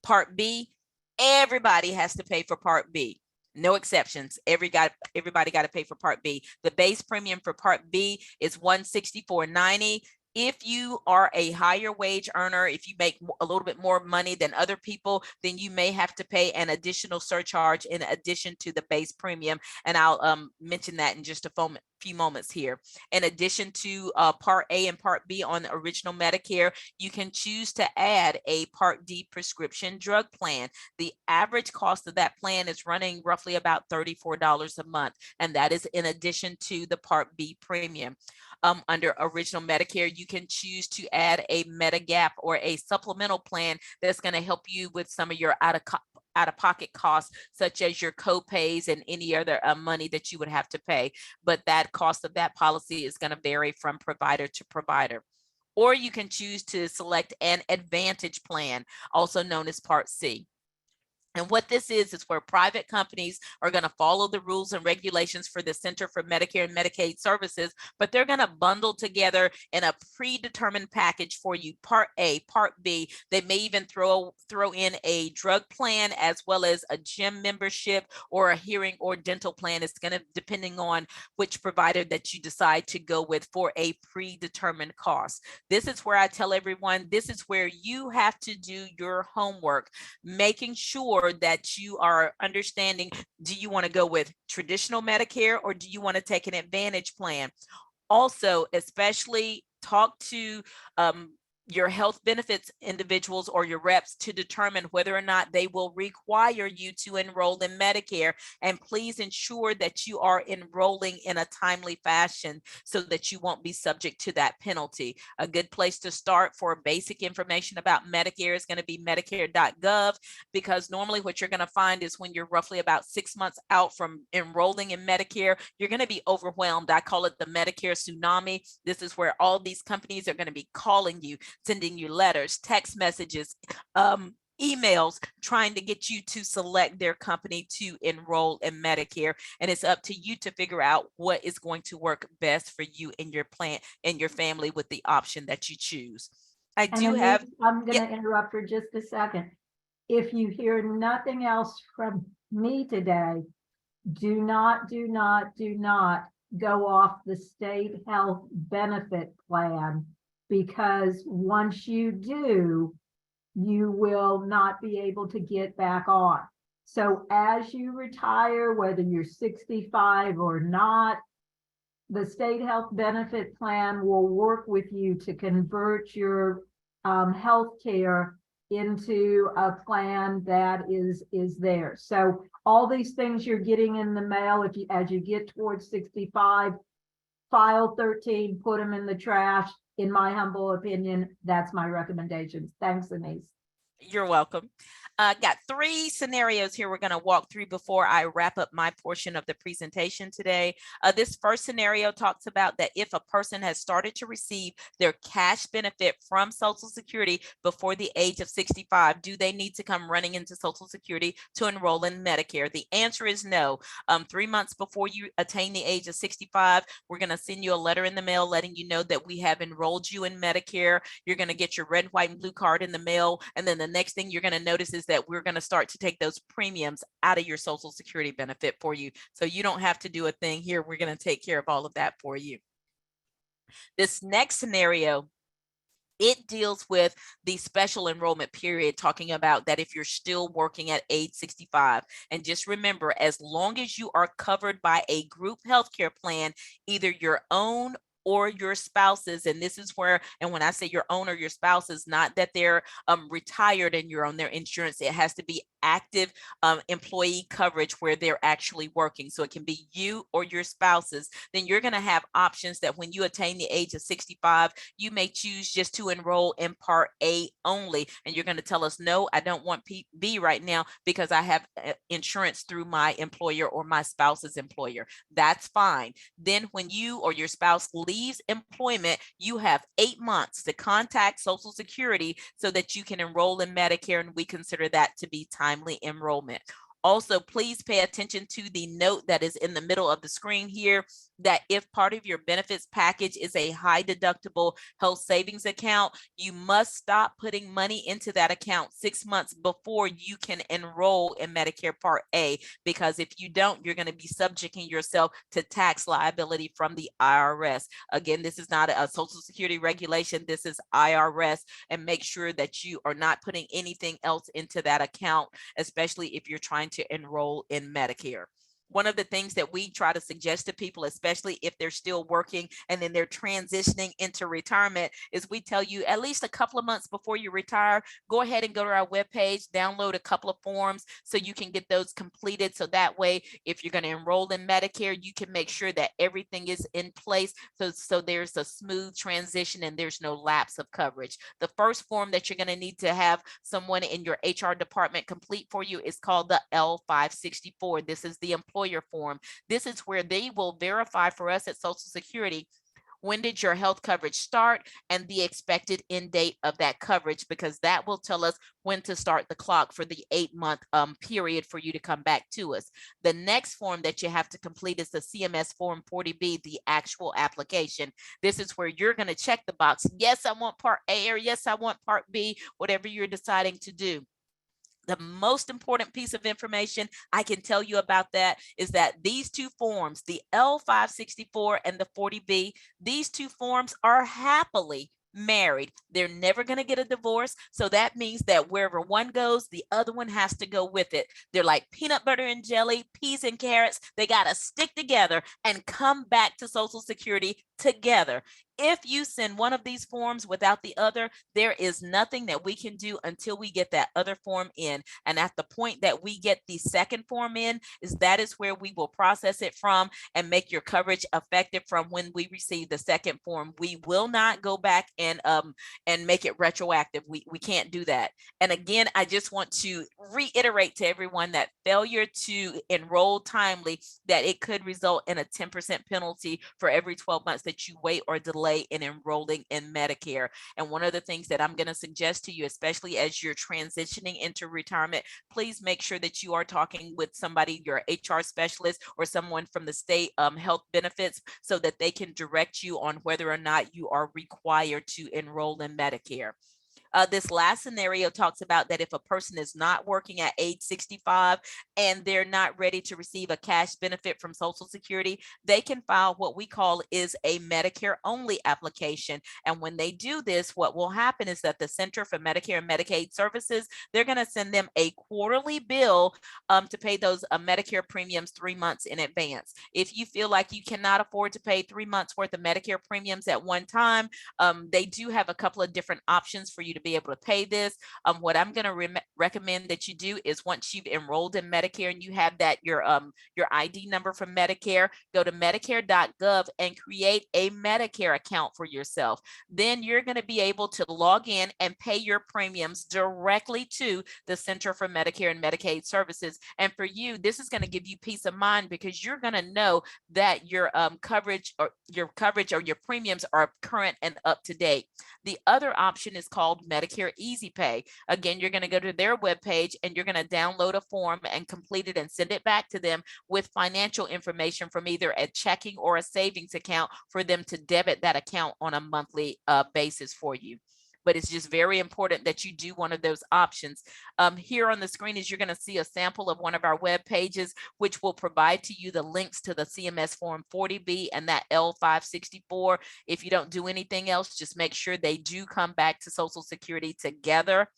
S10: Part B, everybody has to pay for Part B. No exceptions. Everybody got to pay for Part B. The base premium for Part B is $164.90. If you are a higher wage earner, if you make a little bit more money than other people, then you may have to pay an additional surcharge in addition to the base premium. And I'll mention that in just a few moments here. In addition to Part A and Part B on the Original Medicare, you can choose to add a Part D prescription drug plan. The average cost of that plan is running roughly about $34 a month, and that is in addition to the Part B premium. Under Original Medicare, you can choose to add a Medigap or a supplemental plan that's going to help you with some of your out-of-pocket costs, such as your co-pays and any other money that you would have to pay. But that cost of that policy is going to vary from provider to provider. Or you can choose to select an Advantage plan, also known as Part C. And what this is where private companies are going to follow the rules and regulations for the Center for Medicare and Medicaid Services, but they're going to bundle together in a predetermined package for you, Part A, Part B. They may even throw in a drug plan as well as a gym membership or a hearing or dental plan. It's going to depending on which provider that you decide to go with for a predetermined cost. This is where I tell everyone, this is where you have to do your homework, making sure that you are understanding, do you want to go with traditional Medicare or do you want to take an Advantage plan? Also, especially talk to your health benefits individuals or your reps to determine whether or not they will require you to enroll in Medicare. And please ensure that you are enrolling in a timely fashion so that you won't be subject to that penalty. A good place to start for basic information about Medicare is going to be medicare.gov, because normally what you're going to find is when you're roughly about 6 months out from enrolling in Medicare, you're going to be overwhelmed. I call it the Medicare tsunami. This is where all these companies are going to be calling you, sending you letters, text messages, emails, trying to get you to select their company to enroll in Medicare. And it's up to you to figure out what is going to work best for you and your plan and your family with the option that you choose. I
S1: And
S10: do
S1: Anise,
S10: have,
S1: I'm going to interrupt for just a second. If you hear nothing else from me today, do not go off the state health benefit plan, because once you do, you will not be able to get back on. So as you retire, whether you're 65 or not, the state health benefit plan will work with you to convert your health care into a plan that is there. So all these things you're getting in the mail, if you, as you get towards 65, file 13, put them in the trash. In my humble opinion, that's my recommendations. Thanks, Anise.
S10: you're welcome. Got 3 scenarios here we're going to walk through before I wrap up my portion of the presentation today. This first scenario talks about that if a person has started to receive their cash benefit from Social Security before the age of 65, do they need to come running into Social Security to enroll in Medicare? The answer is no. 3 months before you attain the age of 65, we're going to send you a letter in the mail letting you know that we have enrolled you in Medicare. You're going to get your red, white, and blue card in the mail. And then the next thing you're going to notice is that we're going to start to take those premiums out of your Social Security benefit for you. So you don't have to do a thing here. We're going to take care of all of that for you. This next scenario, it deals with the special enrollment period, talking about that if you're still working at age 65. And just remember, as long as you are covered by a group healthcare plan, either your own or your spouses, and this is where, and when I say your own or your spouses, not that they're retired and you're on their insurance, it has to be active employee coverage where they're actually working. So it can be you or your spouses. Then you're going to have options that when you attain the age of 65, you may choose just to enroll in Part A only. And you're going to tell us, no, I don't want B right now because I have insurance through my employer or my spouse's employer. That's fine. Then when you or your spouse leaves employment, you have 8 months to contact Social Security so that you can enroll in Medicare, and we consider that to be timely enrollment. Also, please pay attention to the note that is in the middle of the screen here, that if part of your benefits package is a high deductible health savings account, you must stop putting money into that account 6 months before you can enroll in Medicare Part A, because if you don't, you're going to be subjecting yourself to tax liability from the IRS. Again, this is not a Social Security regulation. This is IRS, and make sure that you are not putting anything else into that account, especially if you're trying to enroll in Medicare. One of the things that we try to suggest to people, especially if they're still working and then they're transitioning into retirement, is we tell you at least a couple of months before you retire, go ahead and go to our webpage, download a couple of forms so you can get those completed. So that way, if you're going to enroll in Medicare, you can make sure that everything is in place. So there's a smooth transition and there's no lapse of coverage. The first form that you're going to need to have someone in your HR department complete for you is called the L564. This is the employer form. This is where they will verify for us at Social Security When did your health coverage start, and the expected end date of that coverage, because that will tell us when to start the clock for the 8-month period for you to come back to us. The next form that you have to complete is the CMS Form 40B, the actual application. This is where you're going to check the box. Yes, I want Part A, or yes, I want Part B, whatever you're deciding to do. The most important piece of information I can tell you about that is that these two forms, the L564 and the 40B, these two forms are happily married. They're never going to get a divorce. So that means that wherever one goes, the other one has to go with it. They're like peanut butter and jelly, peas and carrots. They got to stick together and come back to Social Security together. If you send one of these forms without the other, there is nothing that we can do until we get that other form in. And at the point that we get the second form in, that is where we will process it from and make your coverage effective from when we receive the second form. We will not go back and make it retroactive. We can't do that. And again, I just want to reiterate to everyone that failure to enroll timely, that it could result in a 10% penalty for every 12 months that you wait or delay in enrolling in Medicare. And one of the things that I'm going to suggest to you, especially as you're transitioning into retirement, please make sure that you are talking with somebody, your HR specialist or someone from the state health benefits, so that they can direct you on whether or not you are required to enroll in Medicare. This last scenario talks about that if a person is not working at age 65 and they're not ready to receive a cash benefit from Social Security, they can file what we call is a Medicare only application. And when they do this, what will happen is that the Center for Medicare and Medicaid Services, they're going to send them a quarterly bill to pay those Medicare premiums 3 months in advance. If you feel like you cannot afford to pay 3 months worth of Medicare premiums at one time, they do have a couple of different options for you to be able to pay this. What I'm going to recommend that you do is, once you've enrolled in Medicare and you have that your ID number from Medicare, go to medicare.gov and create a Medicare account for yourself. Then you're going to be able to log in and pay your premiums directly to the Center for Medicare and Medicaid Services. And for you, this is going to give you peace of mind, because you're going to know that your coverage or your premiums are current and up to date. The other option is called Medicare Easy Pay. Again, you're going to go to their webpage and you're going to download a form and complete it and send it back to them with financial information from either a checking or a savings account for them to debit that account on a monthly basis for you. But it's just very important that you do one of those options. Here on the screen is you're going to see a sample of one of our web pages, which will provide to you the links to the CMS Form 40B and that L564. If you don't do anything else, just make sure they do come back to Social Security together.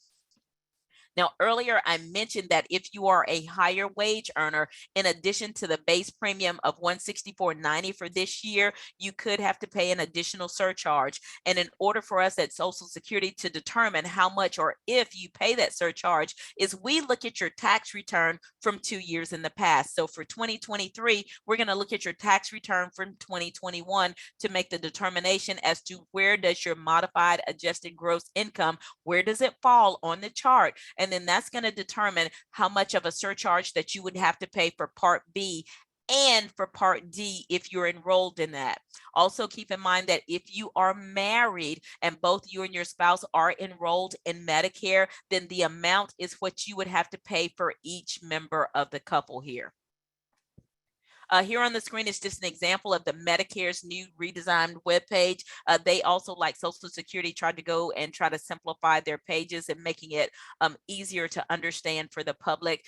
S10: Now, earlier I mentioned that if you are a higher wage earner, in addition to the base premium of $164.90 for this year, you could have to pay an additional surcharge. And in order for us at Social Security to determine how much or if you pay that surcharge, is we look at your tax return from 2 years in the past. So for 2023, we're going to look at your tax return from 2021 to make the determination as to where does your modified adjusted gross income, where does it fall on the chart? And then that's going to determine how much of a surcharge that you would have to pay for Part B and for Part D if you're enrolled in that. Also keep in mind that if you are married and both you and your spouse are enrolled in Medicare, then the amount is what you would have to pay for each member of the couple here. Here on the screen is just an example of the Medicare's new redesigned webpage. They also, like Social Security, tried to go and try to simplify their pages and making it easier to understand for the public.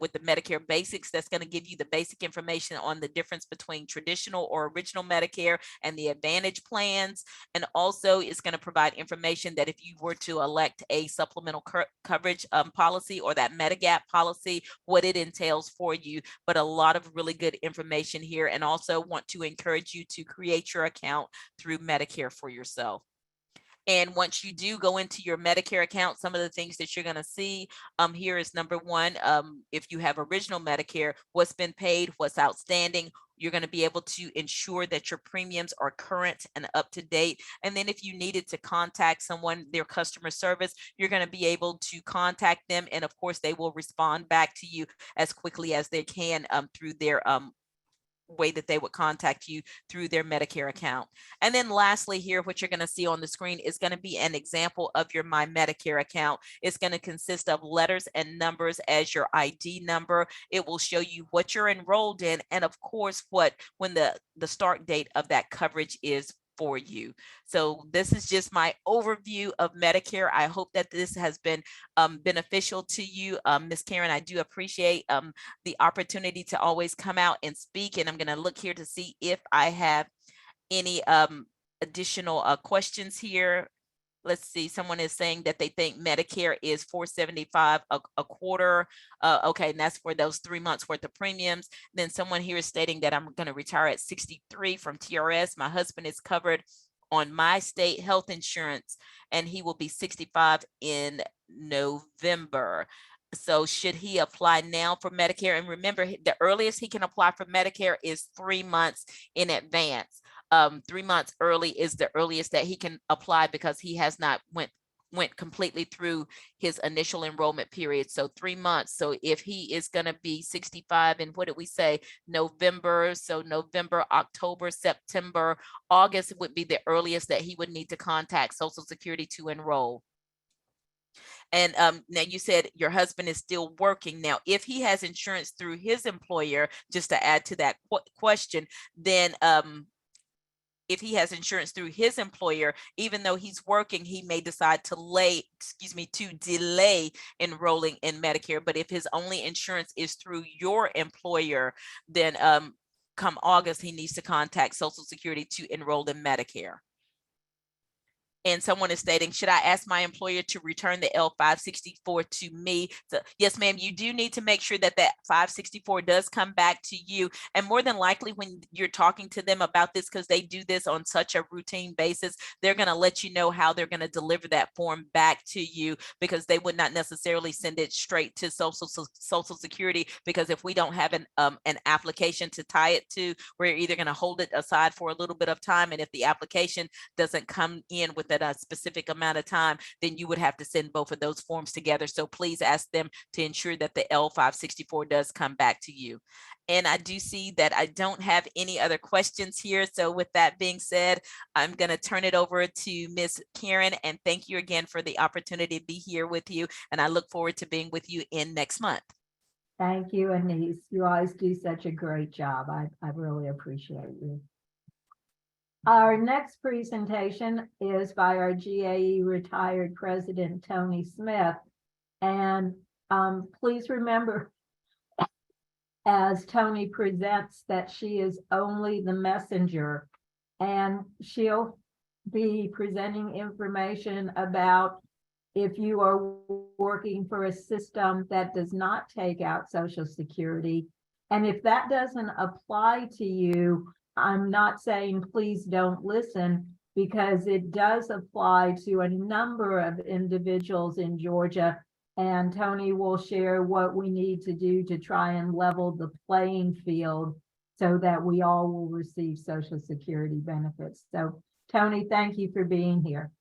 S10: With the Medicare Basics, that's going to give you the basic information on the difference between traditional or original Medicare and the Advantage plans. And also it's going to provide information that if you were to elect a supplemental coverage policy or that Medigap policy, what it entails for you. But a lot of really good information here, and also want to encourage you to create your account through Medicare for yourself. And once you do go into your Medicare account, some of the things that you're going to see here is number one, if you have original Medicare, what's been paid, what's outstanding. You're going to be able to ensure that your premiums are current and up to date. And then if you needed to contact someone, their customer service, you're going to be able to contact them. And of course, they will respond back to you as quickly as they can through their way that they would contact you through their Medicare account. And then lastly here, what you're going to see on the screen is going to be an example of your My Medicare account. It's going to consist of letters and numbers as your ID number. It will show you what you're enrolled in, and of course, when the start date of that coverage is for you. So this is just my overview of Medicare. I hope that this has been beneficial to you. Ms. Karen, I do appreciate the opportunity to always come out and speak, and I'm going to look here to see if I have any additional questions here. Let's see, someone is saying that they think Medicare is $475 a quarter. Okay, and that's for those 3 months worth of premiums. Then someone here is stating that I'm going to retire at 63 from TRS. My husband is covered on my state health insurance, and he will be 65 in November. So should he apply now for Medicare? And remember, the earliest he can apply for Medicare is 3 months in advance. 3 months early is the earliest that he can apply because he has not went completely through his initial enrollment period. So 3 months. So if he is going to be 65 in, what did we say, November? So November, October, September, August would be the earliest that he would need to contact Social Security to enroll. And now you said your husband is still working. Now, if he has insurance through his employer, just to add to that question, then if he has insurance through his employer, even though he's working, he may decide to delay enrolling in Medicare. But if his only insurance is through your employer, then come August, he needs to contact Social Security to enroll in Medicare. And someone is stating, should I ask my employer to return the L564 to me? So, yes, ma'am, you do need to make sure that that 564 does come back to you. And more than likely, when you're talking to them about this, because they do this on such a routine basis, they're going to let you know how they're going to deliver that form back to you, because they would not necessarily send it straight to Social Security, because if we don't have an application to tie it to, we're either going to hold it aside for a little bit of time. And if the application doesn't come in with a specific amount of time, then you would have to send both of those forms together. So please ask them to ensure that the L564 does come back to you. And I do see that I don't have any other questions here. So with that being said, I'm going to turn it over to Ms. Karen, and thank you again for the opportunity to be here with you. And I look forward to being with you in next month.
S1: Thank you, Anise. You always do such a great job. I really appreciate you. Our next presentation is by our GAE retired president, Tony Smith. And please remember, as Tony presents, that she is only the messenger, and she'll be presenting information about if you are working for a system that does not take out Social Security. And if that doesn't apply to you, I'm not saying please don't listen, because it does apply to a number of individuals in Georgia. And Tony will share what we need to do to try and level the playing field so that we all will receive Social Security benefits. So Tony, thank you for being here.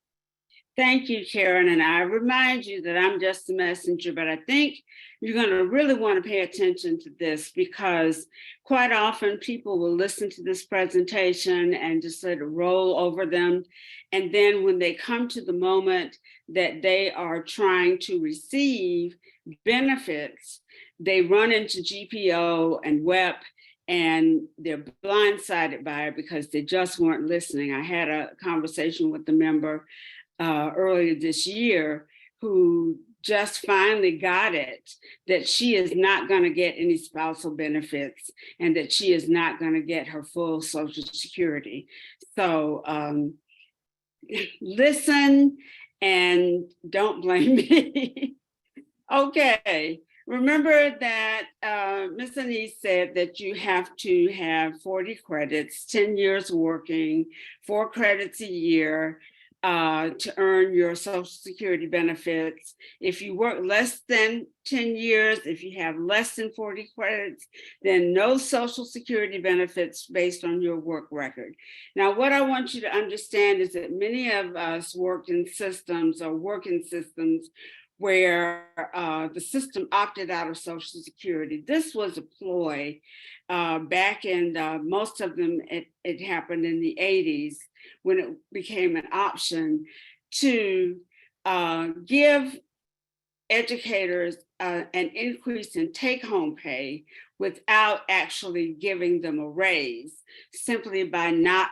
S6: Thank you, Karen. And I remind you that I'm just a messenger, but I think you're going to really want to pay attention to this, because quite often people will listen to this presentation and just let it roll over them. And then when they come to the moment that they are trying to receive benefits, they run into GPO and WEP, and they're blindsided by it because they just weren't listening. I had a conversation with the member earlier this year who just finally got it, that she is not going to get any spousal benefits and that she is not going to get her full Social Security. So listen and don't blame me. Okay. Remember that Ms. Anise said that you have to have 40 credits, 10 years working, 4 credits a year, to earn your Social Security benefits. If you work less than 10 years, if you have less than 40 credits, then no Social Security benefits based on your work record. Now, what I want you to understand is that many of us worked in systems or work in systems where the system opted out of Social Security. This was a ploy back in, most of them, it happened in the 80s when it became an option to give educators an increase in take-home pay without actually giving them a raise, simply by not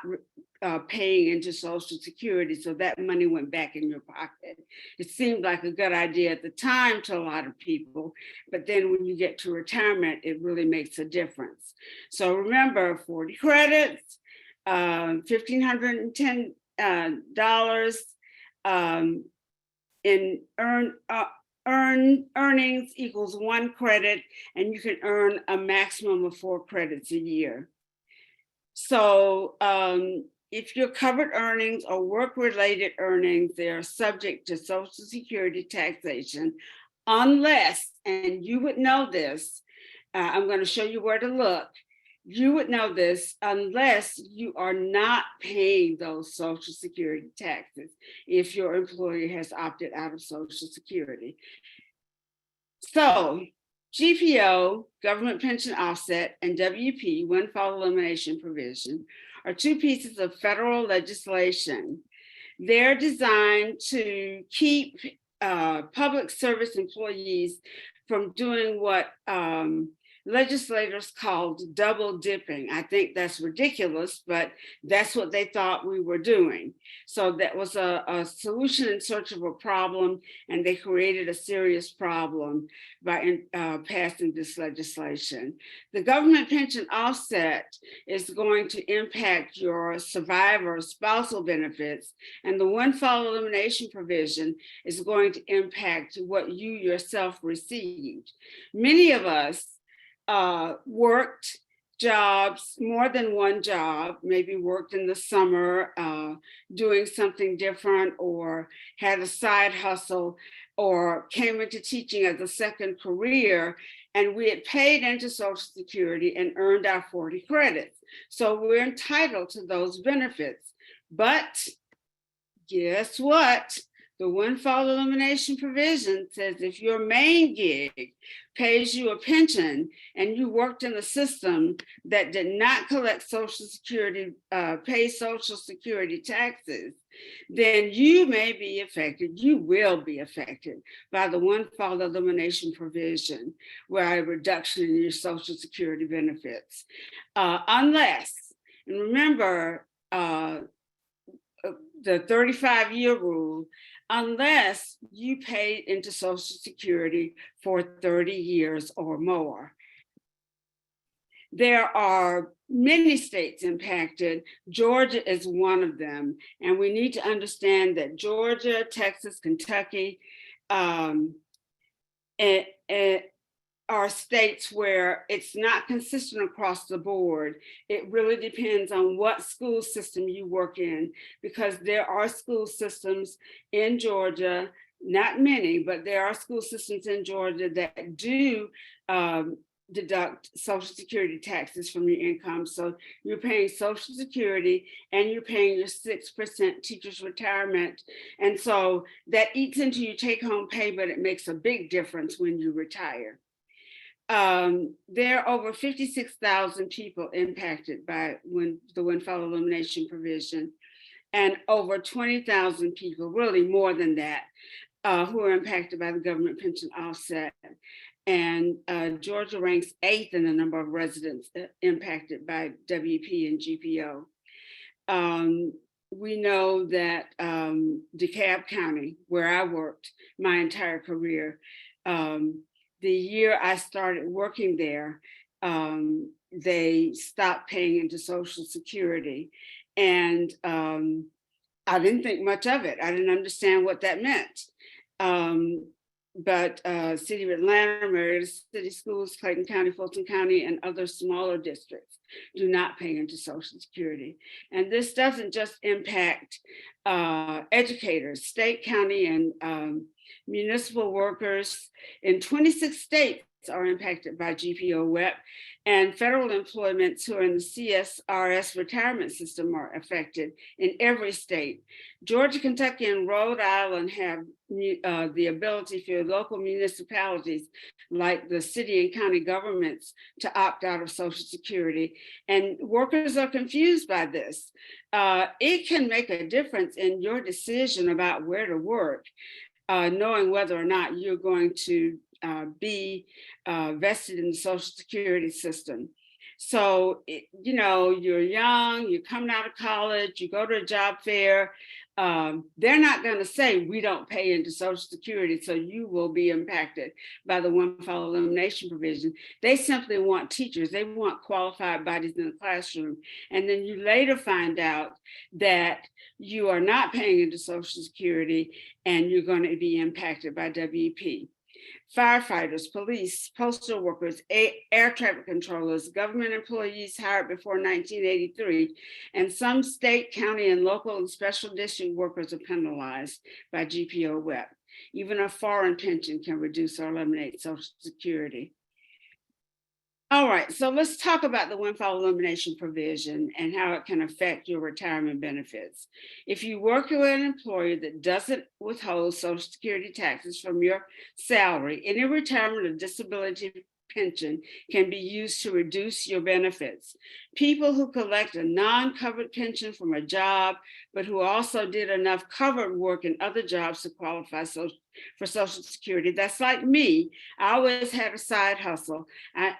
S6: paying into Social Security, so that money went back in your pocket. It seemed like a good idea at the time to a lot of people, but then when you get to retirement, it really makes a difference. So remember, 40 credits, $1,510 in earnings equals 1 credit, and you can earn a maximum of 4 credits a year. So if your covered earnings or work-related earnings, they are subject to Social Security taxation unless, and you would know this, I'm going to show you where to look. You would know this unless you are not paying those Social Security taxes if your employer has opted out of Social Security. So GPO, government pension offset, and WP, windfall elimination provision, are 2 pieces of federal legislation. They're designed to keep public service employees from doing what legislators called double dipping. I think that's ridiculous, but that's what they thought we were doing. So that was a solution in search of a problem, and they created a serious problem by passing this legislation. The government pension offset is going to impact your survivor spousal benefits, and the windfall elimination provision is going to impact what you yourself received. Many of us worked jobs, more than one job, maybe worked in the summer doing something different, or had a side hustle, or came into teaching as a second career, and we had paid into Social Security and earned our 40 credits. So we're entitled to those benefits. But guess what? The windfall elimination provision says if your main gig pays you a pension and you worked in a system that did not collect Social Security, pay Social Security taxes, then you may be affected, you will be affected by the windfall elimination provision, where a reduction in your Social Security benefits. Unless, and remember, the 35-year rule, unless you paid into Social Security for 30 years or more. There are many states impacted. Georgia is one of them. And we need to understand that Georgia, Texas, Kentucky are states where it's not consistent across the board. It really depends on what school system you work in, because there are school systems in Georgia, not many, but there are school systems in Georgia that do deduct Social Security taxes from your income. So you're paying Social Security and you're paying your 6% teacher's retirement. And so that eats into your take-home pay, but it makes a big difference when you retire. There are over 56,000 people impacted by the windfall elimination provision, and over 20,000 people, really more than that, who are impacted by the government pension offset. And Georgia ranks 8th in the number of residents impacted by WP and GPO. We know that DeKalb County, where I worked my entire career, the year I started working there, they stopped paying into Social Security. And I didn't think much of it. I didn't understand what that meant. But City of Atlanta, Marietta City Schools, Clayton County, Fulton County, and other smaller districts do not pay into Social Security. And this doesn't just impact educators, state, county, and municipal workers in 26 states are impacted by GPO WEP, and federal employments who are in the CSRS retirement system are affected in every state. Georgia, Kentucky, and Rhode Island have the ability for your local municipalities, like the city and county governments, to opt out of Social Security. And workers are confused by this. It can make a difference in your decision about where to work, knowing whether or not you're going to be vested in the Social Security system. So, you're young, you're coming out of college, you go to a job fair. They're not going to say we don't pay into Social Security, so you will be impacted by the windfall elimination provision. They simply want teachers. They want qualified bodies in the classroom. And then you later find out that you are not paying into Social Security and you're going to be impacted by WEP. Firefighters, police, postal workers, air traffic controllers, government employees hired before 1983, and some state, county, and local and special district workers are penalized by GPO-WEP. Even a foreign pension can reduce or eliminate Social Security. All right, so let's talk about the windfall elimination provision and how it can affect your retirement benefits. If you work with an employer that doesn't withhold Social Security taxes from your salary, any retirement or disability pension can be used to reduce your benefits. People who collect a non-covered pension from a job, but who also did enough covered work in other jobs to qualify for Social Security, that's like me. I always had a side hustle,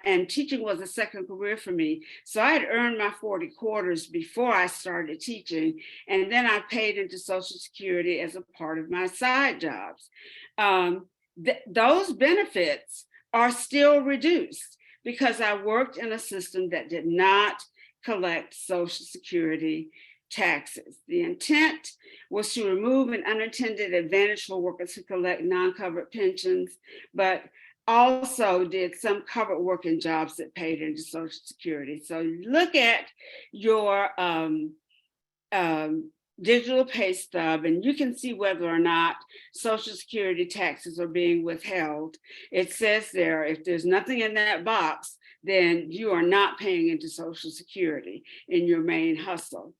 S6: and teaching was a second career for me. So I had earned my 40 quarters before I started teaching, and then I paid into Social Security as a part of my side jobs. Those benefits are still reduced because I worked in a system that did not collect Social Security taxes. The intent was to remove an unintended advantage for workers who collect non-covered pensions, but also did some covered work in jobs that paid into Social Security. So look at your digital pay stub, and you can see whether or not Social Security taxes are being withheld. It says there, if there's nothing in that box, then you are not paying into Social Security in your main hustle.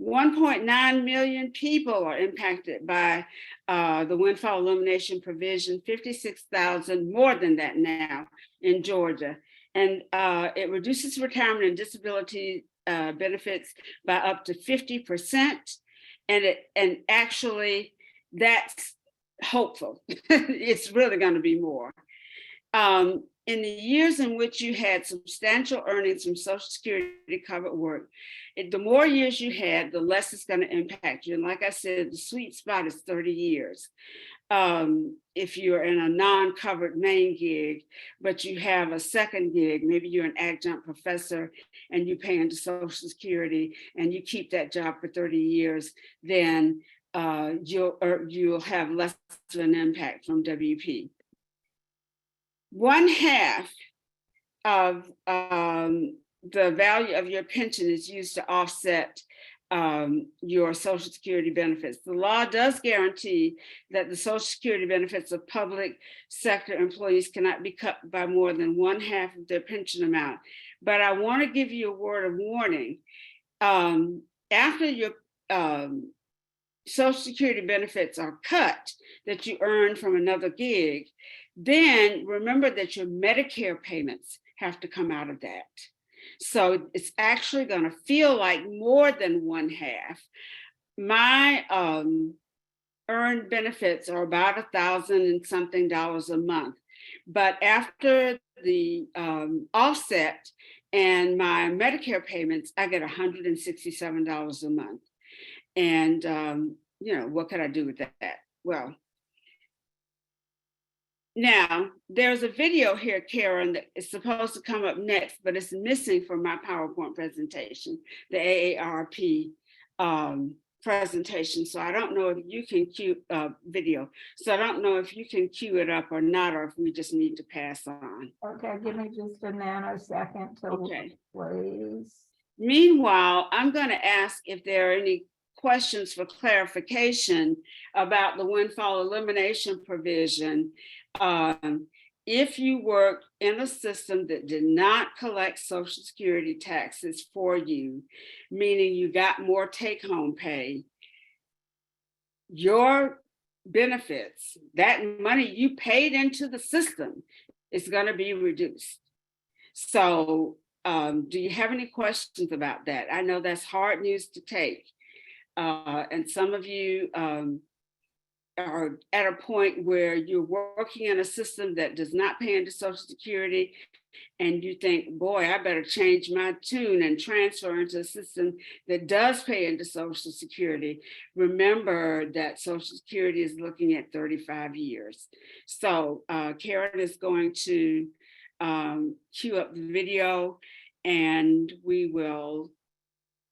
S6: 1.9 million people are impacted by the windfall elimination provision, 56,000 more than that now in Georgia. And it reduces retirement and disability benefits by up to 50%. And actually, that's hopeful. It's really going to be more. In the years in which you had substantial earnings from Social Security covered work, the more years you had, the less it's going to impact you. And like I said, the sweet spot is 30 years. If you're in a non-covered main gig, but you have a second gig, maybe you're an adjunct professor and you pay into Social Security and you keep that job for 30 years, then you'll have less of an impact from WP. 1/2 of the value of your pension is used to offset your Social Security benefits. The law does guarantee that the Social Security benefits of public sector employees cannot be cut by more than 1/2 of their pension amount. But I want to give you a word of warning. After your Social Security benefits are cut that you earn from another gig, then remember that your Medicare payments have to come out of that. So it's actually going to feel like more than 1/2. My earned benefits are about $1,000 and something a month. But after the offset and my Medicare payments, I get $167 a month. And, what could I do with that? Well, now, there's a video here, Karen, that is supposed to come up next, but it's missing from my PowerPoint presentation, the AARP presentation. So I don't know if you can cue video. So I don't know if you can cue it up or not, or if we just need to pass on.
S1: Okay, give me just a nanosecond to
S6: Okay.
S1: please.
S6: Meanwhile, I'm going to ask if there are any questions for clarification about the windfall elimination provision. If you work in a system that did not collect Social Security taxes for you, meaning you got more take-home pay, your benefits, that money you paid into the system is going to be reduced. So do you have any questions about that? I know that's hard news to take. And some of you are at a point where you're working in a system that does not pay into Social Security, and you think, boy, I better change my tune and transfer into a system that does pay into Social Security. Remember that Social Security is looking at 35 years. So Karen is going to cue up the video, and we will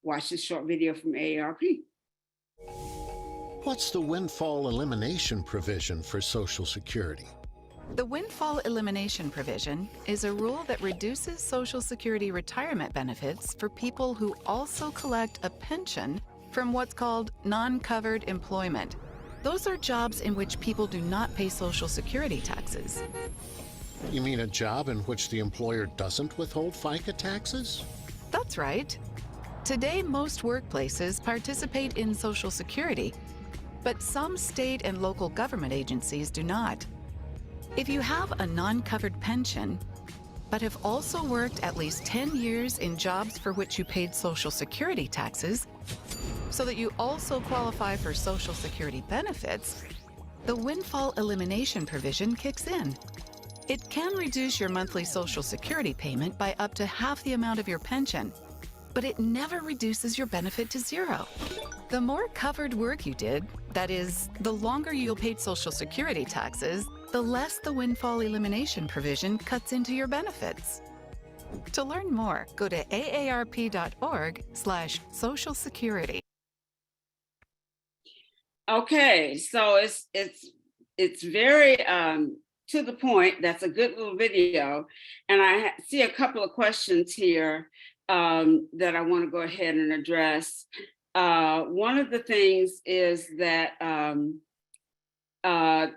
S6: watch this short video from AARP.
S12: What's the windfall elimination provision for Social Security?
S13: The windfall elimination provision is a rule that reduces Social Security retirement benefits for people who also collect a pension from what's called non-covered employment. Those are jobs in which people do not pay Social Security taxes.
S12: You mean a job in which the employer doesn't withhold FICA taxes?
S13: That's right. Today, most workplaces participate in Social Security, but some state and local government agencies do not. If you have a non-covered pension, but have also worked at least 10 years in jobs for which you paid Social Security taxes, so that you also qualify for Social Security benefits, the windfall elimination provision kicks in. It can reduce your monthly Social Security payment by up to half the amount of your pension, but it never reduces your benefit to zero. The more covered work you did, that is, the longer you'll pay Social Security taxes, the less the windfall elimination provision cuts into your benefits. To learn more, go to aarp.org/Social Security.
S6: Okay, so it's very to the point. That's a good little video, and I see a couple of questions here that I want to go ahead and address. One of the things is that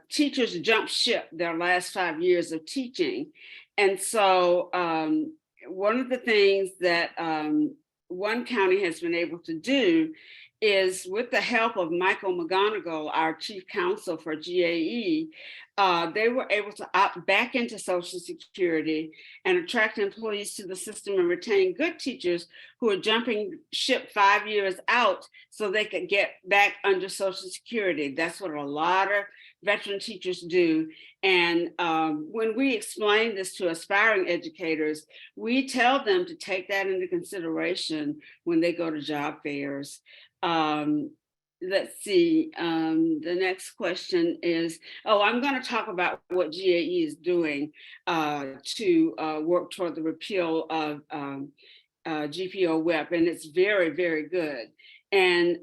S6: teachers jump ship their last 5 years of teaching. And so one of the things that one county has been able to do is, with the help of Michael McGonigal, our chief counsel for GAE, they were able to opt back into Social Security and attract employees to the system and retain good teachers who are jumping ship 5 years out so they could get back under Social Security. That's what a lot of veteran teachers do. And when we explain this to aspiring educators, we tell them to take that into consideration when they go to job fairs. Let's see, the next question is, I'm going to talk about what GAE is doing to work toward the repeal of GPO WEP, and it's very, very good. And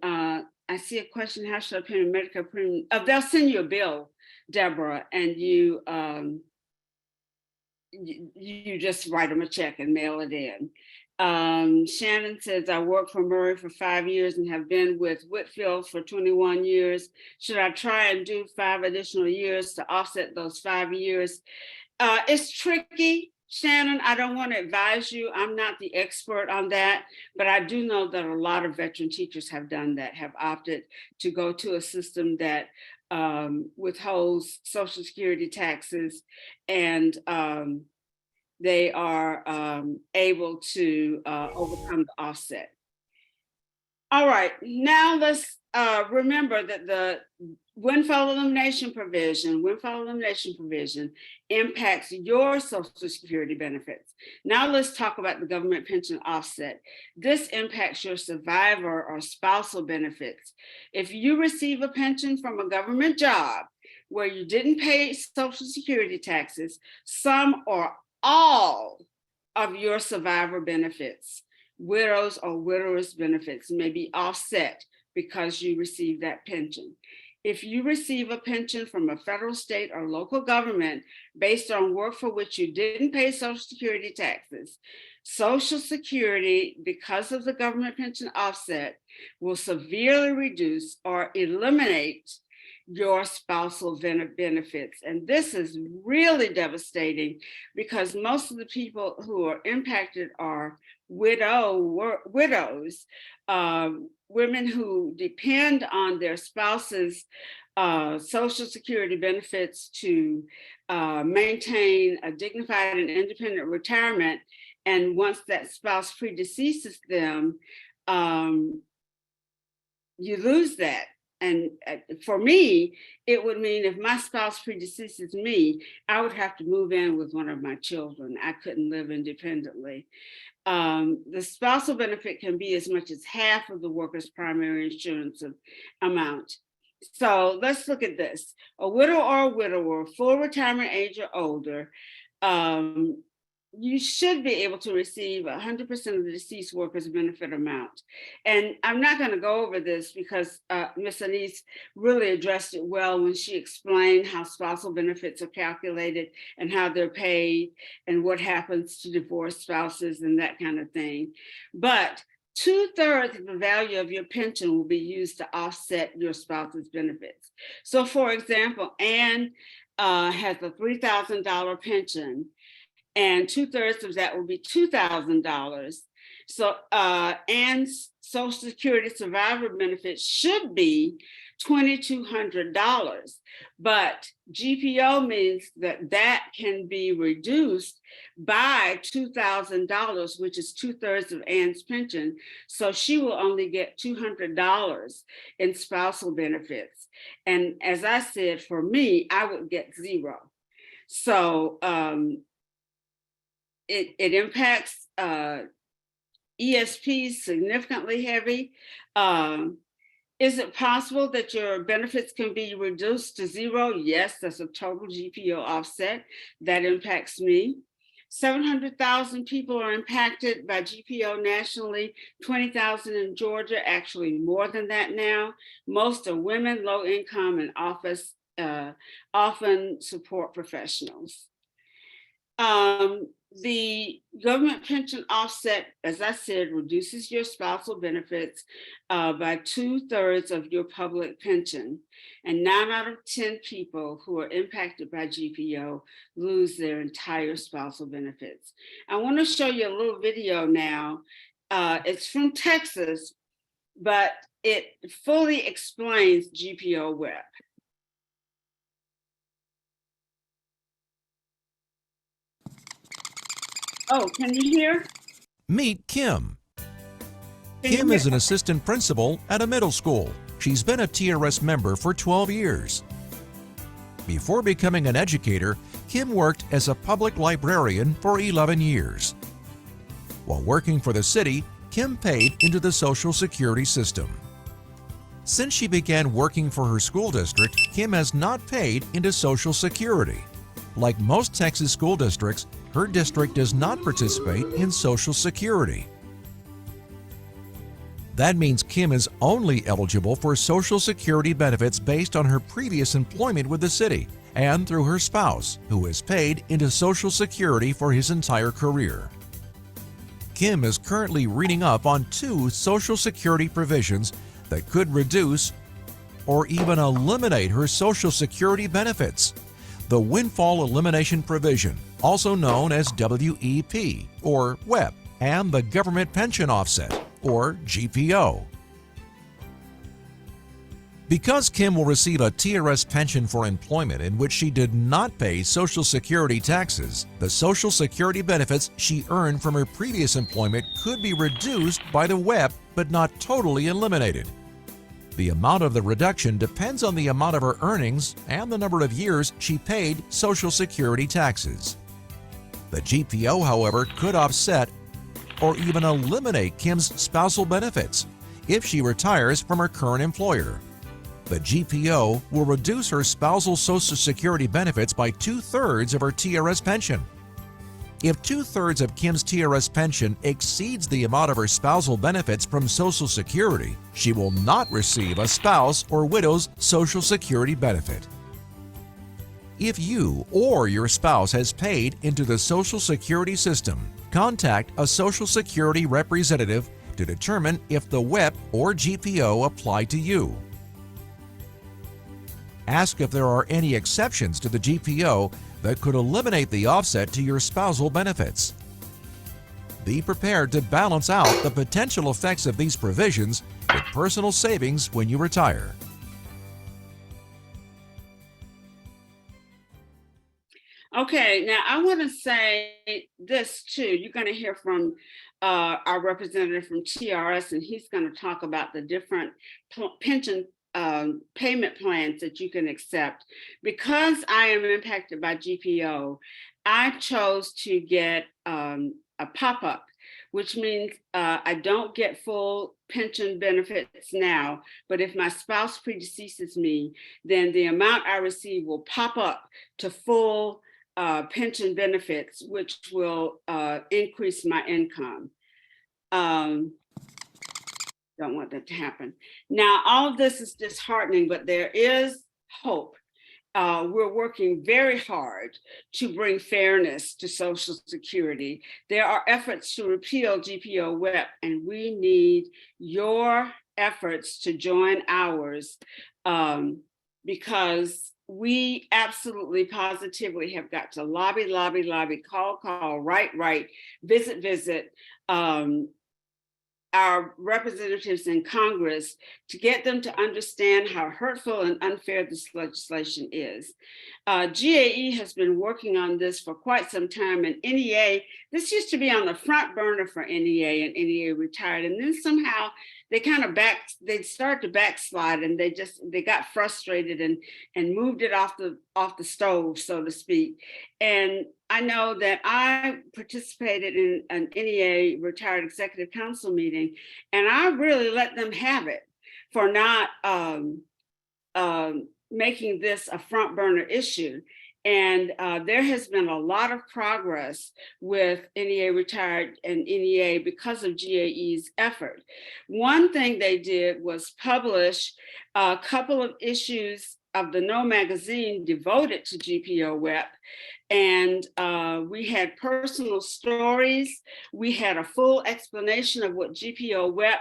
S6: I see a question, how should I pay Medicare premium? They'll send you a bill, Deborah, and you just write them a check and mail it in. Shannon says, I worked for Murray for 5 years and have been with Whitfield for 21 years. Should I try and do 5 additional years to offset those 5 years? It's tricky, Shannon. I don't want to advise you. I'm not the expert on that, but I do know that a lot of veteran teachers have done that, have opted to go to a system that withholds Social Security taxes, and they are able to overcome the offset. All right, now let's remember that the windfall elimination provision impacts your Social Security benefits. Now let's talk about the government pension offset. This impacts your survivor or spousal benefits. If you receive a pension from a government job where you didn't pay Social Security taxes, some or all of your survivor benefits, widows or widowers benefits, may be offset because you receive that pension. If you receive a pension from a federal, state, or local government based on work for which you didn't pay Social Security taxes, Social Security, because of the government pension offset, will severely reduce or eliminate your spousal benefits. And this is really devastating because most of the people who are impacted are widows, women who depend on their spouse's Social Security benefits to maintain a dignified and independent retirement. And once that spouse predeceases them, you lose that. And for me, it would mean if my spouse predeceases me, I would have to move in with one of my children. I couldn't live independently. The spousal benefit can be as much as half of the worker's primary insurance amount. So let's look at this. A widow or a widower, full retirement age or older, you should be able to receive 100% of the deceased worker's benefit amount. And I'm not going to go over this because Ms. Anise really addressed it well when she explained how spousal benefits are calculated and how they're paid and what happens to divorced spouses and that kind of thing. But 2/3 of the value of your pension will be used to offset your spouse's benefits. So for example, Anne has a $3,000 pension, and 2/3 of that will be $2,000. So Anne's Social Security survivor benefit should be $2,200, but GPO means that that can be reduced by $2,000, which is 2/3 of Anne's pension. So she will only get $200 in spousal benefits. And as I said, for me, I would get zero. So it impacts ESPs significantly heavy. Is it possible that your benefits can be reduced to zero? Yes, that's a total GPO offset. That impacts me. 700,000 people are impacted by GPO nationally, 20,000 in Georgia, actually more than that now. Most are women, low income, and often support professionals. The government pension offset, as I said, reduces your spousal benefits by 2/3 of your public pension. And 9 out of 10 people who are impacted by GPO lose their entire spousal benefits. I want to show you a little video now. It's from Texas, but it fully explains GPO WEP. Oh, can you hear?
S9: Meet Kim.
S6: Can you
S9: Kim is
S6: hear?
S9: an assistant principal at a middle school. She's been a TRS member for 12 years. Before becoming an educator, Kim worked as a public librarian for 11 years. While working for the city, Kim paid into the Social Security system. Since she began working for her school district, Kim has not paid into Social Security. Like most Texas school districts, her district does not participate in Social Security. That means Kim is only eligible for Social Security benefits based on her previous employment with the city and through her spouse, who has paid into Social Security for his entire career. Kim is currently reading up on 2 Social Security provisions that could reduce or even eliminate her Social Security benefits. The Windfall Elimination Provision, also known as WEP or WEP, and the Government Pension Offset, or GPO. Because Kim will receive a TRS pension for employment in which she did not pay Social Security taxes, the Social Security benefits she earned from her previous employment could be reduced by the WEP but not totally eliminated. The amount of the reduction depends on the amount of her earnings and the number of years she paid Social Security taxes. The GPO, however, could offset or even eliminate Kim's spousal benefits if she retires from her current employer. The GPO will reduce her spousal Social Security benefits by 2/3 of her TRS pension. If 2/3 of Kim's TRS pension exceeds the amount of her spousal benefits from Social Security, she will not receive a spouse or widow's Social Security benefit. If you or your spouse has paid into the Social Security system, contact a Social Security representative to determine if the WEP or GPO apply to you.
S14: Ask if there are any exceptions to the GPO that could eliminate the offset to your spousal benefits. Be prepared to balance out the potential effects of these provisions with personal savings when you retire.
S6: Okay, now I want to say this too. You're going to hear from our representative from TRS, and he's going to talk about the different pension payment plans that you can accept. Because I am impacted by GPO, I chose to get a pop-up, which means I don't get full pension benefits now, but if my spouse predeceases me, then the amount I receive will pop up to full pension benefits, which will increase my income. Don't want that to happen. Now, all of this is disheartening, but there is hope. We're working very hard to bring fairness to Social Security. There are efforts to repeal GPO WEP, and we need your efforts to join ours because we absolutely positively have got to lobby, call, write, visit our representatives in Congress to get them to understand how hurtful and unfair this legislation is. GAE has been working on this for quite some time, and NEA, this used to be on the front burner for NEA, and NEA retired, and then somehow they they started to backslide, and they got frustrated and moved it off the stove, so to speak. And I know that I participated in an NEA retired executive council meeting, and I really let them have it for not making this a front burner issue. And there has been a lot of progress with NEA retired and NEA because of GAE's effort. One thing they did was publish a couple of issues of the No magazine devoted to GPO WEP. And we had personal stories. We had a full explanation of what GPO WEP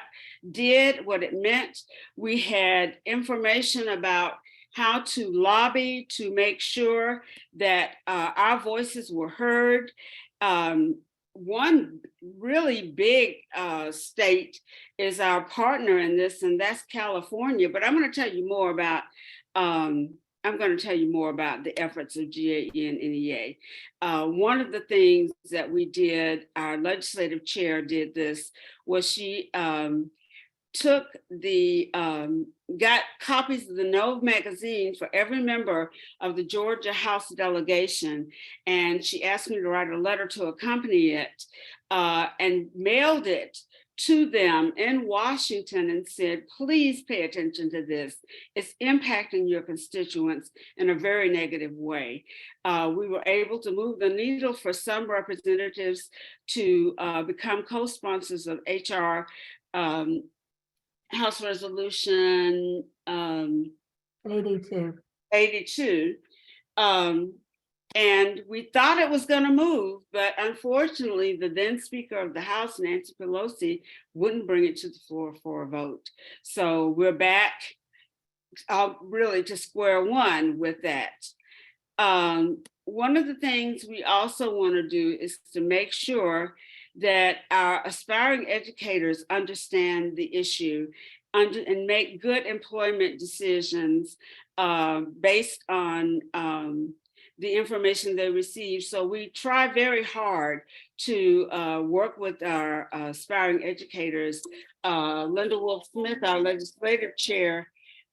S6: did, what it meant. We had information about how to lobby to make sure that our voices were heard. One really big state is our partner in this, and that's California. But I'm going to tell you more about the efforts of GAE and NEA. One of the things that we did, our legislative chair did this, was she got copies of the No magazine for every member of the Georgia House delegation. And she asked me to write a letter to accompany it and mailed it to them in Washington and said, please pay attention to this. It's impacting your constituents in a very negative way. We were able to move the needle for some representatives to become co-sponsors of HR House Resolution 82. And we thought it was going to move, but unfortunately, the then Speaker of the House, Nancy Pelosi, wouldn't bring it to the floor for a vote. So we're back really to square one with that. One of the things we also want to do is to make sure that our aspiring educators understand the issue and make good employment decisions based on the information they receive. So we try very hard to work with our aspiring educators. Linda Wolf Smith, our legislative chair,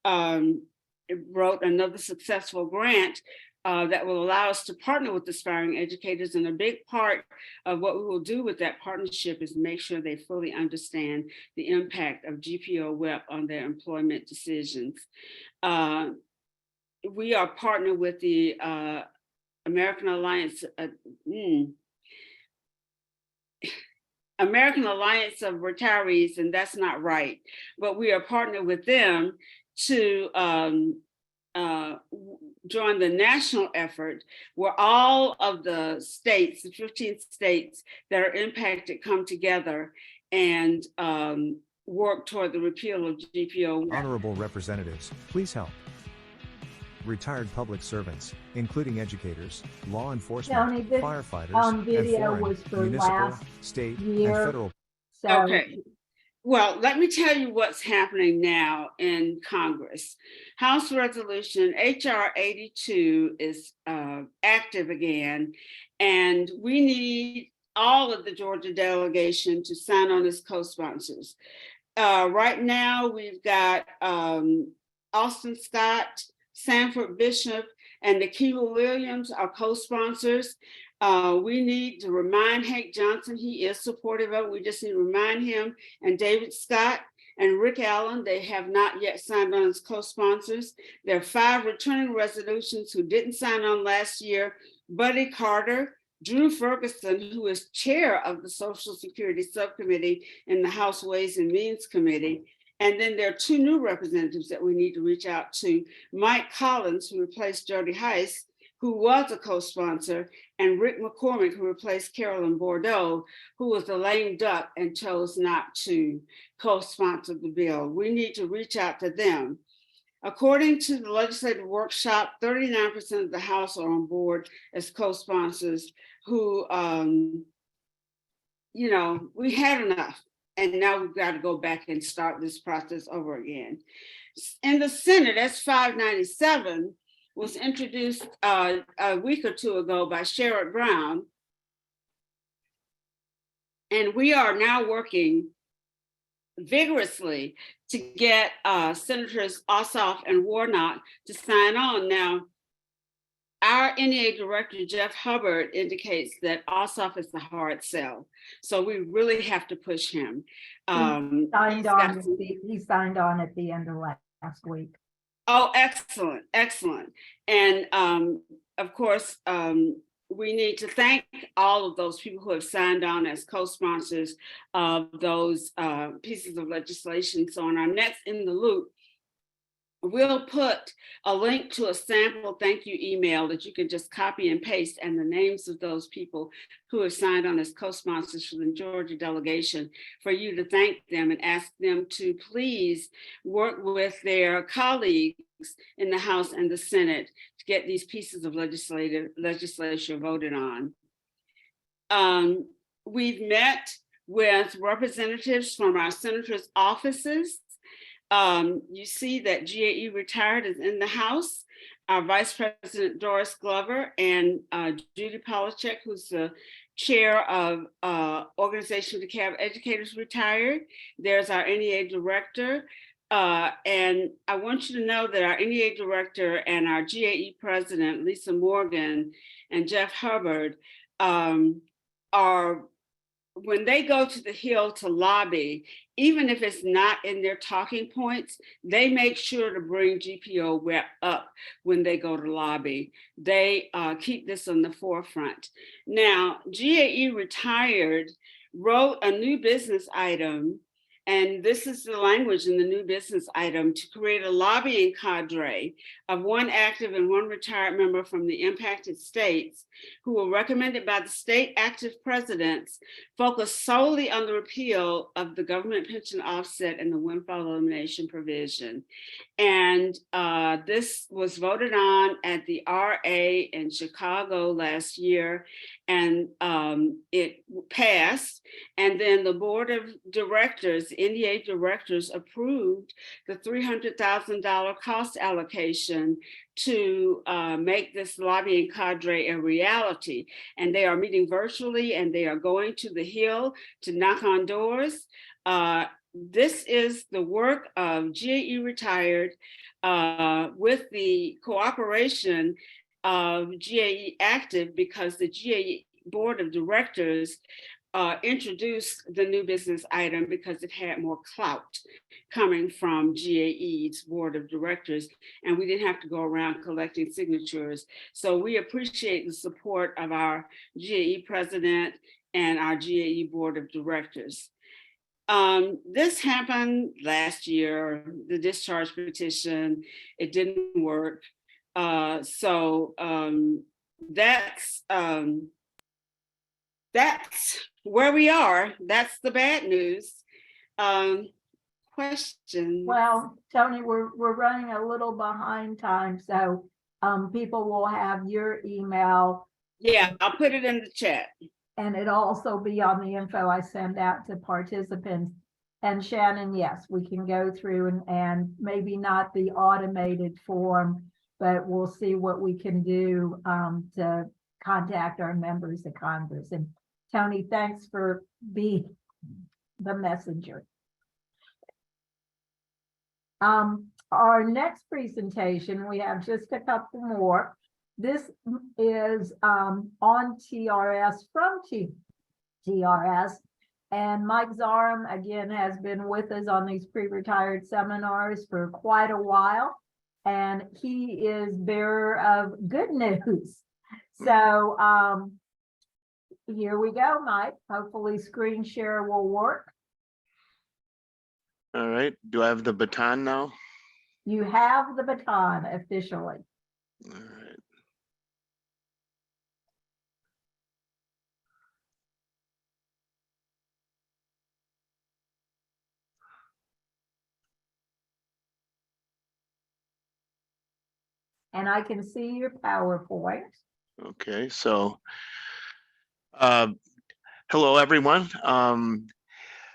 S6: wrote another successful grant that will allow us to partner with aspiring educators. And a big part of what we will do with that partnership is make sure they fully understand the impact of GPO WEP on their employment decisions. We are partnered with the American Alliance of Retirees, and that's not right, but we are partnered with them to join the national effort where all of the states, the 15 states that are impacted, come together and work toward the repeal of GPO.
S15: Honorable representatives, please help. retired public servants, including educators, law
S1: Tony,
S15: enforcement,
S1: this
S15: firefighters, and
S1: video
S15: foreign,
S1: was for
S15: municipal,
S1: last
S15: state, and
S1: year.
S15: federal.
S1: So
S6: Okay. Well, let me tell you what's happening now in Congress. House Resolution HR 82 is active again, and we need all of the Georgia delegation to sign on as co-sponsors. Right now, we've got Austin Scott, Sanford Bishop, and Nikita Williams are co-sponsors. We need to remind Hank Johnson, he is supportive of it. We just need to remind him, and David Scott and Rick Allen, they have not yet signed on as co-sponsors. There are 5 returning resolutions who didn't sign on last year: Buddy Carter, Drew Ferguson, who is chair of the Social Security Subcommittee in the House Ways and Means Committee. And then there are 2 new representatives that we need to reach out to: Mike Collins, who replaced Jody Heiss, who was a co-sponsor, and Rick McCormick, who replaced Carolyn Bordeaux, who was a lame duck and chose not to co-sponsor the bill. We need to reach out to them. According to the legislative workshop, 39% of the House are on board as co-sponsors who, you know, we had enough. And now we've got to go back and start this process over again. In the Senate, S 597 was introduced a week or 2 ago by Sherrod Brown. And we are now working vigorously to get Senators Ossoff and Warnock to sign on. Now, our NEA director, Jeff Hubbard, indicates that Ossoff is a hard sell. So we really have to push him.
S1: he signed on at the end of last week.
S6: Oh, excellent, excellent. And of course, we need to thank all of those people who have signed on as co-sponsors of those pieces of legislation. So on our next In the Loop, we'll put a link to a sample thank you email that you can just copy and paste, and the names of those people who have signed on as co-sponsors for the Georgia delegation, for you to thank them and ask them to please work with their colleagues in the House and the Senate to get these pieces of legislation voted on. We've met with representatives from our senators' offices. You see that GAE Retired is in the House. Our Vice President Doris Glover and Judy Polachek, who's the chair of Organization of DeKalb Educators Retired. There's our NEA director. And I want you to know that our NEA director and our GAE president, Lisa Morgan, and Jeff Hubbard are, when they go to the Hill to lobby, even if it's not in their talking points, they make sure to bring GPO up when they go to lobby. They keep this on the forefront. Now, GAE Retired wrote a new business item, and this is the language in the new business item: to create a lobbying cadre of 1 active and 1 retired member from the impacted states who were recommended by the state active presidents, focus solely on the repeal of the government pension offset and the windfall elimination provision. And this was voted on at the RA in Chicago last year, and it passed. And then the board of directors, NEA directors, approved the $300,000 cost allocation to make this lobbying cadre a reality. And they are meeting virtually, and they are going to the Hill to knock on doors. This is the work of GAE Retired with the cooperation of GAE Active, because the GAE Board of Directors introduced the new business item because it had more clout coming from GAE's Board of Directors, and we didn't have to go around collecting signatures. So we appreciate the support of our GAE president and our GAE Board of Directors. This happened last year, the discharge petition, it didn't work. So that's where we are. That's the bad news. Question.
S1: Well, Tony, we're running a little behind time, so people will have your email,
S6: Yeah, I'll put it in the chat.
S1: and it'll also be on the info I send out to participants. And Shannon, yes, we can go through and maybe not the automated form, but we'll see what we can do to contact our members of Congress. And Tony, thanks for being the messenger. Our next presentation, we have just a couple more. This is on TRS from TRS. And Mike Zarum, again, has been with us on these pre-retired seminars for quite a while. And he is bearer of good news. So here we go, Mike. Hopefully screen share will work.
S16: All right. Do I have the baton now?
S1: You have the baton officially.
S16: All right.
S1: And I can see your PowerPoint.
S16: Okay, so hello everyone.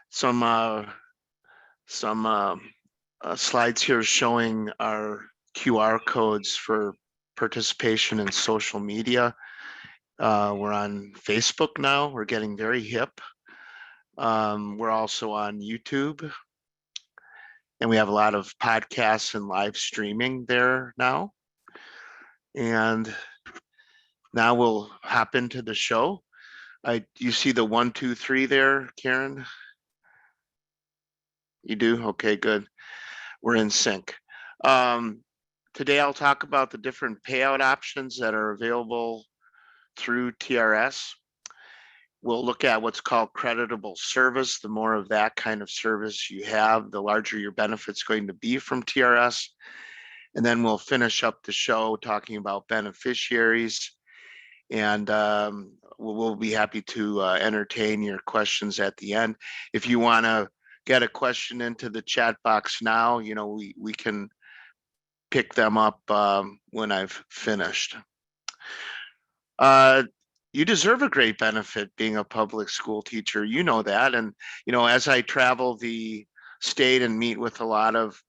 S16: Some slides here showing our QR codes for participation in social media. We're on Facebook now. We're getting very hip. We're also on YouTube, and we have a lot of podcasts and live streaming there now. And now we'll hop into the show. You see the 1, 2, 3 there, Karen? You do? Okay, good. We're in sync. Today I'll talk about the different payout options that are available through TRS. We'll look at what's called creditable service. The more of that kind of service you have, the larger your benefit's going to be from TRS. And then we'll finish up the show talking about beneficiaries. And we'll be happy to entertain your questions at the end. If you want to get a question into the chat box now, you know, we can pick them up when I've finished. You deserve a great benefit being a public school teacher. You know that. And, you know, as I travel the state and meet with a lot of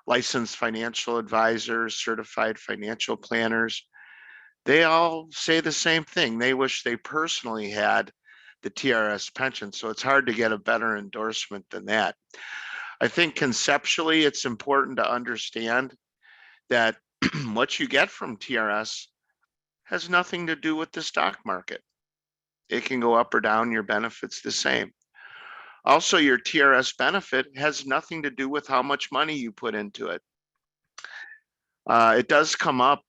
S16: licensed financial advisors, certified financial planners, they all say the same thing. They wish they personally had the TRS pension. So it's hard to get a better endorsement than that. I think conceptually, it's important to understand that what you get from TRS has nothing to do with the stock market. It can go up or down, your benefit's the same. Also, your TRS benefit has nothing to do with how much money you put into it. It does come up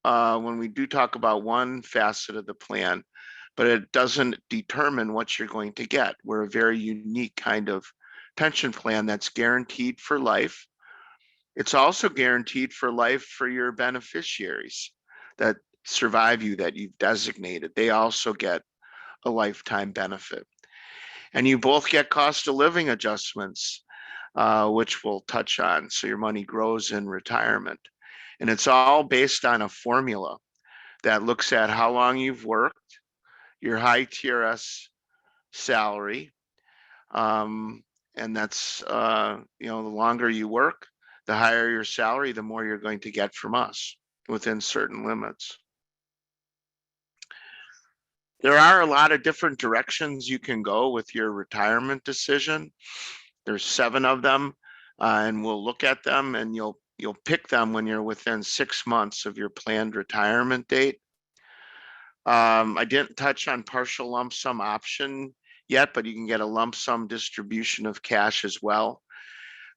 S16: when we do talk about one facet of the plan, but it doesn't determine what you're going to get. We're a very unique kind of pension plan that's guaranteed for life. It's also guaranteed for life for your beneficiaries that survive you, that you've designated. They also get a lifetime benefit. And you both get cost of living adjustments, which we'll touch on. So your money grows in retirement. And it's all based on a formula that looks at how long you've worked, your high TRS salary. And that's, you know, the longer you work, the higher your salary, the more you're going to get from us within certain limits. There are a lot of different directions you can go with your retirement decision. There's 7 of them, and we'll look at them, and you'll pick them when you're within 6 months of your planned retirement date. I didn't touch on partial lump sum option yet, but you can get a lump sum distribution of cash as well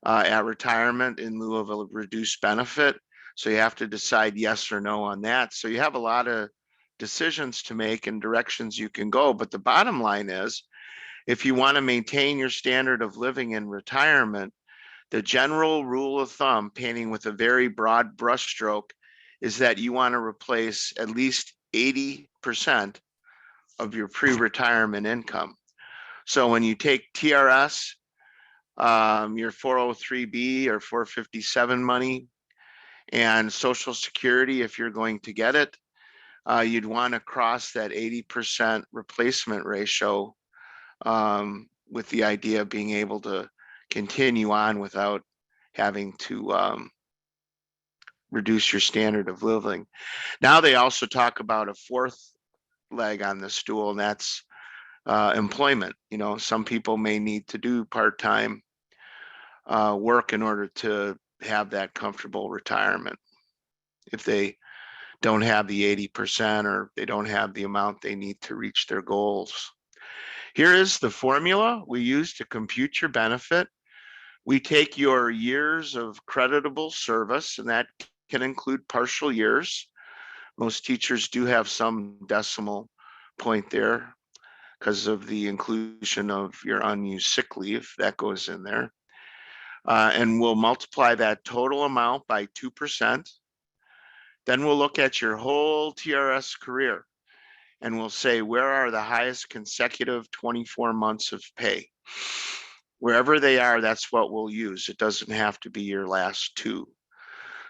S16: at retirement in lieu of a reduced benefit. So you have to decide yes or no on that. So you have a lot of decisions to make and directions you can go. But the bottom line is, if you want to maintain your standard of living in retirement, the general rule of thumb, painting with a very broad brushstroke, is that you want to replace at least 80% of your pre-retirement income. So when you take TRS, your 403B or 457 money, And Social Security, if you're going to get it, you'd want to cross that 80% replacement ratio, with the idea of being able to continue on without having to reduce your standard of living. Now they also talk about a fourth leg on the stool, and that's employment. You know, some people may need to do part-time work in order to have that comfortable retirement if they don't have the 80% or they don't have the amount they need to reach their goals. Here is the formula we use to compute your benefit. We take your years of creditable service, and that can include partial years. Most teachers do have some decimal point there because of the inclusion of your unused sick leave that goes in there. And we'll multiply that total amount by 2%. Then we'll look at your whole TRS career and we'll say, where are the highest consecutive 24 months of pay? Wherever they are, that's what we'll use. It doesn't have to be your last two.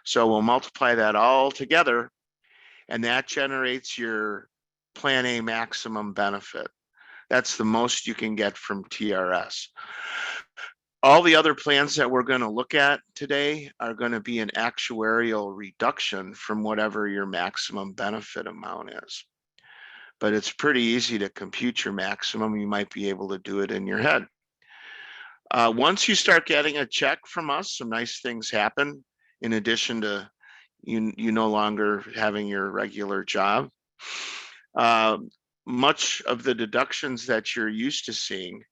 S16: So we'll multiply that all together, and that generates your Plan A maximum benefit. That's the most you can get from TRS. All the other plans that we're going to look at today are going to be an actuarial reduction from whatever your maximum benefit amount is. But it's pretty easy to compute your maximum. You might be able to do it in your head. Once you start getting a check from us, some nice things happen in addition to you no longer having your regular job. Much of the deductions that you're used to seeing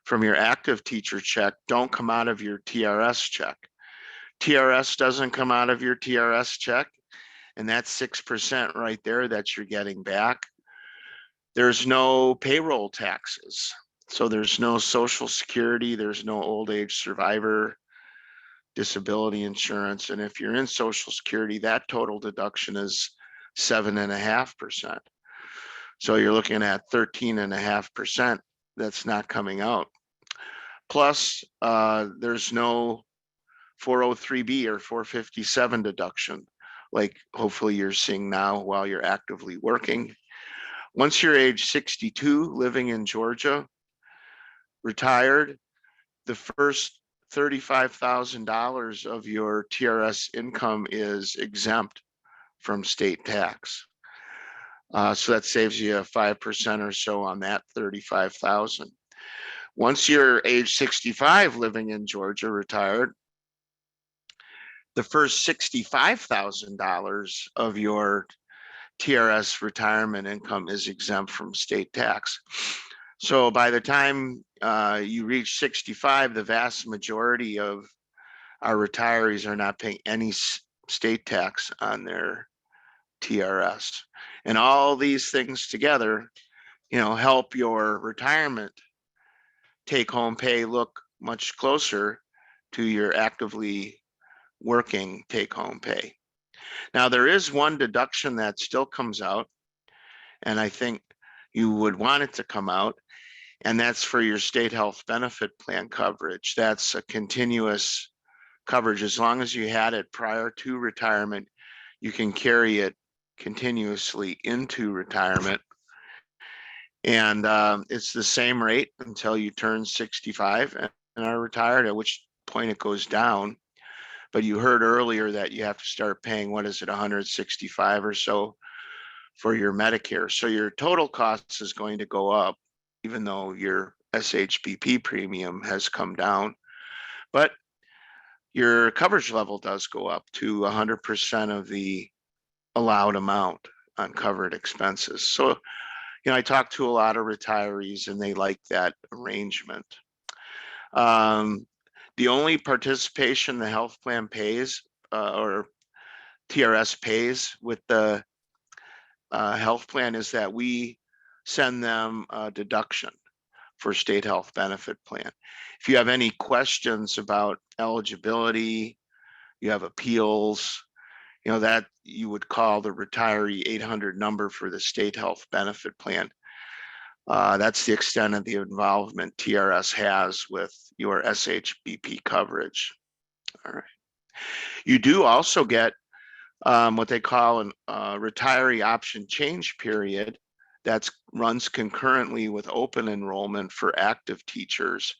S16: from your active teacher check don't come out of your TRS check. TRS doesn't come out of your TRS check, and that's 6% right there that you're getting back. There's no payroll taxes. So there's no Social Security, there's no old age survivor disability insurance. And if you're in Social Security, that total deduction is 7.5%. So you're looking at 13.5% that's not coming out. Plus, there's no 403B or 457 deduction, like hopefully you're seeing now while you're actively working. Once you're age 62, living in Georgia, retired, the first $35,000 of your TRS income is exempt from state tax. So that saves you 5% or so on that 35,000. Once you're age 65, living in Georgia, retired, the first $65,000 of your TRS retirement income is exempt from state tax. So by the time you reach 65, the vast majority of our retirees are not paying any state tax on their TRS. And all these things together, you know, help your retirement take-home pay look much closer to your actively working take-home pay. Now, there is one deduction that still comes out, and I think you would want it to come out, and that's for your state health benefit plan coverage. That's a continuous coverage. As long as you had it prior to retirement, you can carry it continuously into retirement. And it's the same rate until you turn 65 and are retired, at which point it goes down. But you heard earlier that you have to start paying, what is it, 165 or so for your Medicare. So your total cost is going to go up, even though your SHBP premium has come down. But your coverage level does go up to 100% of the allowed amount on covered expenses. So, you know, I talk to a lot of retirees and they like that arrangement. The only participation the health plan pays or TRS pays with the health plan is that we send them a deduction for state health benefit plan. If you have any questions about eligibility, you have appeals, you know, that you would call the retiree 800 number for the state health benefit plan. That's the extent of the involvement TRS has with your SHBP coverage. All right. You do also get what they call an retiree option change period that runs concurrently with open enrollment for active teachers.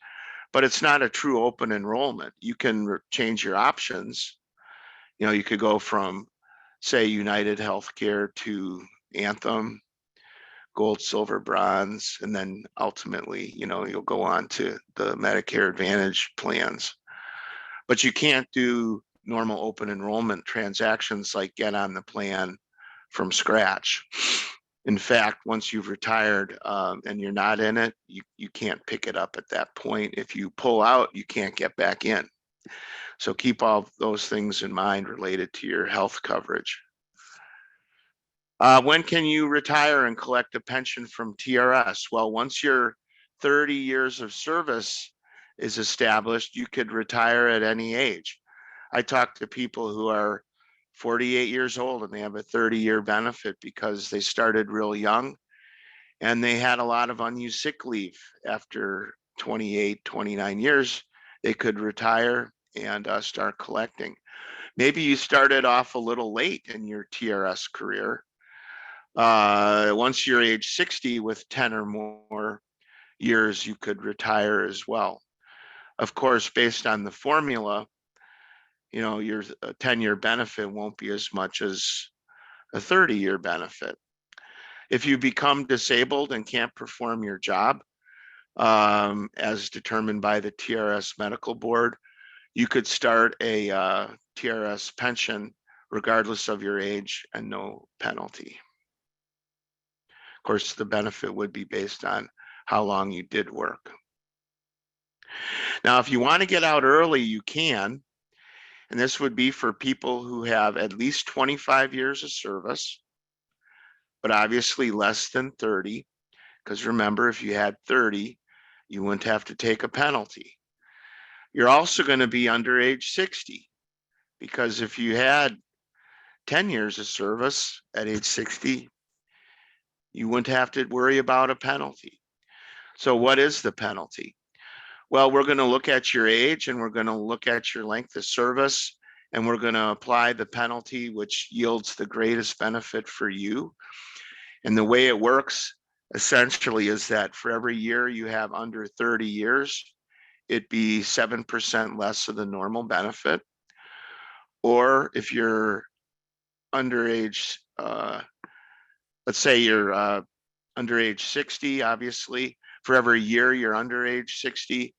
S16: But it's not a true open enrollment. You can change your options. You know, you could go from, say, United Healthcare to Anthem, Gold, Silver, Bronze, and then ultimately, you know, you'll go on to the Medicare Advantage plans. But you can't do normal open enrollment transactions like get on the plan from scratch. In fact, once you've retired and you're not in it, you can't pick it up at that point. If you pull out, you can't get back in. So keep all those things in mind related to your health coverage. When can you retire and collect a pension from TRS? Well, once your 30 years of service is established, you could retire at any age. I talk to people who are 48 years old and they have a 30-year benefit because they started real young and they had a lot of unused sick leave. After 28, 29 years, they could retire and start collecting. Maybe you started off a little late in your TRS career. Once you're age 60 with 10 or more years, you could retire as well. Of course, based on the formula, you know, your 10-year benefit won't be as much as a 30-year benefit. If you become disabled and can't perform your job, as determined by the TRS Medical Board, you could start a TRS pension regardless of your age and no penalty. Of course, the benefit would be based on how long you did work. Now, if you want to get out early, you can. And this would be for people who have at least 25 years of service, but obviously less than 30. Because remember, if you had 30, you wouldn't have to take a penalty. You're also going to be under age 60, because if you had 10 years of service at age 60, you wouldn't have to worry about a penalty. So what is the penalty? Well, we're going to look at your age and we're going to look at your length of service, and we're going to apply the penalty which yields the greatest benefit for you. And the way it works essentially is that for every year you have under 30 years, it'd be 7% less of the normal benefit. Or if you're under age, let's say you're under age 60, obviously, for every year you're under age 60,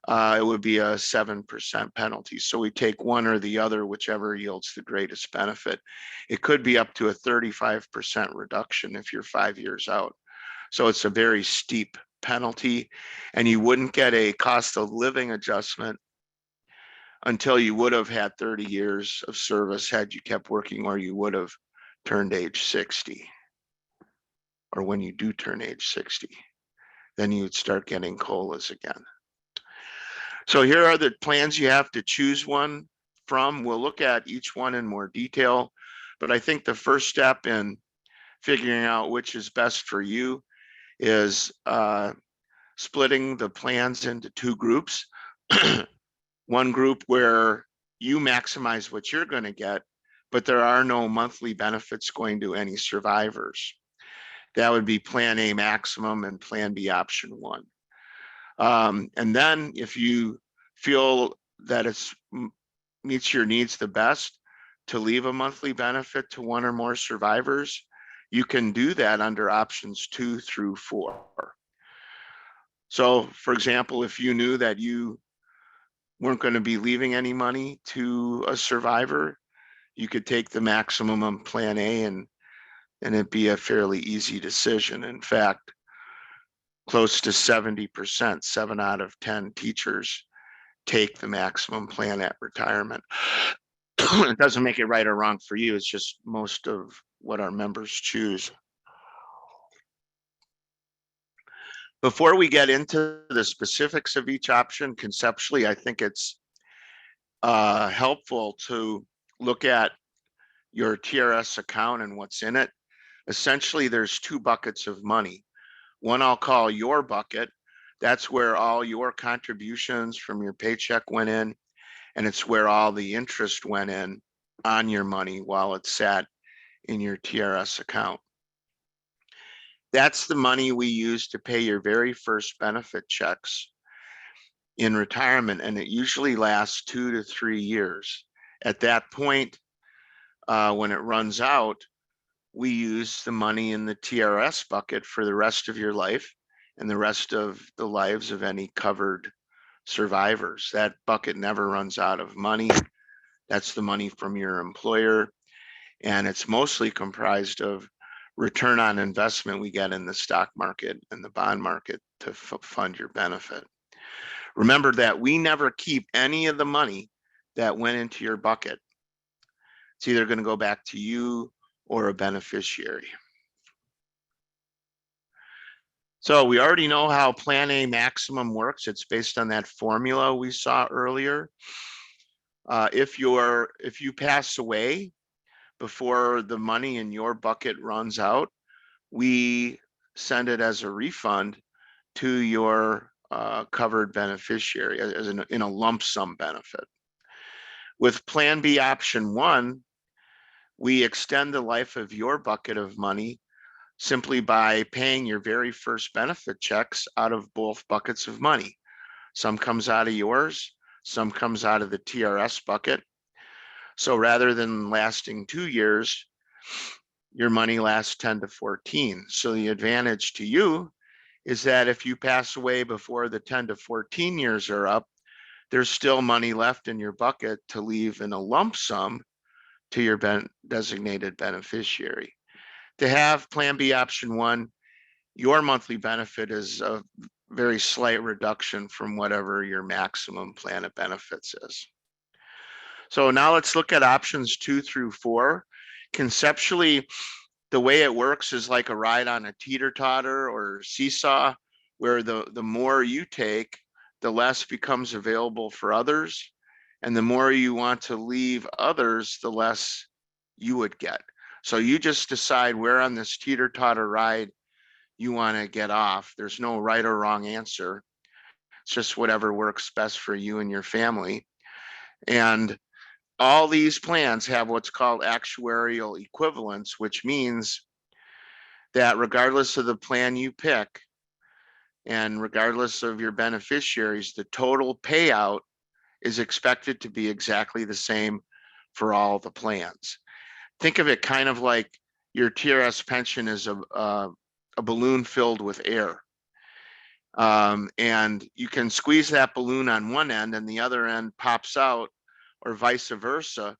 S16: it would be a 7% penalty. So we take one or the other, whichever yields the greatest benefit. It could be up to a 35% reduction if you're 5 years out. So it's a very steep penalty, and you wouldn't get a cost of living adjustment until you would have had 30 years of service had you kept working, or you would have turned age 60. Or when you do turn age 60, then you'd start getting COLAs again. So here are the plans you have to choose one from. We'll look at each one in more detail, but I think the first step in figuring out which is best for you is splitting the plans into two groups. One group where you maximize what you're going to get, but there are no monthly benefits going to any survivors. That would be Plan A maximum and Plan B option 1. And then if you feel that it meets your needs the best to leave a monthly benefit to one or more survivors, you can do that under options 2 through 4. So for example, if you knew that you weren't going to be leaving any money to a survivor, you could take the maximum on Plan A and it'd be a fairly easy decision. In fact, close to 70%, 7 out of 10 teachers take the maximum plan at retirement. It doesn't make it right or wrong for you. It's just most of what our members choose. Before we get into the specifics of each option, conceptually, I think it's helpful to look at your TRS account and what's in it. Essentially, there's 2 buckets of money. One I'll call your bucket. That's where all your contributions from your paycheck went in, and it's where all the interest went in. on your money while it's sat in your TRS account. That's the money we use to pay your very first benefit checks in retirement, and it usually lasts 2 to 3 years. At that point, when it runs out, we use the money in the TRS bucket for the rest of your life and the rest of the lives of any covered survivors. That bucket never runs out of money. That's the money from your employer, and it's mostly comprised of return on investment we get in the stock market and the bond market to fund your benefit. Remember that we never keep any of the money that went into your bucket. It's either going to go back to you or a beneficiary. So we already know how Plan A maximum works. It's based on that formula we saw earlier. If you pass away before the money in your bucket runs out, we send it as a refund to your covered beneficiary in a lump sum benefit. With Plan B option 1, we extend the life of your bucket of money simply by paying your very first benefit checks out of both buckets of money. Some comes out of yours, some comes out of the TRS bucket. So rather than lasting 2 years, your money lasts 10 to 14. So the advantage to you is that if you pass away before the 10 to 14 years are up, there's still money left in your bucket to leave in a lump sum to your designated beneficiary. To have Plan B option 1, your monthly benefit is a very slight reduction from whatever your maximum plan of benefits is. So now let's look at options 2 through 4. Conceptually, the way it works is like a ride on a teeter-totter or seesaw, where the more you take, the less becomes available for others. And the more you want to leave others, the less you would get. So you just decide where on this teeter-totter ride you want to get off. There's no right or wrong answer. It's just whatever works best for you and your family. And all these plans have what's called actuarial equivalence, which means that regardless of the plan you pick and regardless of your beneficiaries, the total payout is expected to be exactly the same for all the plans. Think of it kind of like your TRS pension is a balloon filled with air. And you can squeeze that balloon on one end and the other end pops out, or vice versa,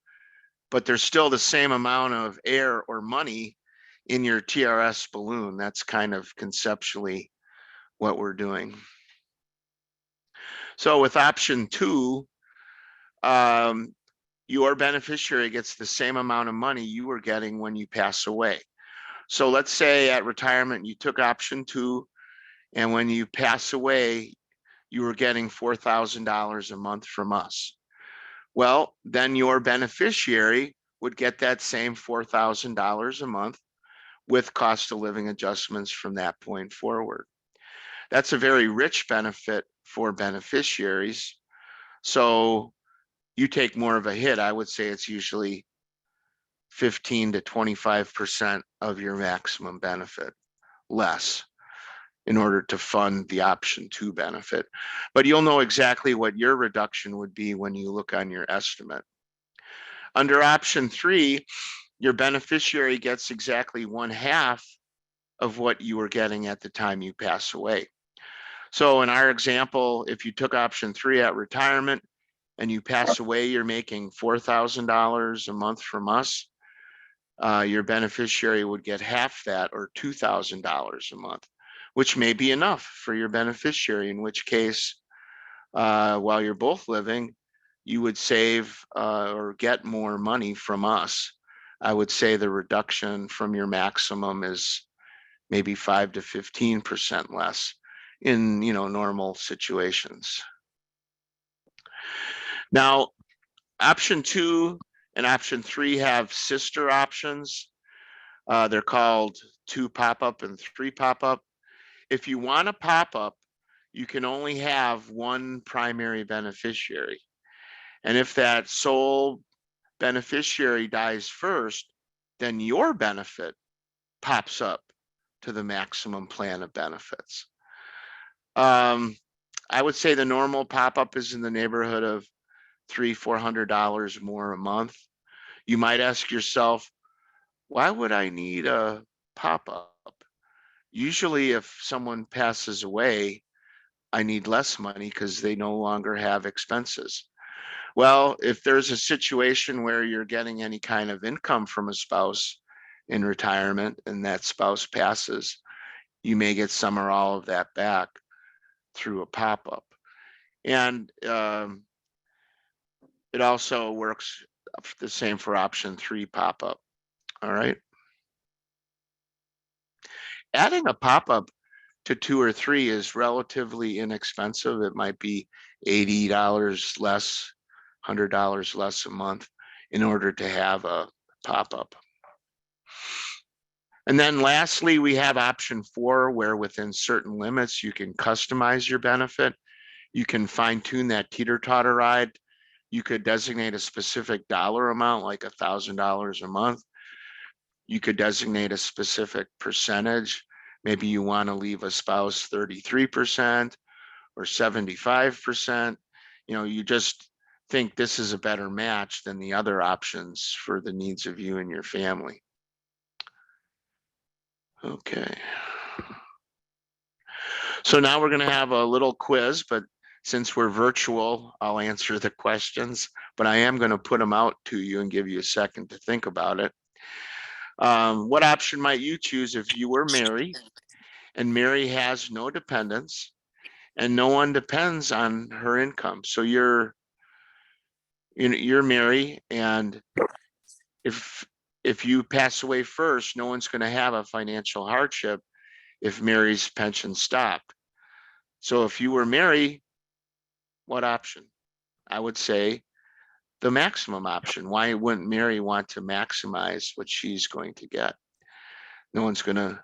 S16: but there's still the same amount of air or money in your TRS balloon. That's kind of conceptually what we're doing. So with option 2, your beneficiary gets the same amount of money you were getting when you pass away. So let's say at retirement, you took option 2, and when you pass away, you were getting $4,000 a month from us. Well, then your beneficiary would get that same $4,000 a month with cost of living adjustments from that point forward. That's a very rich benefit for beneficiaries. So you take more of a hit. I would say it's usually 15 to 25% of your maximum benefit less in order to fund the option 2 benefit. But you'll know exactly what your reduction would be when you look on your estimate. Under option 3, your beneficiary gets exactly 1/2 of what you were getting at the time you pass away. So in our example, if you took option 3 at retirement and you pass away, you're making $4,000 a month from us. Your beneficiary would get half that, or $2,000 a month, which may be enough for your beneficiary, in which case, while you're both living, you would save or get more money from us. I would say the reduction from your maximum is maybe 5 to 15% less in normal situations. Now, option 2 and option 3 have sister options. They're called 2 pop-up and 3 pop-up. If you want a pop-up, you can only have one primary beneficiary. And if that sole beneficiary dies first, then your benefit pops up to the maximum plan of benefits. I would say the normal pop-up is in the neighborhood of $300-400 more a month. You might ask yourself, why would I need a pop-up? Usually if someone passes away, I need less money because they no longer have expenses. Well, if there's a situation where you're getting any kind of income from a spouse in retirement and that spouse passes, you may get some or all of that back through a pop-up. And it also works the same for option 3 pop-up. All right. Adding a pop-up to 2 or 3 is relatively inexpensive. It might be $80 less, $100 less a month in order to have a pop-up. And then lastly, we have option 4, where within certain limits, you can customize your benefit. You can fine tune that teeter-totter ride. You could designate a specific dollar amount, like $1,000 a month. You could designate a specific percentage. Maybe you want to leave a spouse 33% or 75%. You know, you just think this is a better match than the other options for the needs of you and your family. Okay. So now we're going to have a little quiz, but since we're virtual, I'll answer the questions, but I am going to put them out to you and give you a second to think about it. What option might you choose if you were Mary and Mary has no dependents and no one depends on her income? So you're Mary, and if you pass away first, no one's going to have a financial hardship if Mary's pension stopped. So if you were Mary, what option? I would say the maximum option. Why wouldn't Mary want to maximize what she's going to get? No one's going to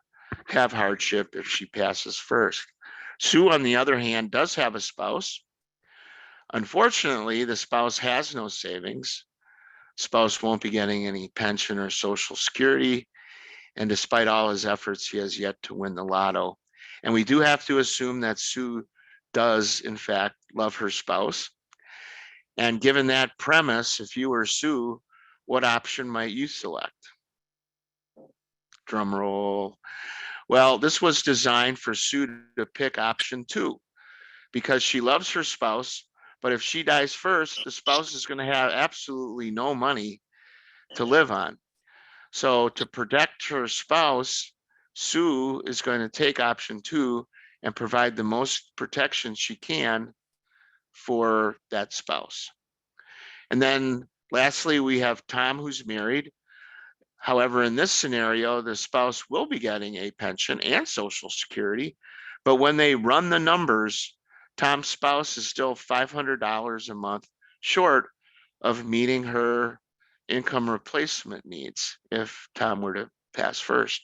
S16: have hardship if she passes first. Sue, on the other hand, does have a spouse. Unfortunately, the spouse has no savings. Spouse won't be getting any pension or Social Security. And despite all his efforts, he has yet to win the lotto. And we do have to assume that Sue does, in fact, love her spouse. And given that premise, if you were Sue, what option might you select? Drum roll. Well, this was designed for Sue to pick option 2 because she loves her spouse. But if she dies first, the spouse is going to have absolutely no money to live on. So to protect her spouse, Sue is going to take option 2 and provide the most protection she can for that spouse. And then lastly, we have Tom, who's married. However, in this scenario, the spouse will be getting a pension and Social Security, but when they run the numbers, Tom's spouse is still $500 a month short of meeting her income replacement needs if Tom were to pass first.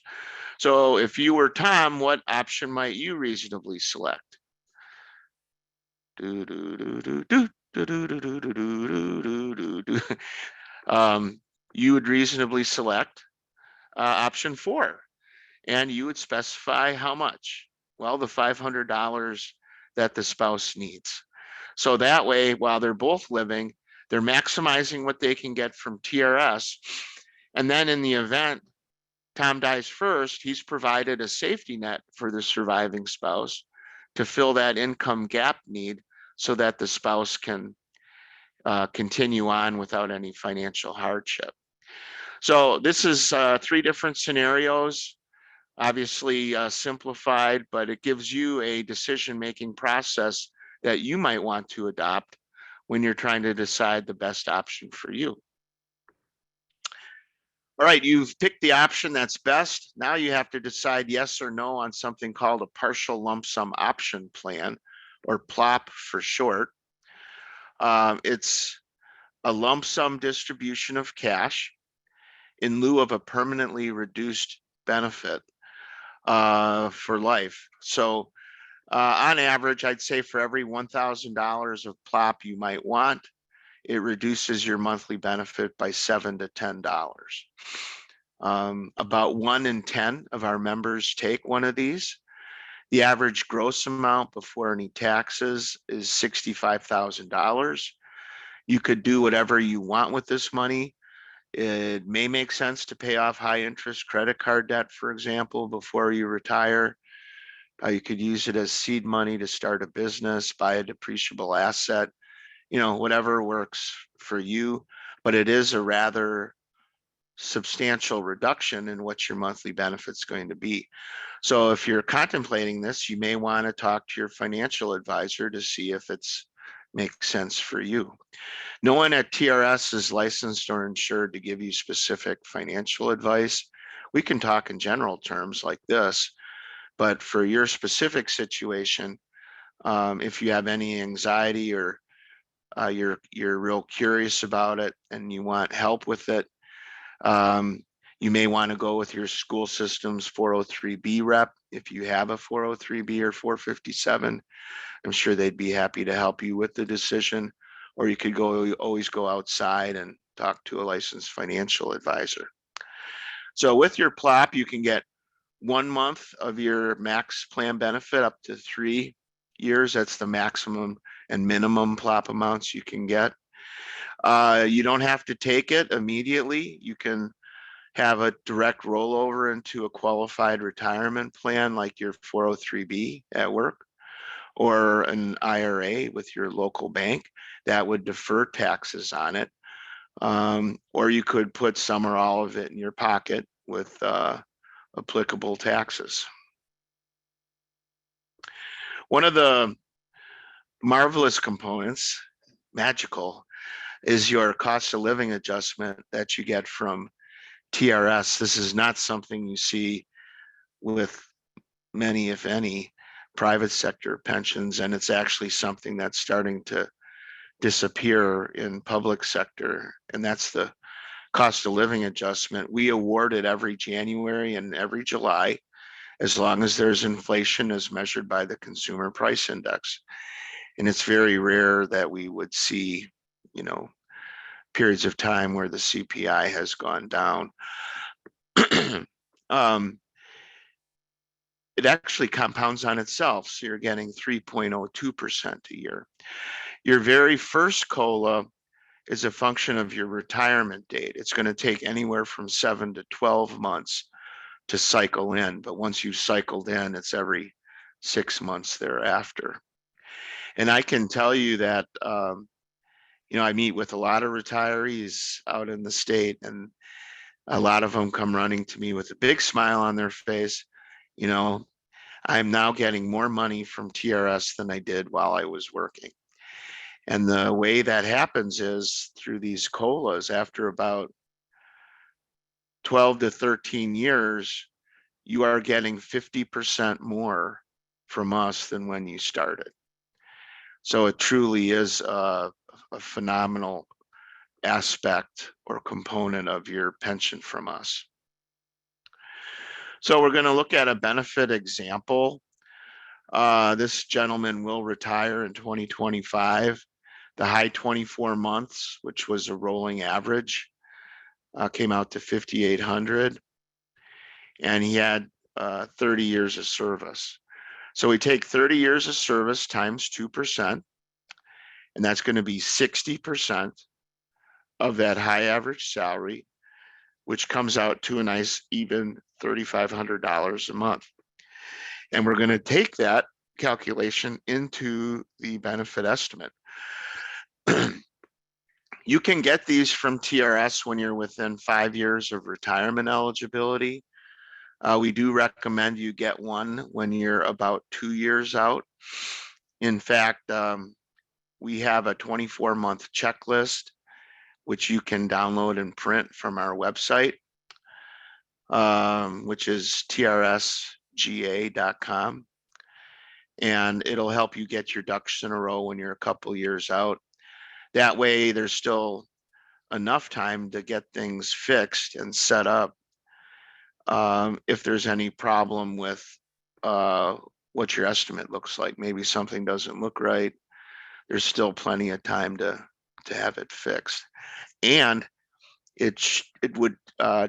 S16: So if you were Tom, what option might you reasonably select? You would reasonably select option 4, and you would specify how much. Well, the $500 that the spouse needs. So that way, while they're both living, they're maximizing what they can get from TRS. And then in the event Tom dies first, he's provided a safety net for the surviving spouse to fill that income gap need so that the spouse can continue on without any financial hardship. So this is 3 different scenarios, obviously simplified, but it gives you a decision-making process that you might want to adopt when you're trying to decide the best option for you. All right, you've picked the option that's best. Now you have to decide yes or no on something called a partial lump sum option plan, or PLOP for short. It's a lump sum distribution of cash in lieu of a permanently reduced benefit for life. So on average, I'd say for every $1,000 of PLOP you might want, it reduces your monthly benefit by $7 to $10. About 1 in 10 of our members take one of these. The average gross amount before any taxes is $65,000. You could do whatever you want with this money. It may make sense to pay off high interest credit card debt, for example, before you retire. You could use it as seed money to start a business, buy a depreciable asset, whatever works for you. But it is a rather substantial reduction in what your monthly benefit's going to be. So if you're contemplating this, you may want to talk to your financial advisor to see if it's makes sense for you. No one at TRS is licensed or insured to give you specific financial advice. We can talk in general terms like this, but for your specific situation, if you have any anxiety or you're real curious about it and you want help with it, you may want to go with your school system's 403B rep. If you have a 403B or 457, I'm sure they'd be happy to help you with the decision. Or you could always go outside and talk to a licensed financial advisor. So with your PLOP, you can get 1 month of your max plan benefit up to 3 years. That's the maximum and minimum PLOP amounts you can get. You don't have to take it immediately. You can have a direct rollover into a qualified retirement plan like your 403B at work or an IRA with your local bank that would defer taxes on it. Or you could put some or all of it in your pocket with applicable taxes. One of the marvelous components, magical, is your cost of living adjustment that you get from TRS. This is not something you see with many, if any, private sector pensions, and it's actually something that's starting to disappear in public sector, and that's the cost of living adjustment. We award it every January and every July, as long as there's inflation as measured by the Consumer Price Index. And it's very rare that we would see, periods of time where the CPI has gone down. It actually compounds on itself. So you're getting 3.02% a year. Your very first COLA is a function of your retirement date. It's going to take anywhere from 7 to 12 months to cycle in. But once you've cycled in, it's every 6 months thereafter. And I can tell you that, I meet with a lot of retirees out in the state, and a lot of them come running to me with a big smile on their face. I'm now getting more money from TRS than I did while I was working. And the way that happens is through these COLAs. After about 12 to 13 years, you are getting 50% more from us than when you started. So it truly is a phenomenal aspect or component of your pension from us. So we're going to look at a benefit example. This gentleman will retire in 2025. The high 24 months, which was a rolling average, came out to 5,800, and he had 30 years of service. So we take 30 years of service times 2%, and that's going to be 60% of that high average salary, which comes out to a nice even $3,500 a month. And we're going to take that calculation into the benefit estimate. You can get these from TRS when you're within 5 years of retirement eligibility. We do recommend you get one when you're about 2 years out. In fact, we have a 24-month checklist, which you can download and print from our website, which is trsga.com. And it'll help you get your ducks in a row when you're a couple years out. That way, there's still enough time to get things fixed and set up. If there's any problem with what your estimate looks like, maybe something doesn't look right, there's still plenty of time to to have it fixed. And it would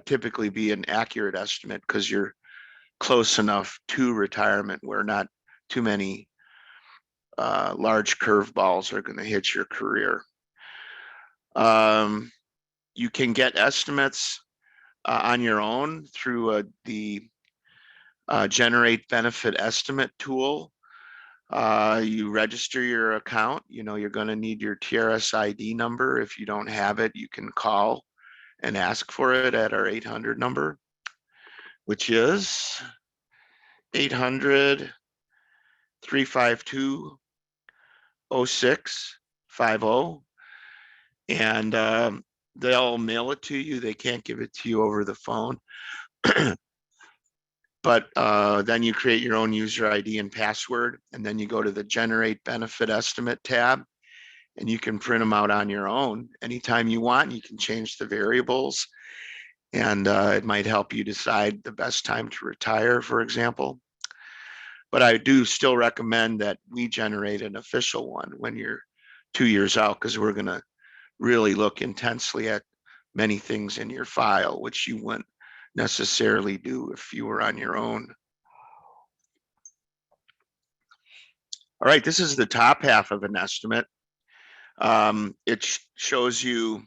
S16: typically be an accurate estimate because you're close enough to retirement where not too many large curveballs are going to hit your career. You can get estimates on your own through the Generate Benefit Estimate tool. You register your account. You know, you're going to need your TRS ID number. If you don't have it, you can call and ask for it at our 800 number, which is 800-352-0650. And they'll mail it to you. They can't give it to you over the phone. But then you create your own user ID and password, and then you go to the Generate Benefit Estimate tab, and you can print them out on your own anytime you want. You can change the variables, and it might help you decide the best time to retire, for example. But I do still recommend that we generate an official one when you're 2 years out, because we're going to really look intensely at many things in your file, which you wouldn't necessarily do if you were on your own. All right, this is the top half of an estimate. It shows you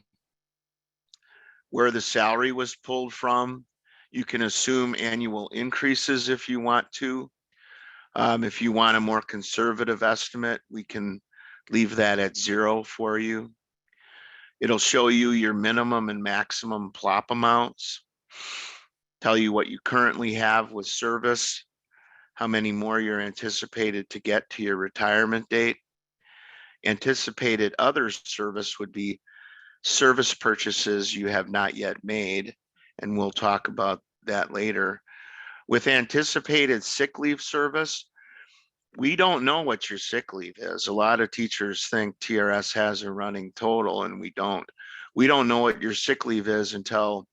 S16: where the salary was pulled from. You can assume annual increases if you want to. If you want a more conservative estimate, we can leave that at 0 for you. It'll show you your minimum and maximum plop amounts, tell you what you currently have with service, how many more you're anticipated to get to your retirement date. Anticipated other service would be service purchases you have not yet made, and we'll talk about that later. With anticipated sick leave service, we don't know what your sick leave is. A lot of teachers think TRS has a running total, and we don't. We don't know what your sick leave is until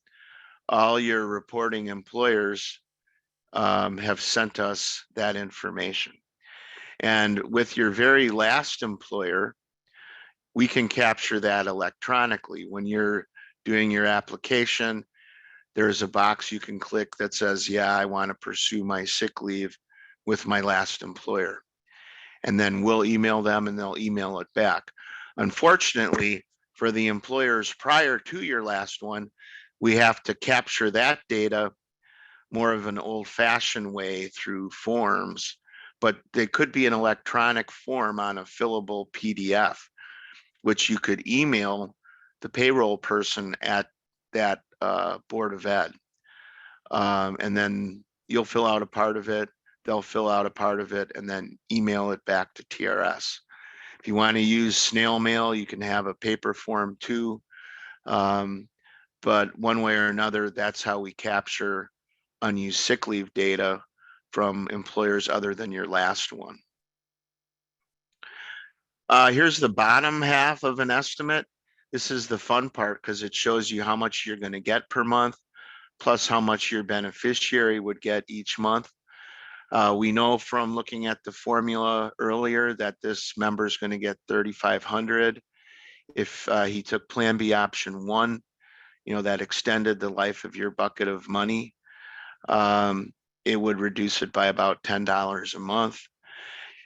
S16: all your reporting employers have sent us that information. And with your very last employer, we can capture that electronically. When you're doing your application, there's a box you can click that says, yeah, I want to pursue my sick leave with my last employer. And then we'll email them and they'll email it back. Unfortunately, for the employers prior to your last one, we have to capture that data more of an old-fashioned way through forms, but they could be an electronic form on a fillable PDF, which you could email the payroll person at that Board of Ed. And then you'll fill out a part of it, they'll fill out a part of it, and then email it back to TRS. If you want to use snail mail, you can have a paper form too. But one way or another, that's how we capture unused sick leave data from employers other than your last one. Here's the bottom half of an estimate. This is the fun part because it shows you how much you're going to get per month, plus how much your beneficiary would get each month. We know from looking at the formula earlier that this member is going to get $3,500 if he took Plan B option 1. You know, that extended the life of your bucket of money. It would reduce it by about $10 a month.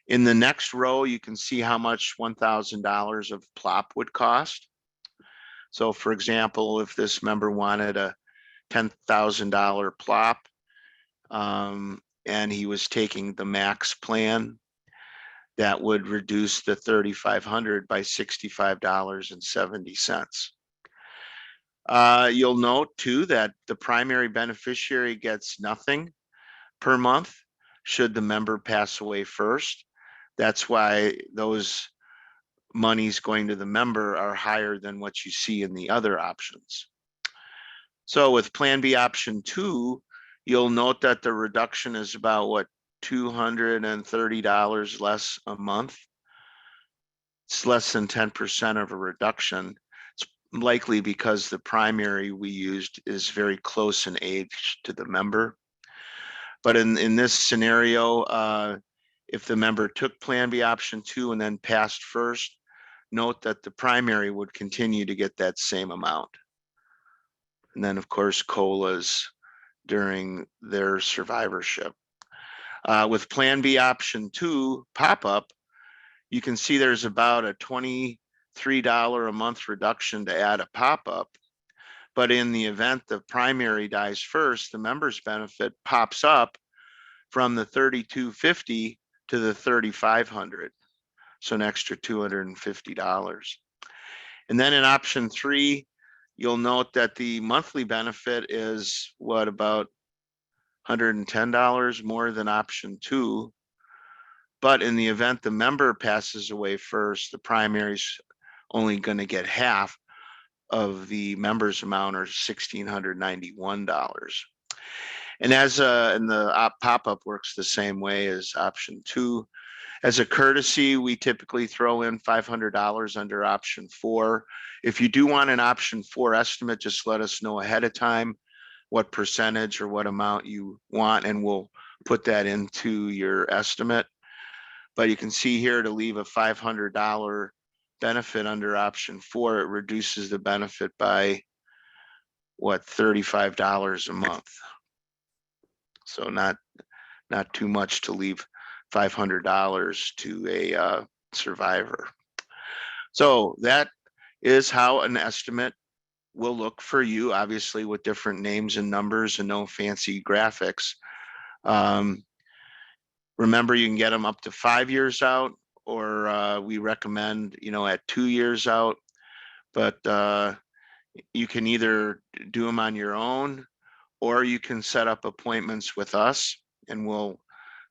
S16: In the next row, you can see how much $1,000 of plop would cost. So for example, if this member wanted a $10,000 plop, and he was taking the max plan, that would reduce the $3,500 by $65.70. You'll note too that the primary beneficiary gets nothing per month should the member pass away first. That's why those monies going to the member are higher than what you see in the other options. So with Plan B option 2, you'll note that the reduction is about what, $230 less a month. It's less than 10% of a reduction. It's likely because the primary we used is very close in age to the member. But in this scenario, if the member took Plan B option 2 and then passed first, note that the primary would continue to get that same amount. And then, of course, COLAs during their survivorship. With Plan B option 2 pop-up, you can see there's about a $23 a month reduction to add a pop-up. But in the event the primary dies first, the member's benefit pops up from the $3,250 to the $3,500. So an extra $250. And then in option 3, you'll note that the monthly benefit is what, about $110 more than option 2. But in the event the member passes away first, the primary's only going to get half of the member's amount, or $1,691. And and the pop-up works the same way as option 2. As a courtesy, we typically throw in $500 under option 4. If you do want an option 4 estimate, just let us know ahead of time what percentage or what amount you want, and we'll put that into your estimate. But you can see here, to leave a $500 benefit under option 4, it reduces the benefit by what, $35 a month. So not too much to leave $500 to a survivor. So that is how an estimate will look for you, obviously with different names and numbers and no fancy graphics. Remember, you can get them up to 5 years out, or we recommend, at 2 years out. But you can either do them on your own, or you can set up appointments with us, and we'll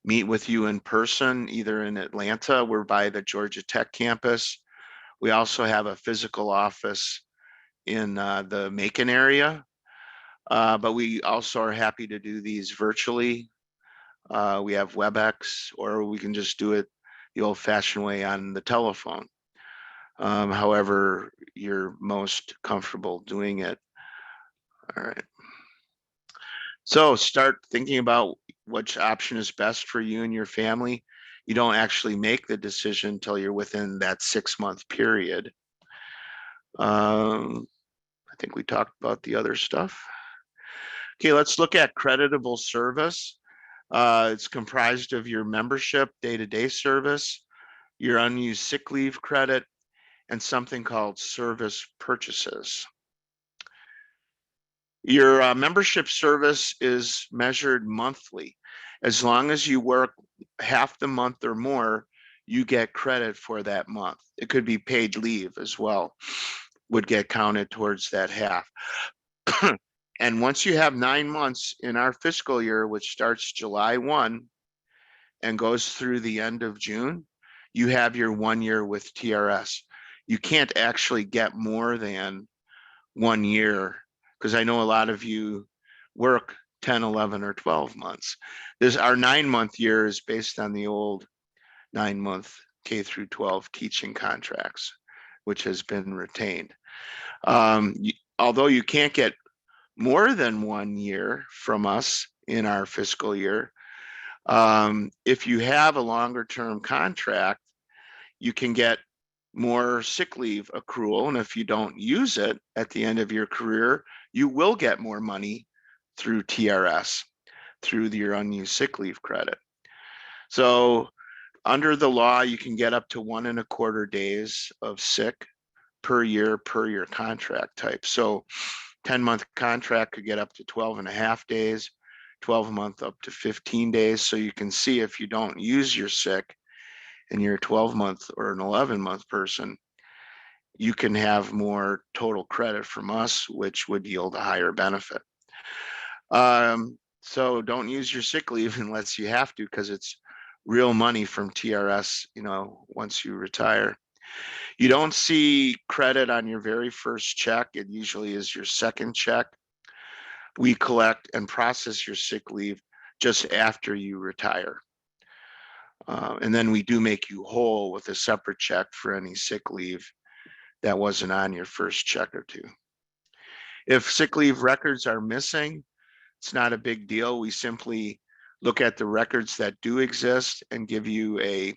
S16: meet with you in person, either in Atlanta. We're by the Georgia Tech campus. We also have a physical office in the Macon area, but we also are happy to do these virtually. We have WebEx, or we can just do it the old-fashioned way on the telephone. However you're most comfortable doing it. All right. So start thinking about which option is best for you and your family. You don't actually make the decision until you're within that 6-month period. I think we talked about the other stuff. Okay, let's look at creditable service. It's comprised of your membership, day-to-day service, your unused sick leave credit, and something called service purchases. Your membership service is measured monthly. As long as you work half the month or more, you get credit for that month. It could be paid leave as well, would get counted towards that half. And once you have 9 months in our fiscal year, which starts July 1 and goes through the end of June, you have your 1 year with TRS. You can't actually get more than 1 year, because I know a lot of you work 10, 11, or 12 months. Our 9-month year is based on the old 9-month K through 12 teaching contracts, which has been retained. Although you can't get more than 1 year from us in our fiscal year, if you have a longer term contract, you can get more sick leave accrual. And if you don't use it at the end of your career, you will get more money through TRS, through your unused sick leave credit. So under the law, you can get up to 1.25 days of sick per year contract type. So 10-month contract could get up to 12.5 days, 12-month up to 15 days. So you can see, if you don't use your sick and you're a 12-month or an 11-month person, you can have more total credit from us, which would yield a higher benefit. So don't use your sick leave unless you have to, because it's real money from TRS, once you retire. You don't see credit on your very first check. It usually is your second check. We collect and process your sick leave just after you retire. And then we do make you whole with a separate check for any sick leave that wasn't on your first check or two. If sick leave records are missing, it's not a big deal. We simply look at the records that do exist and give you a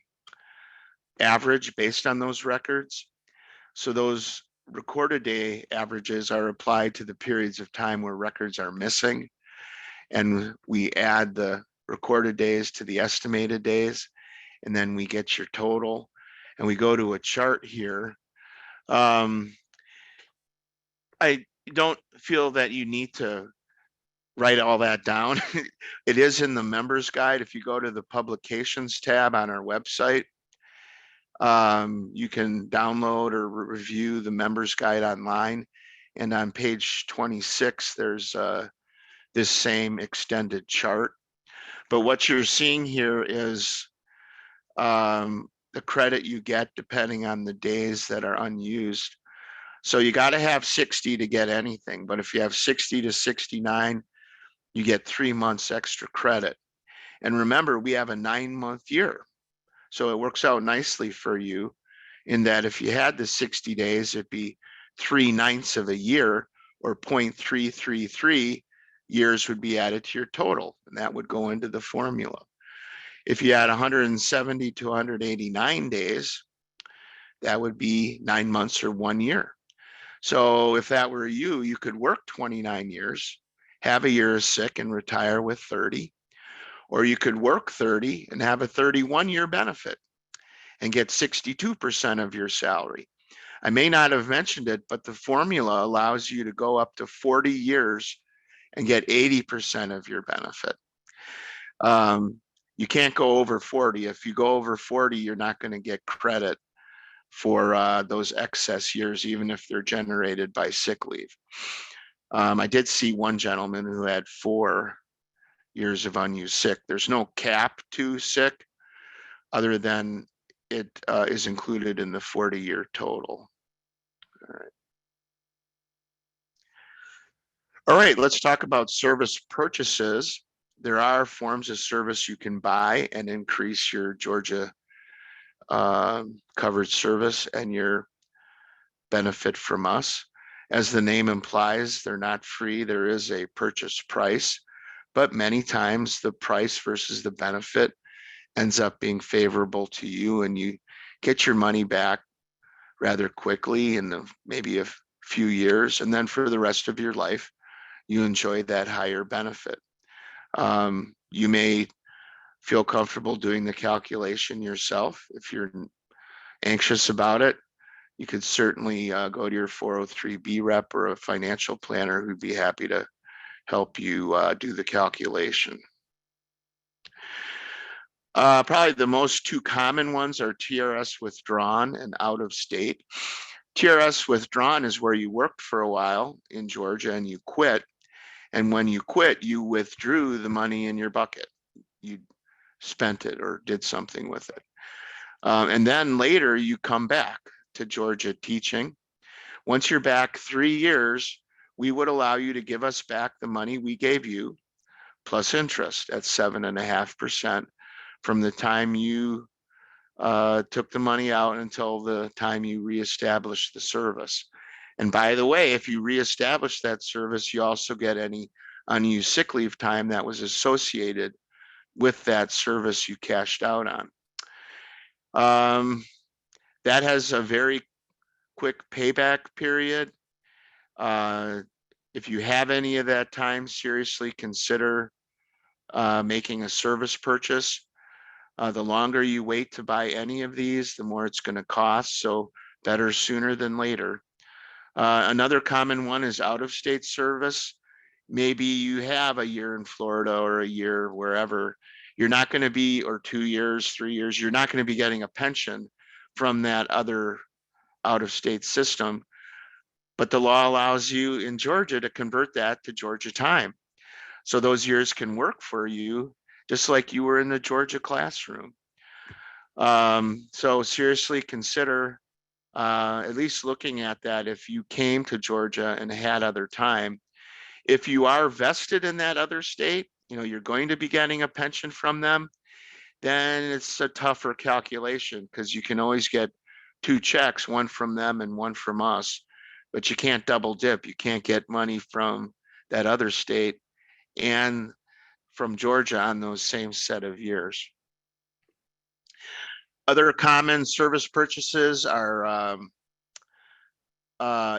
S16: average based on those records. So those recorded day averages are applied to the periods of time where records are missing. And we add the recorded days to the estimated days, and then we get your total. And we go to a chart here. I don't feel that you need to write all that down. It is in the members guide. If you go to the publications tab on our website, you can download or review the members guide online. And on page 26, there's this same extended chart. But what you're seeing here is the credit you get depending on the days that are unused. So you got to have 60 to get anything. But if you have 60 to 69, you get 3 months extra credit. And remember, we have a 9-month year. So it works out nicely for you in that if you had the 60 days, it'd be 3/9 of a year, or 0.333 years would be added to your total. And that would go into the formula. If you had 170 to 189 days, that would be 9 months or 1 year. So if that were you, you could work 29 years, have a year of sick and retire with 30, or you could work 30 and have a 31-year benefit and get 62% of your salary. I may not have mentioned it, but the formula allows you to go up to 40 years and get 80% of your benefit. You can't go over 40. If you go over 40, you're not going to get credit for those excess years, even if they're generated by sick leave. I did see one gentleman who had 4 years of unused sick. There's no cap to sick other than it is included in the 40-year total. All right, let's talk about service purchases. There are forms of service you can buy and increase your Georgia covered service and your benefit from us. As the name implies, they're not free. There is a purchase price, but many times the price versus the benefit ends up being favorable to you, and you get your money back rather quickly in maybe a few years, and then for the rest of your life, you enjoy that higher benefit. You may feel comfortable doing the calculation yourself. If you're anxious about it, you could certainly go to your 403B rep or a financial planner who'd be happy to help you do the calculation. Probably the most 2 common ones are TRS withdrawn and out of state. TRS withdrawn is where you worked for a while in Georgia and you quit. And when you quit, you withdrew the money in your bucket. You spent it or did something with it. And then later you come back to Georgia teaching. Once you're back 3 years, we would allow you to give us back the money we gave you plus interest at 7.5% from the time you took the money out until the time you reestablished the service. And by the way, if you reestablish that service, you also get any unused sick leave time that was associated with that service you cashed out on. That has a very quick payback period. If you have any of that time, seriously consider making a service purchase. The longer you wait to buy any of these, the more it's going to cost. So better sooner than later. Another common one is out-of-state service. Maybe you have a year in Florida or a year wherever. You're not going to be, or 2 years, 3 years, you're not going to be getting a pension from that other out-of-state system. But the law allows you in Georgia to convert that to Georgia time. So those years can work for you, just like you were in the Georgia classroom. So seriously consider at least looking at that if you came to Georgia and had other time. If you are vested in that other state, you're going to be getting a pension from them, then it's a tougher calculation because you can always get 2 checks, one from them and one from us, but you can't double dip. You can't get money from that other state and from Georgia on those same set of years. Other common service purchases are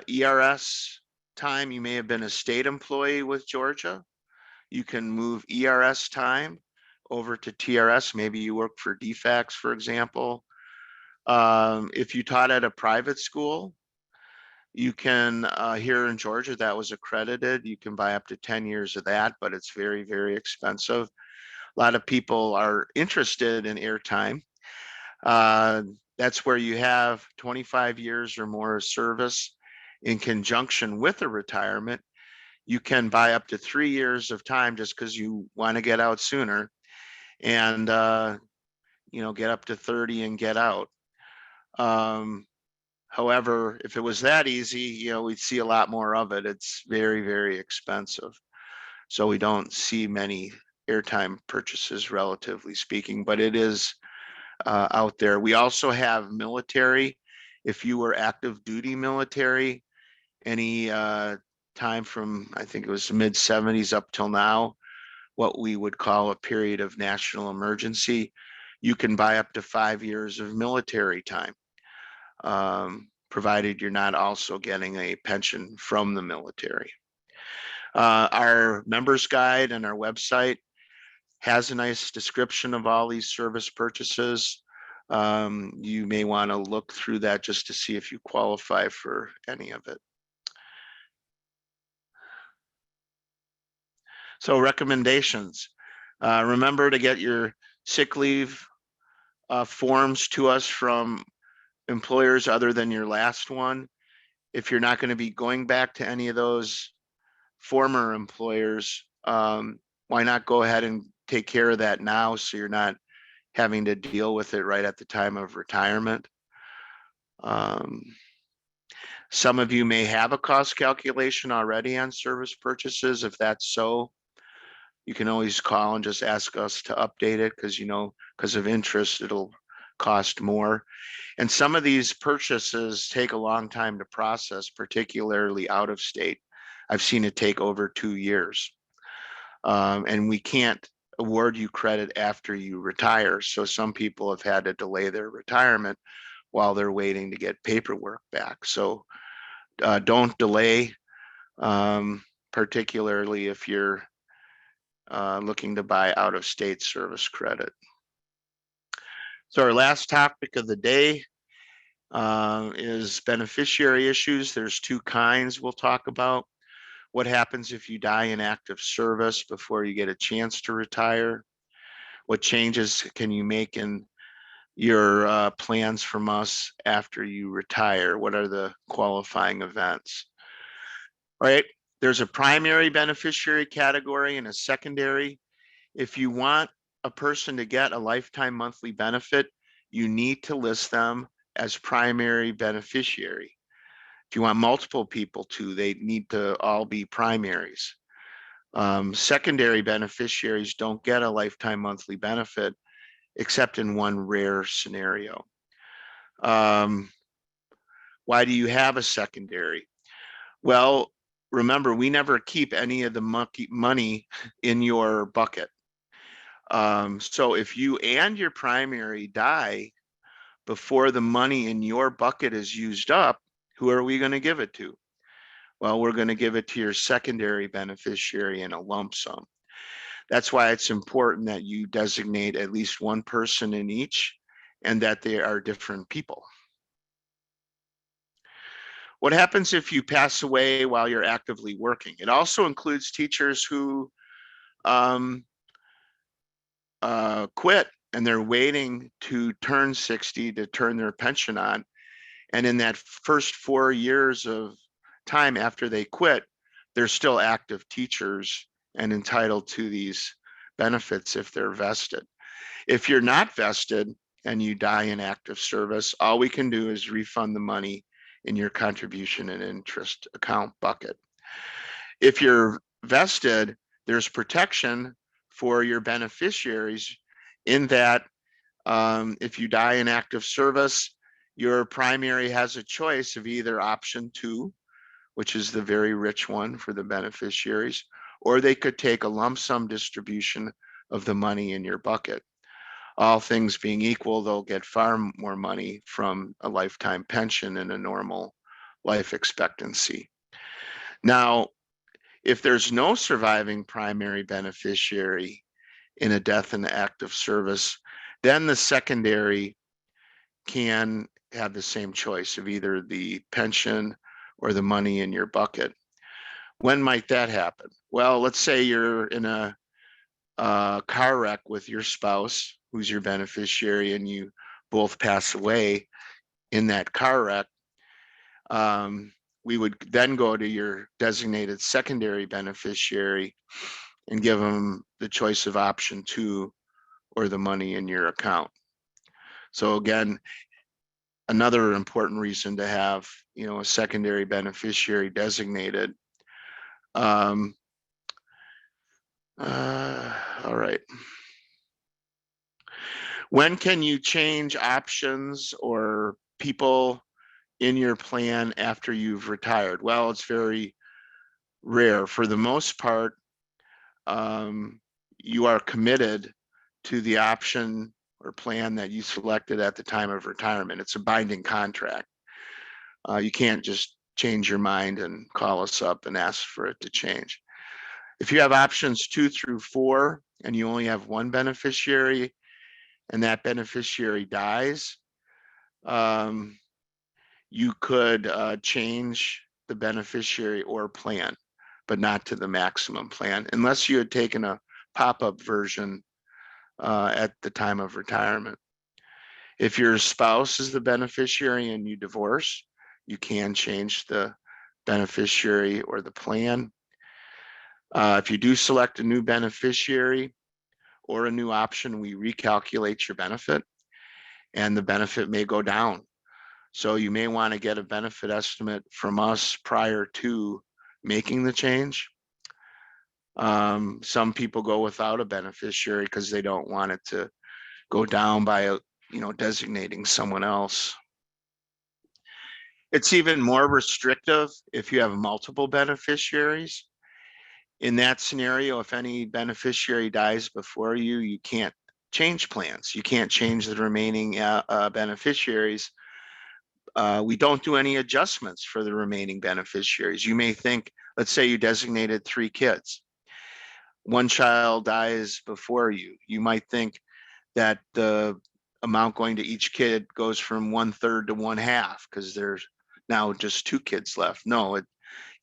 S16: ERS time, you may have been a state employee with Georgia. You can move ERS time over to TRS. Maybe you work for DFACS, for example. If you taught at a private school, you can, here in Georgia, that was accredited. You can buy up to 10 years of that, but it's very, very expensive. A lot of people are interested in airtime. That's where you have 25 years or more of service in conjunction with a retirement. You can buy up to 3 years of time just because you want to get out sooner, and get up to 30 and get out. However, if it was that easy, we'd see a lot more of it. It's very, very expensive. So we don't see many airtime purchases, relatively speaking, but it is out there. We also have military. If you were active duty military, any time from, I think it was the mid 70s up till now, what we would call a period of national emergency, you can buy up to 5 years of military time, provided you're not also getting a pension from the military. Our members guide and our website has a nice description of all these service purchases. You may want to look through that just to see if you qualify for any of it. So recommendations, remember to get your sick leave forms to us from employers other than your last one. If you're not going to be going back to any of those former employers, why not go ahead and take care of that now so you're not having to deal with it right at the time of retirement. Some of you may have a cost calculation already on service purchases. If that's so, you can always call and just ask us to update it because of interest, it'll cost more. And some of these purchases take a long time to process, particularly out of state. I've seen it take over 2 years. And we can't award you credit after you retire. So some people have had to delay their retirement while they're waiting to get paperwork back. So don't delay, particularly if you're looking to buy out of state service credit. So our last topic of the day is beneficiary issues. There's 2 kinds we'll talk about. What happens if you die in active service before you get a chance to retire? What changes can you make in your plans from us after you retire? What are the qualifying events? All right, there's a primary beneficiary category and a secondary. If you want a person to get a lifetime monthly benefit, you need to list them as primary beneficiary. If you want multiple people to, they need to all be primaries. Secondary beneficiaries don't get a lifetime monthly benefit except in one rare scenario. Why do you have a secondary? Well, remember, we never keep any of the money in your bucket. So if you and your primary die before the money in your bucket is used up, who are we going to give it to? Well, we're going to give it to your secondary beneficiary in a lump sum. That's why it's important that you designate at least one person in each and that they are different people. What happens if you pass away while you're actively working? It also includes teachers who quit and they're waiting to turn 60 to turn their pension on. And in that first 4 years of time after they quit, they're still active teachers and entitled to these benefits if they're vested. If you're not vested and you die in active service, all we can do is refund the money in your contribution and interest account bucket. If you're vested, there's protection for your beneficiaries in that if you die in active service, your primary has a choice of either option 2, which is the very rich one for the beneficiaries, or they could take a lump sum distribution of the money in your bucket. All things being equal, they'll get far more money from a lifetime pension in a normal life expectancy. Now, if there's no surviving primary beneficiary in a death in the active service, then the secondary can have the same choice of either the pension or the money in your bucket. When might that happen? Well, let's say you're in a car wreck with your spouse, who's your beneficiary, and you both pass away in that car wreck. We would then go to your designated secondary beneficiary and give them the choice of option 2 or the money in your account. So again, another important reason to have, a secondary beneficiary designated. All right. When can you change options or people in your plan after you've retired? Well, it's very rare. For the most part, you are committed to the option or plan that you selected at the time of retirement. It's a binding contract. You can't just change your mind and call us up and ask for it to change. If you have options 2 through 4 and you only have one beneficiary and that beneficiary dies, you could change the beneficiary or plan, but not to the maximum plan, unless you had taken a pop-up version at the time of retirement. If your spouse is the beneficiary and you divorce, you can change the beneficiary or the plan. If you do select a new beneficiary or a new option, we recalculate your benefit and the benefit may go down. So you may want to get a benefit estimate from us prior to making the change. Some people go without a beneficiary because they don't want it to go down by, designating someone else. It's even more restrictive if you have multiple beneficiaries. In that scenario, if any beneficiary dies before you, you can't change plans. You can't change the remaining beneficiaries. We don't do any adjustments for the remaining beneficiaries. You may think, let's say you designated 3 kids. One child dies before you. You might think that the amount going to each kid goes from 1/3 to 1/2 because there's now just 2 kids left. No,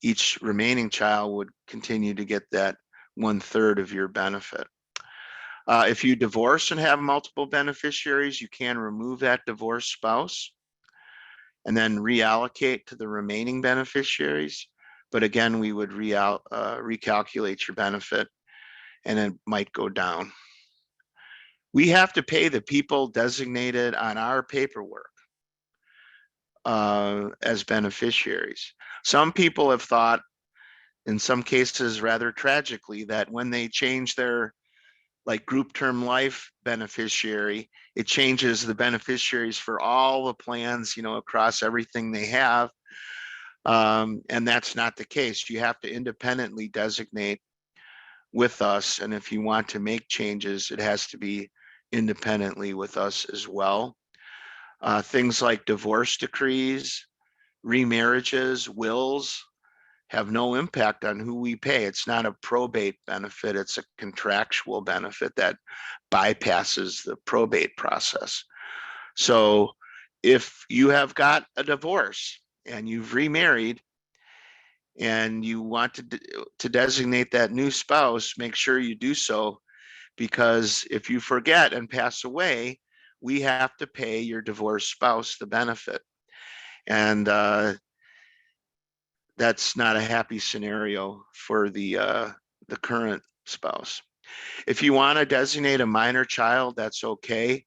S16: each remaining child would continue to get that 1/3 of your benefit. If you divorce and have multiple beneficiaries, you can remove that divorced spouse and then reallocate to the remaining beneficiaries. But again, we would recalculate your benefit and it might go down. We have to pay the people designated on our paperwork as beneficiaries. Some people have thought, in some cases rather tragically, that when they change their group term life beneficiary, it changes the beneficiaries for all the plans, across everything they have. And that's not the case. You have to independently designate with us. And if you want to make changes, it has to be independently with us as well. Things like divorce decrees, remarriages, wills have no impact on who we pay. It's not a probate benefit. It's a contractual benefit that bypasses the probate process. So if you have got a divorce and you've remarried and you want to designate that new spouse, make sure you do so, because if you forget and pass away, we have to pay your divorced spouse the benefit. And that's not a happy scenario for the current spouse. If you want to designate a minor child, that's okay.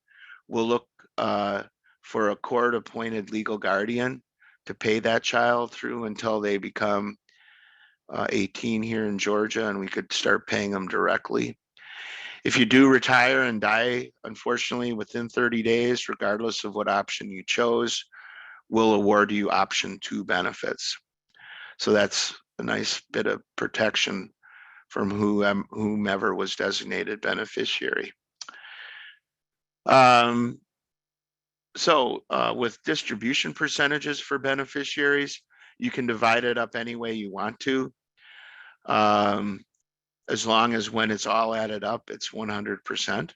S16: We'll look for a court-appointed legal guardian to pay that child through until they become 18 here in Georgia, and we could start paying them directly. If you do retire and die, unfortunately, within 30 days, regardless of what option you chose, we'll award you option 2 benefits. So that's a nice bit of protection from whomever was designated beneficiary. So with distribution percentages for beneficiaries, You can divide it up any way you want to. As long as when it's all added up, it's 100%.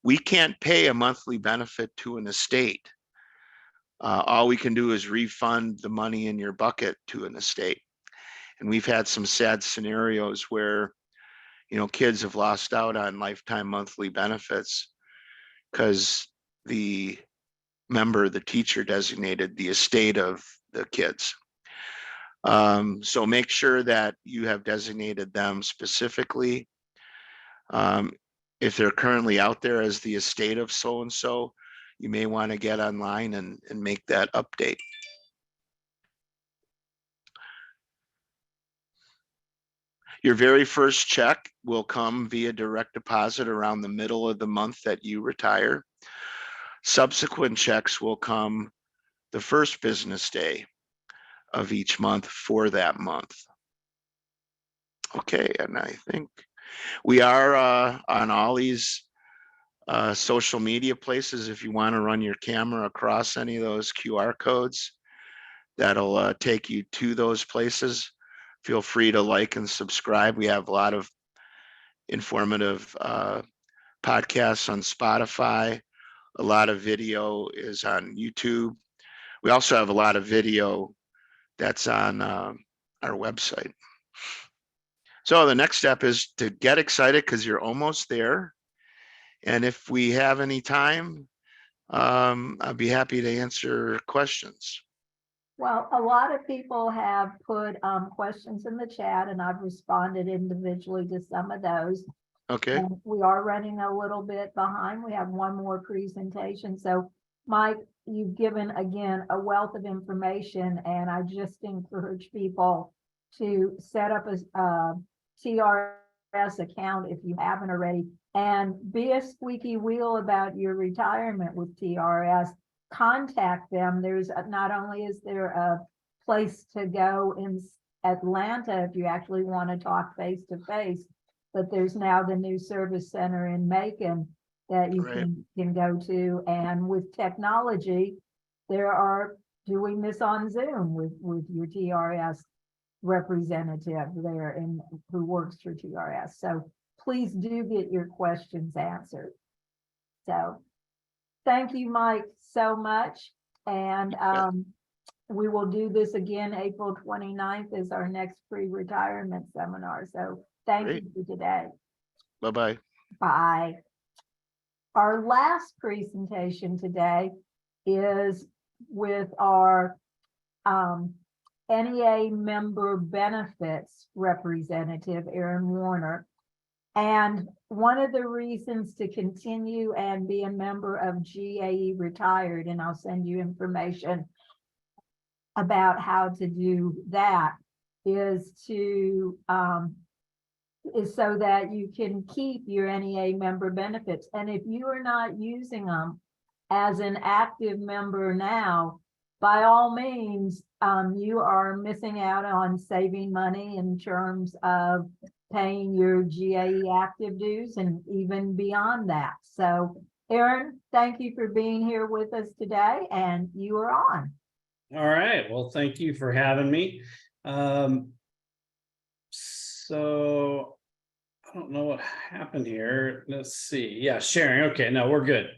S16: We can't pay a monthly benefit to an estate. All we can do is refund the money in your bucket to an estate. And we've had some sad scenarios where, you know, kids have lost out on lifetime monthly benefits because the teacher designated the estate of the kids. So make sure that you have designated them specifically. If they're currently out there as the estate of so-and-so, you may want to get online and make that update. Your very first check will come via direct deposit around the middle of the month that you retire. Subsequent checks will come the first business day of each month for that month. Okay, and I think we are on all these social media places. If you want to run your camera across any of those QR codes, that'll take you to those places. Feel free to like and subscribe. We have a lot of informative podcasts on Spotify. A lot of video is on YouTube. We also have a lot of video that's on our website. So the next step is to get excited because you're almost there. And if we have any time, I'd be happy to answer questions.
S1: Well, a lot of people have put questions in the chat and I've responded individually to some of those.
S16: Okay.
S1: And we are running a little bit behind. We have one more presentation. So Mike, you've given again a wealth of information and I just encourage people to set up a TRS account if you haven't already and be a squeaky wheel about your retirement with TRS. Contact them. There's not only is there a place to go in Atlanta if you actually want to talk face to face, but there's now the new service center in Macon that you can go to. And with technology, there are doing this on Zoom with your TRS representative there and who works for TRS. So please do get your questions answered. So thank you, Mike, so much. And we will do this again. April 29th is our next pre-retirement seminar. So thank you for today.
S16: Bye-bye.
S1: Bye. Our last presentation today is with our NEA member benefits representative, Erin Warner. And one of the reasons to continue and be a member of GAE Retired, and I'll send you information about how to do that, is to is so that you can keep your NEA member benefits. And if you are not using them as an active member now, by all means, you are missing out on saving money in terms of paying your GAE active dues and even beyond that. So Erin, thank you for being here with us today and you are on.
S17: All right, well, thank you for having me. So I don't know what happened here. Let's see. Yeah, sharing. Okay, no, we're good.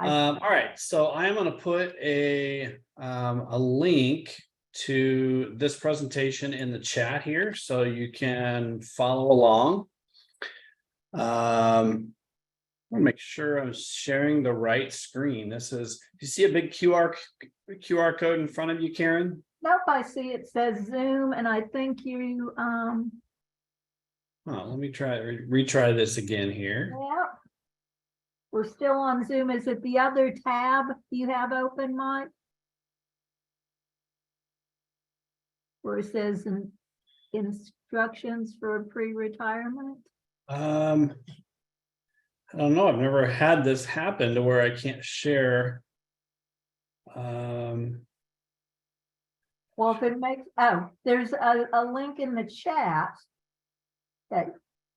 S17: All right, so I'm going to put a link to this presentation in the chat here so you can follow along. I want to make sure I'm sharing the right screen. This is, do you see a big QR code in front of you, Karen?
S1: Nope, I see it says Zoom and I think you
S17: let me retry this again here.
S1: yeah. We're still on Zoom. Is it the other tab you have open, Mike? Where it says instructions for pre-retirement?
S17: I don't know. I've never had this happen to where I can't share.
S1: Well, if it makes, there's a link in the chat that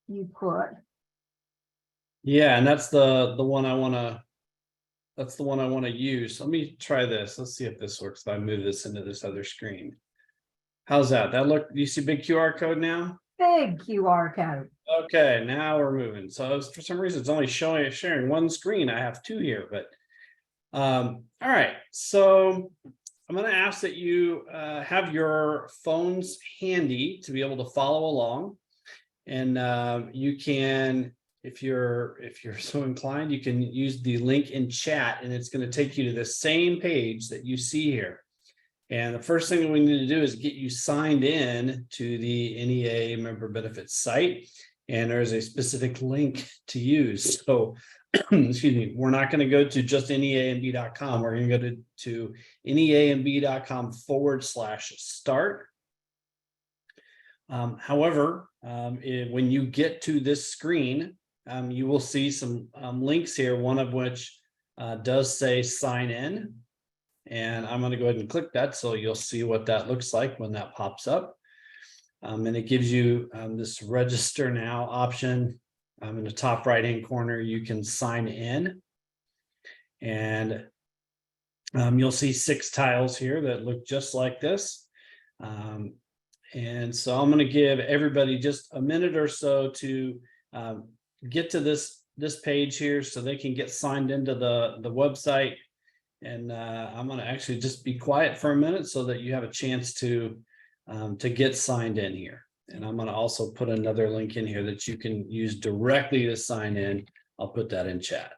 S1: you put.
S17: Yeah, and that's the one I want to That's the one I want to use. Let me try this. Let's see if this works. If I move this into this other screen. How's that? That look, do you see big QR code now?
S1: Big QR code.
S17: Okay, now we're moving. So for some reason, it's only sharing one screen. I have two here, but all right. So I'm going to ask that you have your phones handy to be able to follow along, and you can, if you're so inclined, you can use the link in chat, and it's going to take you to the same page that you see here. And the first thing that we need to do is get you signed in to the NEA member benefits site. And there's a specific link to use. So, excuse me, we're not going to go to just neamb.com. We're going to go to neamb.com/start. However, when you get to this screen, you will see some links here, one of which does say sign in. And I'm going to go ahead and click that, so you'll see what that looks like when that pops up. And it gives you this register now option. In the top right hand corner, you can sign in, and you'll see 6 tiles here that look just like this. And so I'm going to give everybody just a minute or so to get to this page here so they can get signed into the website. And I'm going to actually just be quiet for a minute so that you have a chance to get signed in here. And I'm going to also put another link in here that you can use directly to sign in. I'll put that in chat.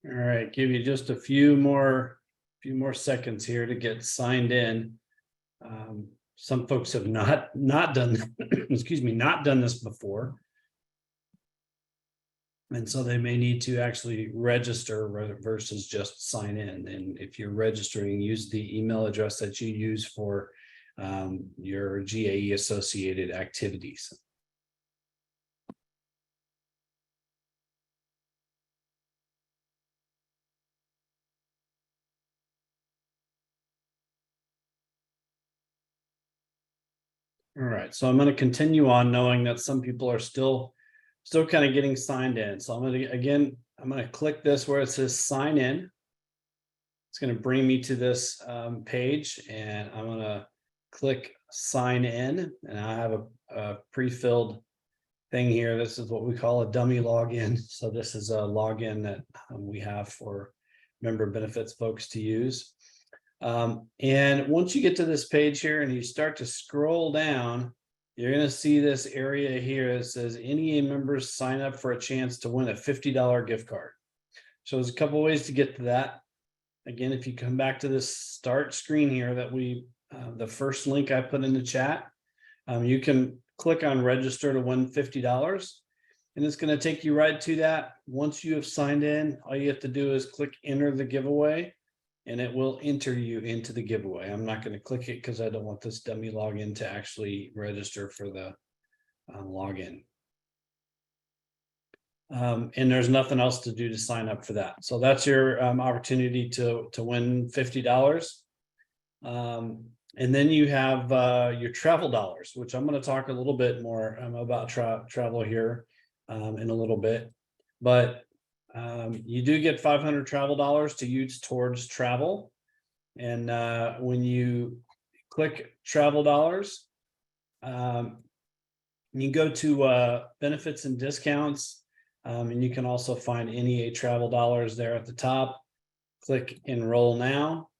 S17: All right, give you just a few more seconds here to get signed in. Some folks have not done excuse me, not done this before, and so they may need to actually register versus just sign in. And if you're registering, use the email address that you use for your GAE associated activities. All right, so I'm going to continue on knowing that some people are still kind of getting signed in. So I'm going to click this where it says sign in. It's going to bring me to this page, and I'm going to click sign in, and I have a pre-filled thing here. This is what we call a dummy login. So this is a login that we have for member benefits folks to use. And once you get to this page here and you start to scroll down, you're going to see this area here that says NEA members sign up for a chance to win a $50 gift card. So there's a couple ways to get to that. Again, if you come back to this start screen here that the first link I put in the chat, you can click on register to win $50, and it's going to take you right to that. Once you have signed in, all you have to do is click enter the giveaway, and it will enter you into the giveaway. I'm not going to click it because I don't want this dummy login to actually register for the login. And there's nothing else to do to sign up for that. So that's your opportunity to win $50. And then you have your travel dollars, which I'm going to talk a little bit more about travel here in a little bit. But you do get 500 travel dollars to use towards travel. And when you click travel dollars, you go to benefits and discounts, and you can also find NEA travel dollars there at the top. Click enroll now.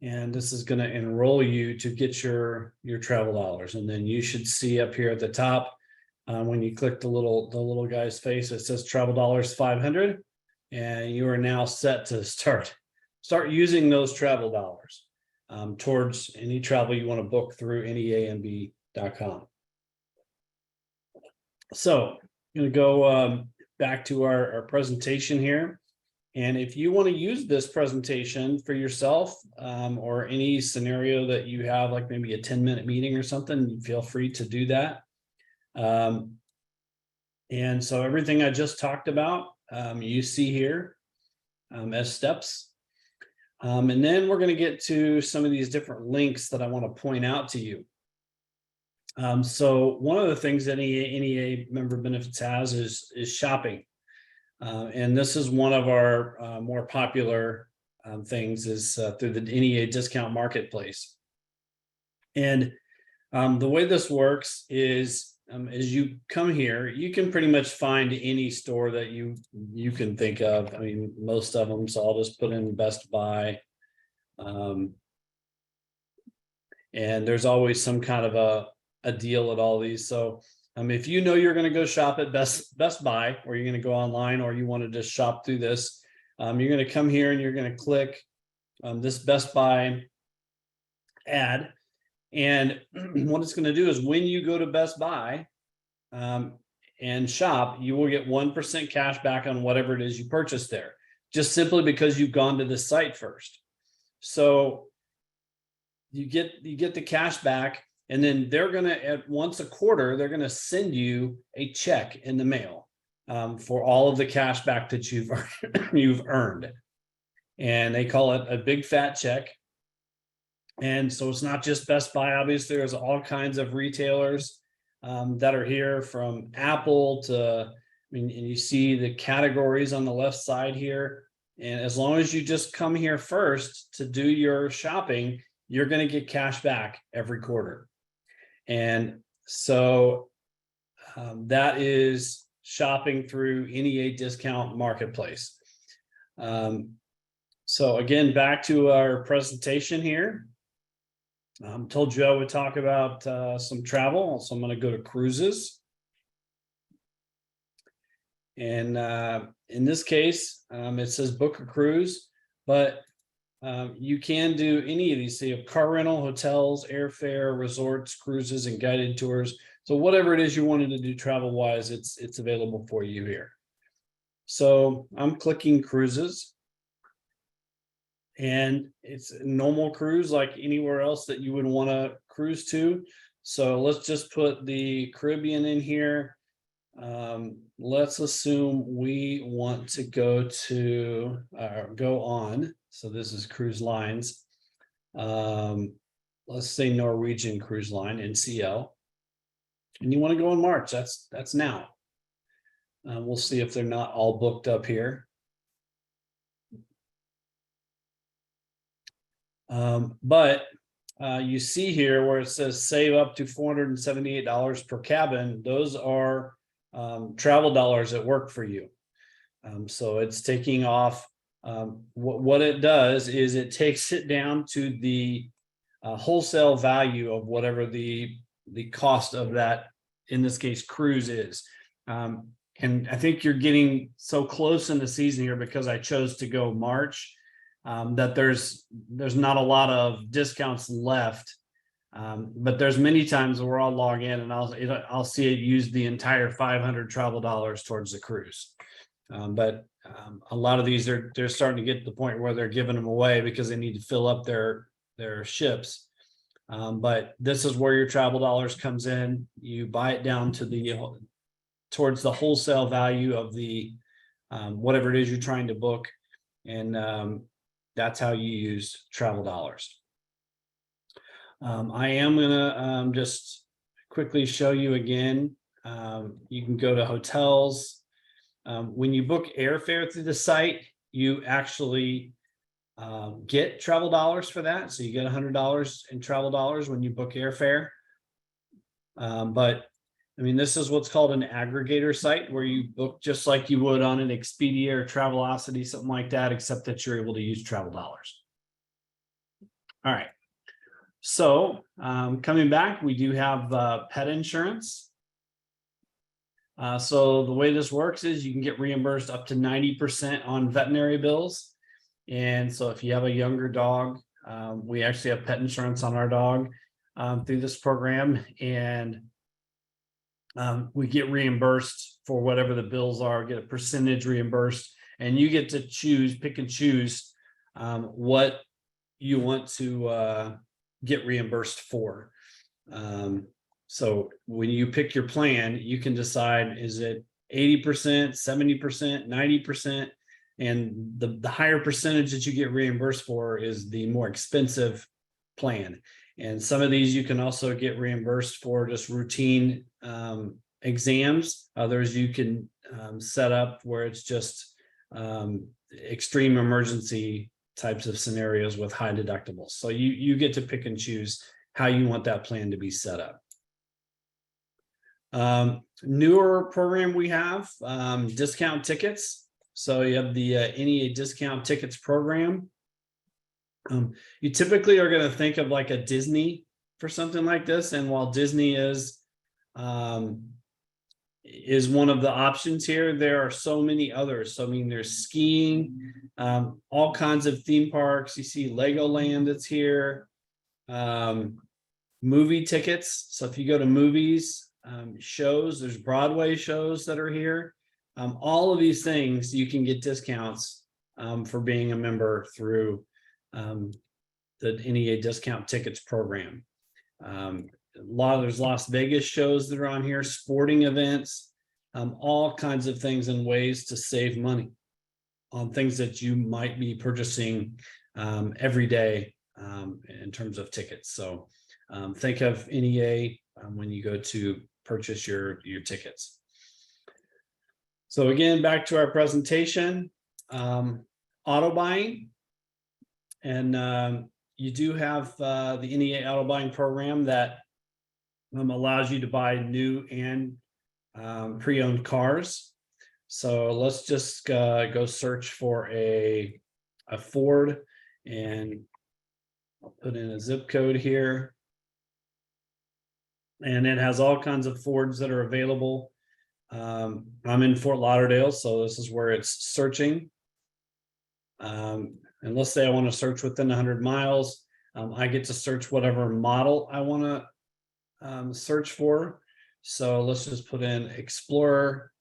S17: And this is going to enroll you to get your travel dollars. And then you should see up here at the top, when you click the little guy's face, it says travel dollars 500, and you are now set to start using those travel dollars. towards any travel you want to book through neamb.com. So I'm going to go back to our presentation here. And if you want to use this presentation for yourself or any scenario that you have, like maybe a 10-minute meeting or something, feel free to do that. And so everything I just talked about, you see here as steps. And then we're going to get to some of these different links that I want to point out to you. So one of the things that NEA Member Benefits has is shopping. And this is one of our more popular things is through the NEA Discount Marketplace. And the way this works is as you come here, you can pretty much find any store that you can think of. I mean, most of them, so I'll just put in Best Buy. And there's always some kind of a deal at all these. So if you know you're going to go shop at Best Buy, or you're going to go online, or you want to just shop through this, you're going to come here and you're going to click this Best Buy ad. And what it's going to do is when you go to Best Buy and shop, you will get 1% cash back on whatever it is you purchased there, just simply because you've gone to the site first. So you get the cash back. And then they're going to, at once a quarter, they're going to send you a check in the mail for all of the cash back that you've earned. And they call it a big fat check. And so it's not just Best Buy. Obviously, there's all kinds of retailers that are here, from Apple to, and you see the categories on the left side here. And as long as you just come here first to do your shopping, you're going to get cash back every quarter. And so that is shopping through NEA Discount Marketplace. So again, back to our presentation here. Told you I would talk about some travel. So I'm going to go to cruises. And in this case, it says book a cruise, but you can do any of these. So you have car rental, hotels, airfare, resorts, cruises, and guided tours. So whatever it is you wanted to do travel-wise, it's available for you here. So I'm clicking cruises. And it's a normal cruise like anywhere else that you would want to cruise to. So let's just put the Caribbean in here. Let's assume we want to go on. So this is cruise lines. Let's say Norwegian Cruise Line, NCL. And you want to go in March. That's now. We'll see if they're not all booked up here. But you see here where it says save up to $478 per cabin. Those are travel dollars that work for you. So it's taking off. What it does is it takes it down to the wholesale value of whatever the cost of that, in this case, cruise is. And I think you're getting so close in the season here because I chose to go March. That there's not a lot of discounts left, but there's many times where I'll log in and I'll see it use the entire 500 travel dollars towards the cruise. But a lot of these they're starting to get to the point where they're giving them away because they need to fill up their ships. But this is where your travel dollars comes in. You buy it down to towards the wholesale value of the whatever it is you're trying to book, and that's how you use travel dollars. I am gonna just quickly show you again. You can go to hotels. When you book airfare through the site, you actually get travel dollars for that. So you get $100 in travel dollars when you book airfare. But I mean, this is what's called an aggregator site where you book just like you would on an Expedia or Travelocity, something like that, except that you're able to use travel dollars. All right. So coming back, we do have pet insurance. So the way this works is you can get reimbursed up to 90% on veterinary bills. And so if you have a younger dog, We actually have pet insurance on our dog through this program, and we get reimbursed for whatever the bills are, get a percentage reimbursed, and you get to pick and choose what you want to get reimbursed for. So when you pick your plan, you can decide, is it 80%, 70%, 90%? And the higher percentage that you get reimbursed for is the more expensive plan. And some of these you can also get reimbursed for just routine exams. Others you can set up where it's just extreme emergency types of scenarios with high deductibles. So you get to pick and choose how you want that plan to be set up. Newer program we have, discount tickets. So you have the NEA discount tickets program. You typically are going to think of like a Disney for something like this. And while Disney is one of the options here, there are so many others. So I mean, there's skiing, all kinds of theme parks. You see Legoland that's here, movie tickets. So if you go to movies, shows, there's Broadway shows that are here. All of these things you can get discounts for being a member through the NEA discount tickets program. There's Las Vegas shows that are on here, sporting events, all kinds of things and ways to save money on things that you might be purchasing every day in terms of tickets. So think of NEA when you go to purchase your tickets. So again, back to our presentation, auto buying. And you do have the NEA auto buying program that allows you to buy new and pre-owned cars. So let's just go search for a Ford, and I'll put in a zip code here. And it has all kinds of Fords that are available. I'm in Fort Lauderdale, so this is where it's searching. And let's say I want to search within 100 miles. I get to search whatever model I want to search for. So let's just put in Explorer.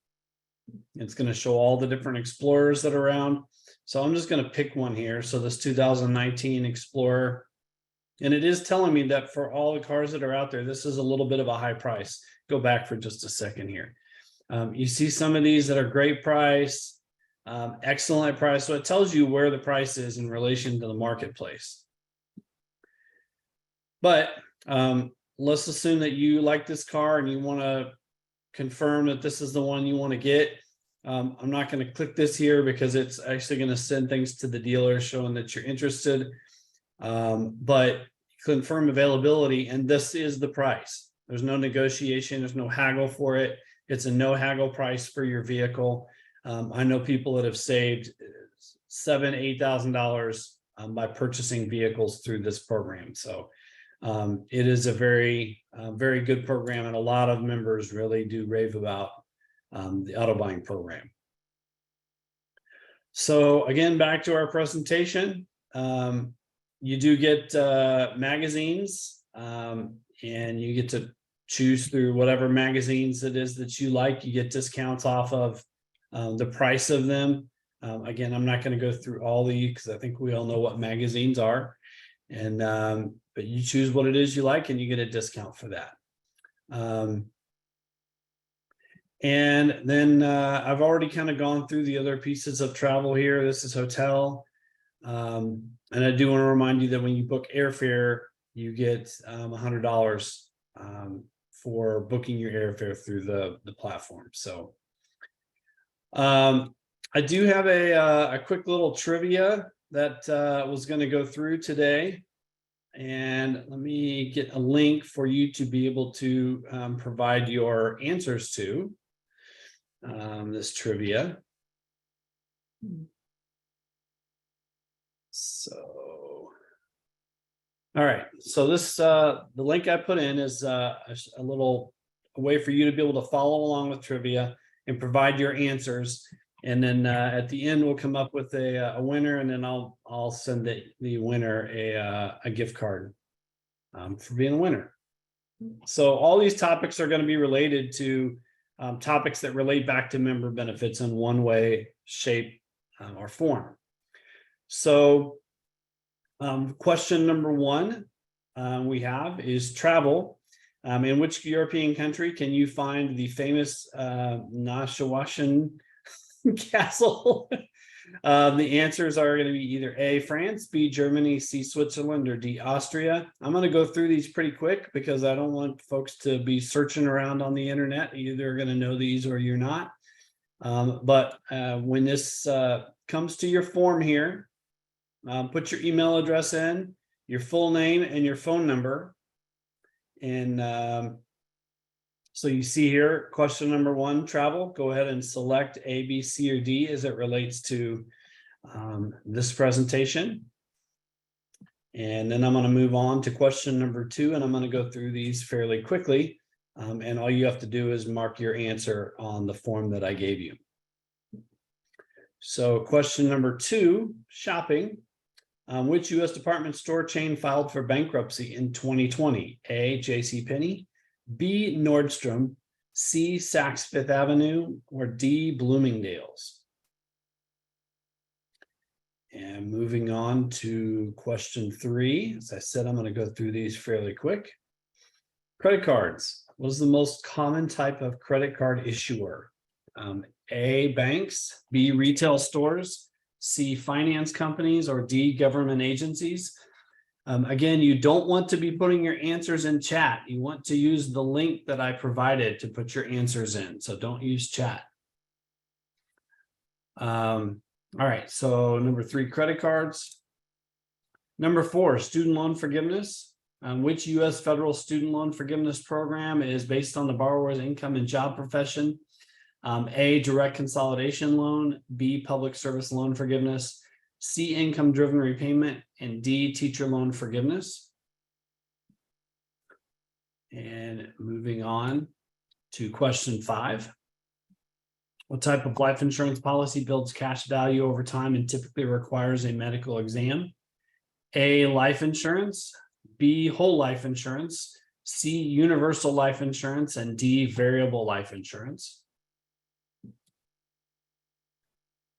S17: It's going to show all the different Explorers that are around. So I'm just going to pick one here. So this 2019 Explorer. And it is telling me that for all the cars that are out there, this is a little bit of a high price. Go back for just a second here. You see some of these that are great price, excellent price. So it tells you where the price is in relation to the marketplace. But let's assume that you like this car and you want to confirm that this is the one you want to get. I'm not going to click this here because it's actually going to send things to the dealer showing that you're interested. But confirm availability, and this is the price. There's no negotiation, there's no haggle for it. It's a no haggle price for your vehicle. I know people that have saved $7,000, $8,000 by purchasing vehicles through this program. So it is a very, very good program, and a lot of members really do rave about the auto buying program. So again, back to our presentation. You do get magazines, and you get to choose through whatever magazines it is that you like. You get discounts off of the price of them. Again, I'm not going to go through all these because I think we all know what magazines are. And but you choose what it is you like, and you get a discount for that. And then I've already kind of gone through the other pieces of travel here. This is hotel. And I do want to remind you that when you book airfare, you get $100 for booking your airfare through the platform. So I do have a quick little trivia that was going to go through today. And let me get a link for you to be able to provide your answers to this trivia. So, all right. So this, the link I put in is a way for you to be able to follow along with trivia and provide your answers. And then at the end, we'll come up with a winner, and then I'll send the winner a gift card for being a winner. So all these topics are going to be related to topics that relate back to member benefits in one way, shape, or form. So question number one we have is travel. In which European country can you find the famous Neuschwanstein castle? The answers are going to be either A, France, B, Germany, C, Switzerland, or D, Austria. I'm going to go through these pretty quick because I don't want folks to be searching around on the internet. Either are going to know these or you're not. But when this comes to your form here, put your email address in, your full name, and your phone number. And so you see here, question number one, travel. Go ahead and select A, B, C, or D as it relates to this presentation. And then I'm going to move on to question number two, and I'm going to go through these fairly quickly. And all you have to do is mark your answer on the form that I gave you. So question number two, shopping. Which U.S. department store chain filed for bankruptcy in 2020? A, JCPenney, B, Nordstrom, C, Saks Fifth Avenue, or D, Bloomingdale's? And moving on to question three, as I said, I'm going to go through these fairly quick. Credit cards. What is the most common type of credit card issuer? A, banks, B, retail stores, C, finance companies, or D, government agencies. Again, you don't want to be putting your answers in chat. You want to use the link that I provided to put your answers in. So don't use chat. All right, so number three, credit cards. Number four, student loan forgiveness. Which U.S. federal student loan forgiveness program is based on the borrower's income and job profession? A, direct consolidation loan, B, public service loan forgiveness, C, income driven repayment, and D, teacher loan forgiveness. And moving on to question five. What type of life insurance policy builds cash value over time and typically requires a medical exam? A, life insurance, B, whole life insurance, C, universal life insurance, and D, variable life insurance.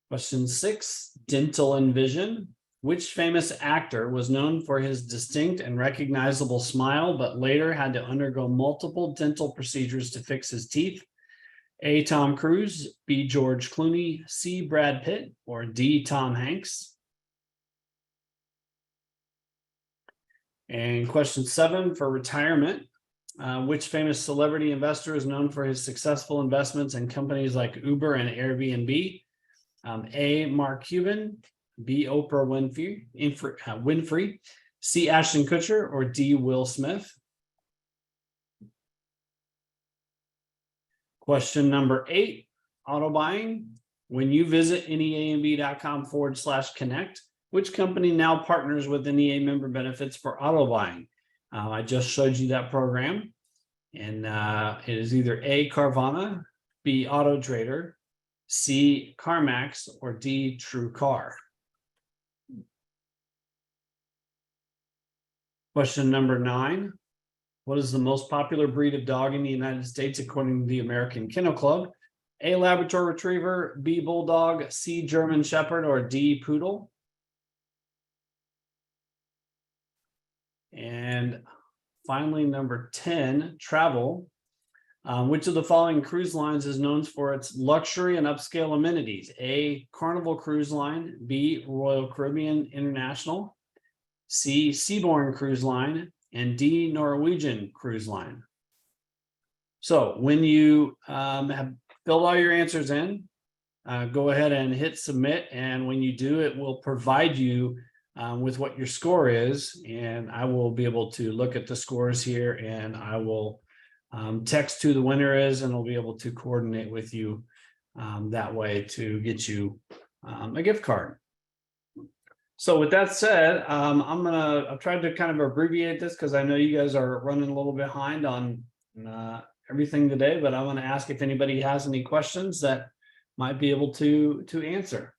S17: Question six, dental and vision. Which famous actor was known for his distinct and recognizable smile, but later had to undergo multiple dental procedures to fix his teeth? A, Tom Cruise, B, George Clooney, C, Brad Pitt, or D, Tom Hanks? And question seven for retirement. Which famous celebrity investor is known for his successful investments in companies like Uber and Airbnb? A, Mark Cuban, B, Oprah Winfrey, C, Ashton Kutcher, or D, Will Smith? Question number eight, auto buying. When you visit neamb.com/connect, which company now partners with NEA member benefits for auto buying? I just showed you that program, and it is either A, Carvana, B, Auto Trader, C, CarMax, or D, True Car. Question number nine. What is the most popular breed of dog in the United States according to the American Kennel Club? A, Labrador Retriever, B, Bulldog, C, German Shepherd, or D, Poodle? And finally, number 10, travel. Which of the following cruise lines is known for its luxury and upscale amenities? A, Carnival Cruise Line, B, Royal Caribbean International, C, Seabourn Cruise Line, and D, Norwegian Cruise Line. So when you have filled all your answers in, go ahead and hit submit. And when you do, it will provide you with what your score is. And I will be able to look at the scores here, and I will text who the winner is, and I'll be able to coordinate with you that way to get you a gift card. So with that said, I've tried to kind of abbreviate this because I know you guys are running a little behind on everything today, but I'm going to ask if anybody has any questions that might be able to answer.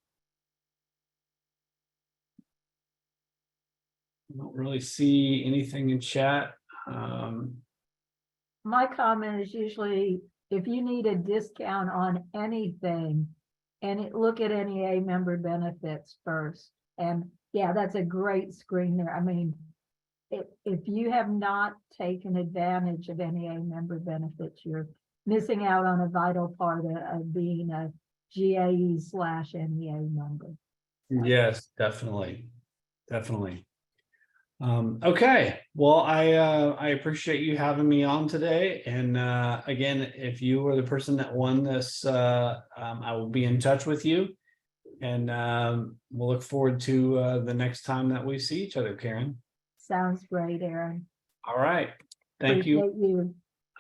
S17: I don't really see anything in chat.
S1: My comment is usually if you need a discount on anything, look at NEA member benefits first. And yeah, that's a great screen there. I mean, if you have not taken advantage of NEA member benefits, you're missing out on a vital part of being a GAE/NEA member.
S17: Yes, definitely. Okay, well, I appreciate you having me on today. And again, if you were the person that won this, I will be in touch with you. And we'll look forward to the next time that we see each other, Karen.
S1: Sounds great, Aaron.
S17: All right. Thank you.
S1: Appreciate you.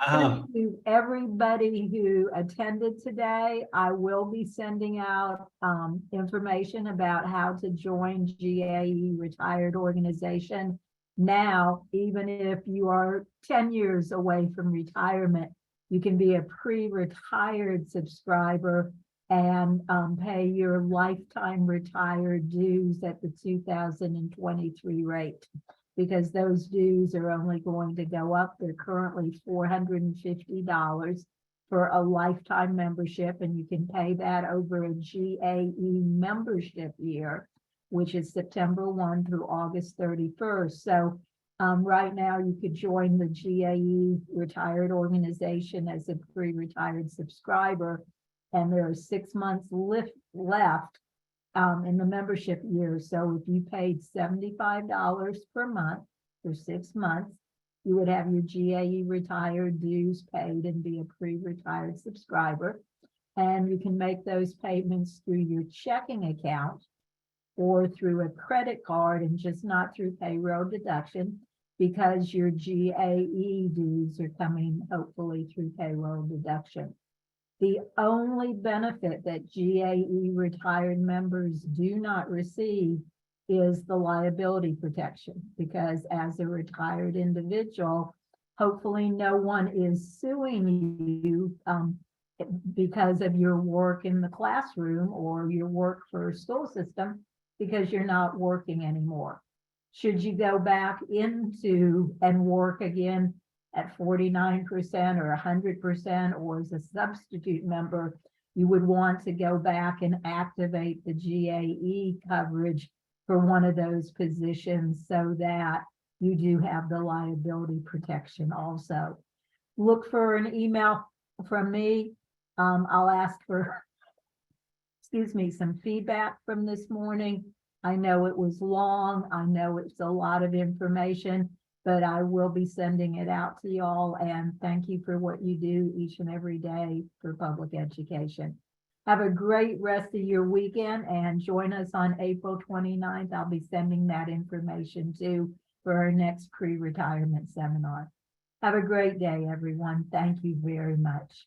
S1: Thank you, everybody who attended today. I will be sending out information about how to join GAE Retired Organization. Now, even if you are 10 years away from retirement, you can be a pre-retired subscriber and pay your lifetime retired dues at the 2023 rate. Because those dues are only going to go up. They're currently $450 for a lifetime membership, and you can pay that over a GAE membership year, which is September 1 through August 31st. So right now you could join the GAE Retired Organization as a pre-retired subscriber, and there are 6 months left in the membership year. So if you paid $75 per month for 6 months, you would have your GAE retired dues paid and be a pre-retired subscriber. And you can make those payments through your checking account or through a credit card, and just not through payroll deduction, because your GAE dues are coming hopefully through payroll deduction. The only benefit that GAE retired members do not receive is the liability protection, because as a retired individual, hopefully no one is suing you because of your work in the classroom or your work for a school system, because you're not working anymore. Should you go back into and work again at 49% or 100%, or as a substitute member, you would want to go back and activate the GAE coverage for one of those positions so that you do have the liability protection also. Look for an email from me. I'll ask for, some feedback from this morning. I know it was long. I know it's a lot of information, but I will be sending it out to y'all, and thank you for what you do each and every day for public education. Have a great rest of your weekend and join us on April 29th. I'll be sending that information too for our next pre-retirement seminar. Have a great day, everyone. Thank you very much.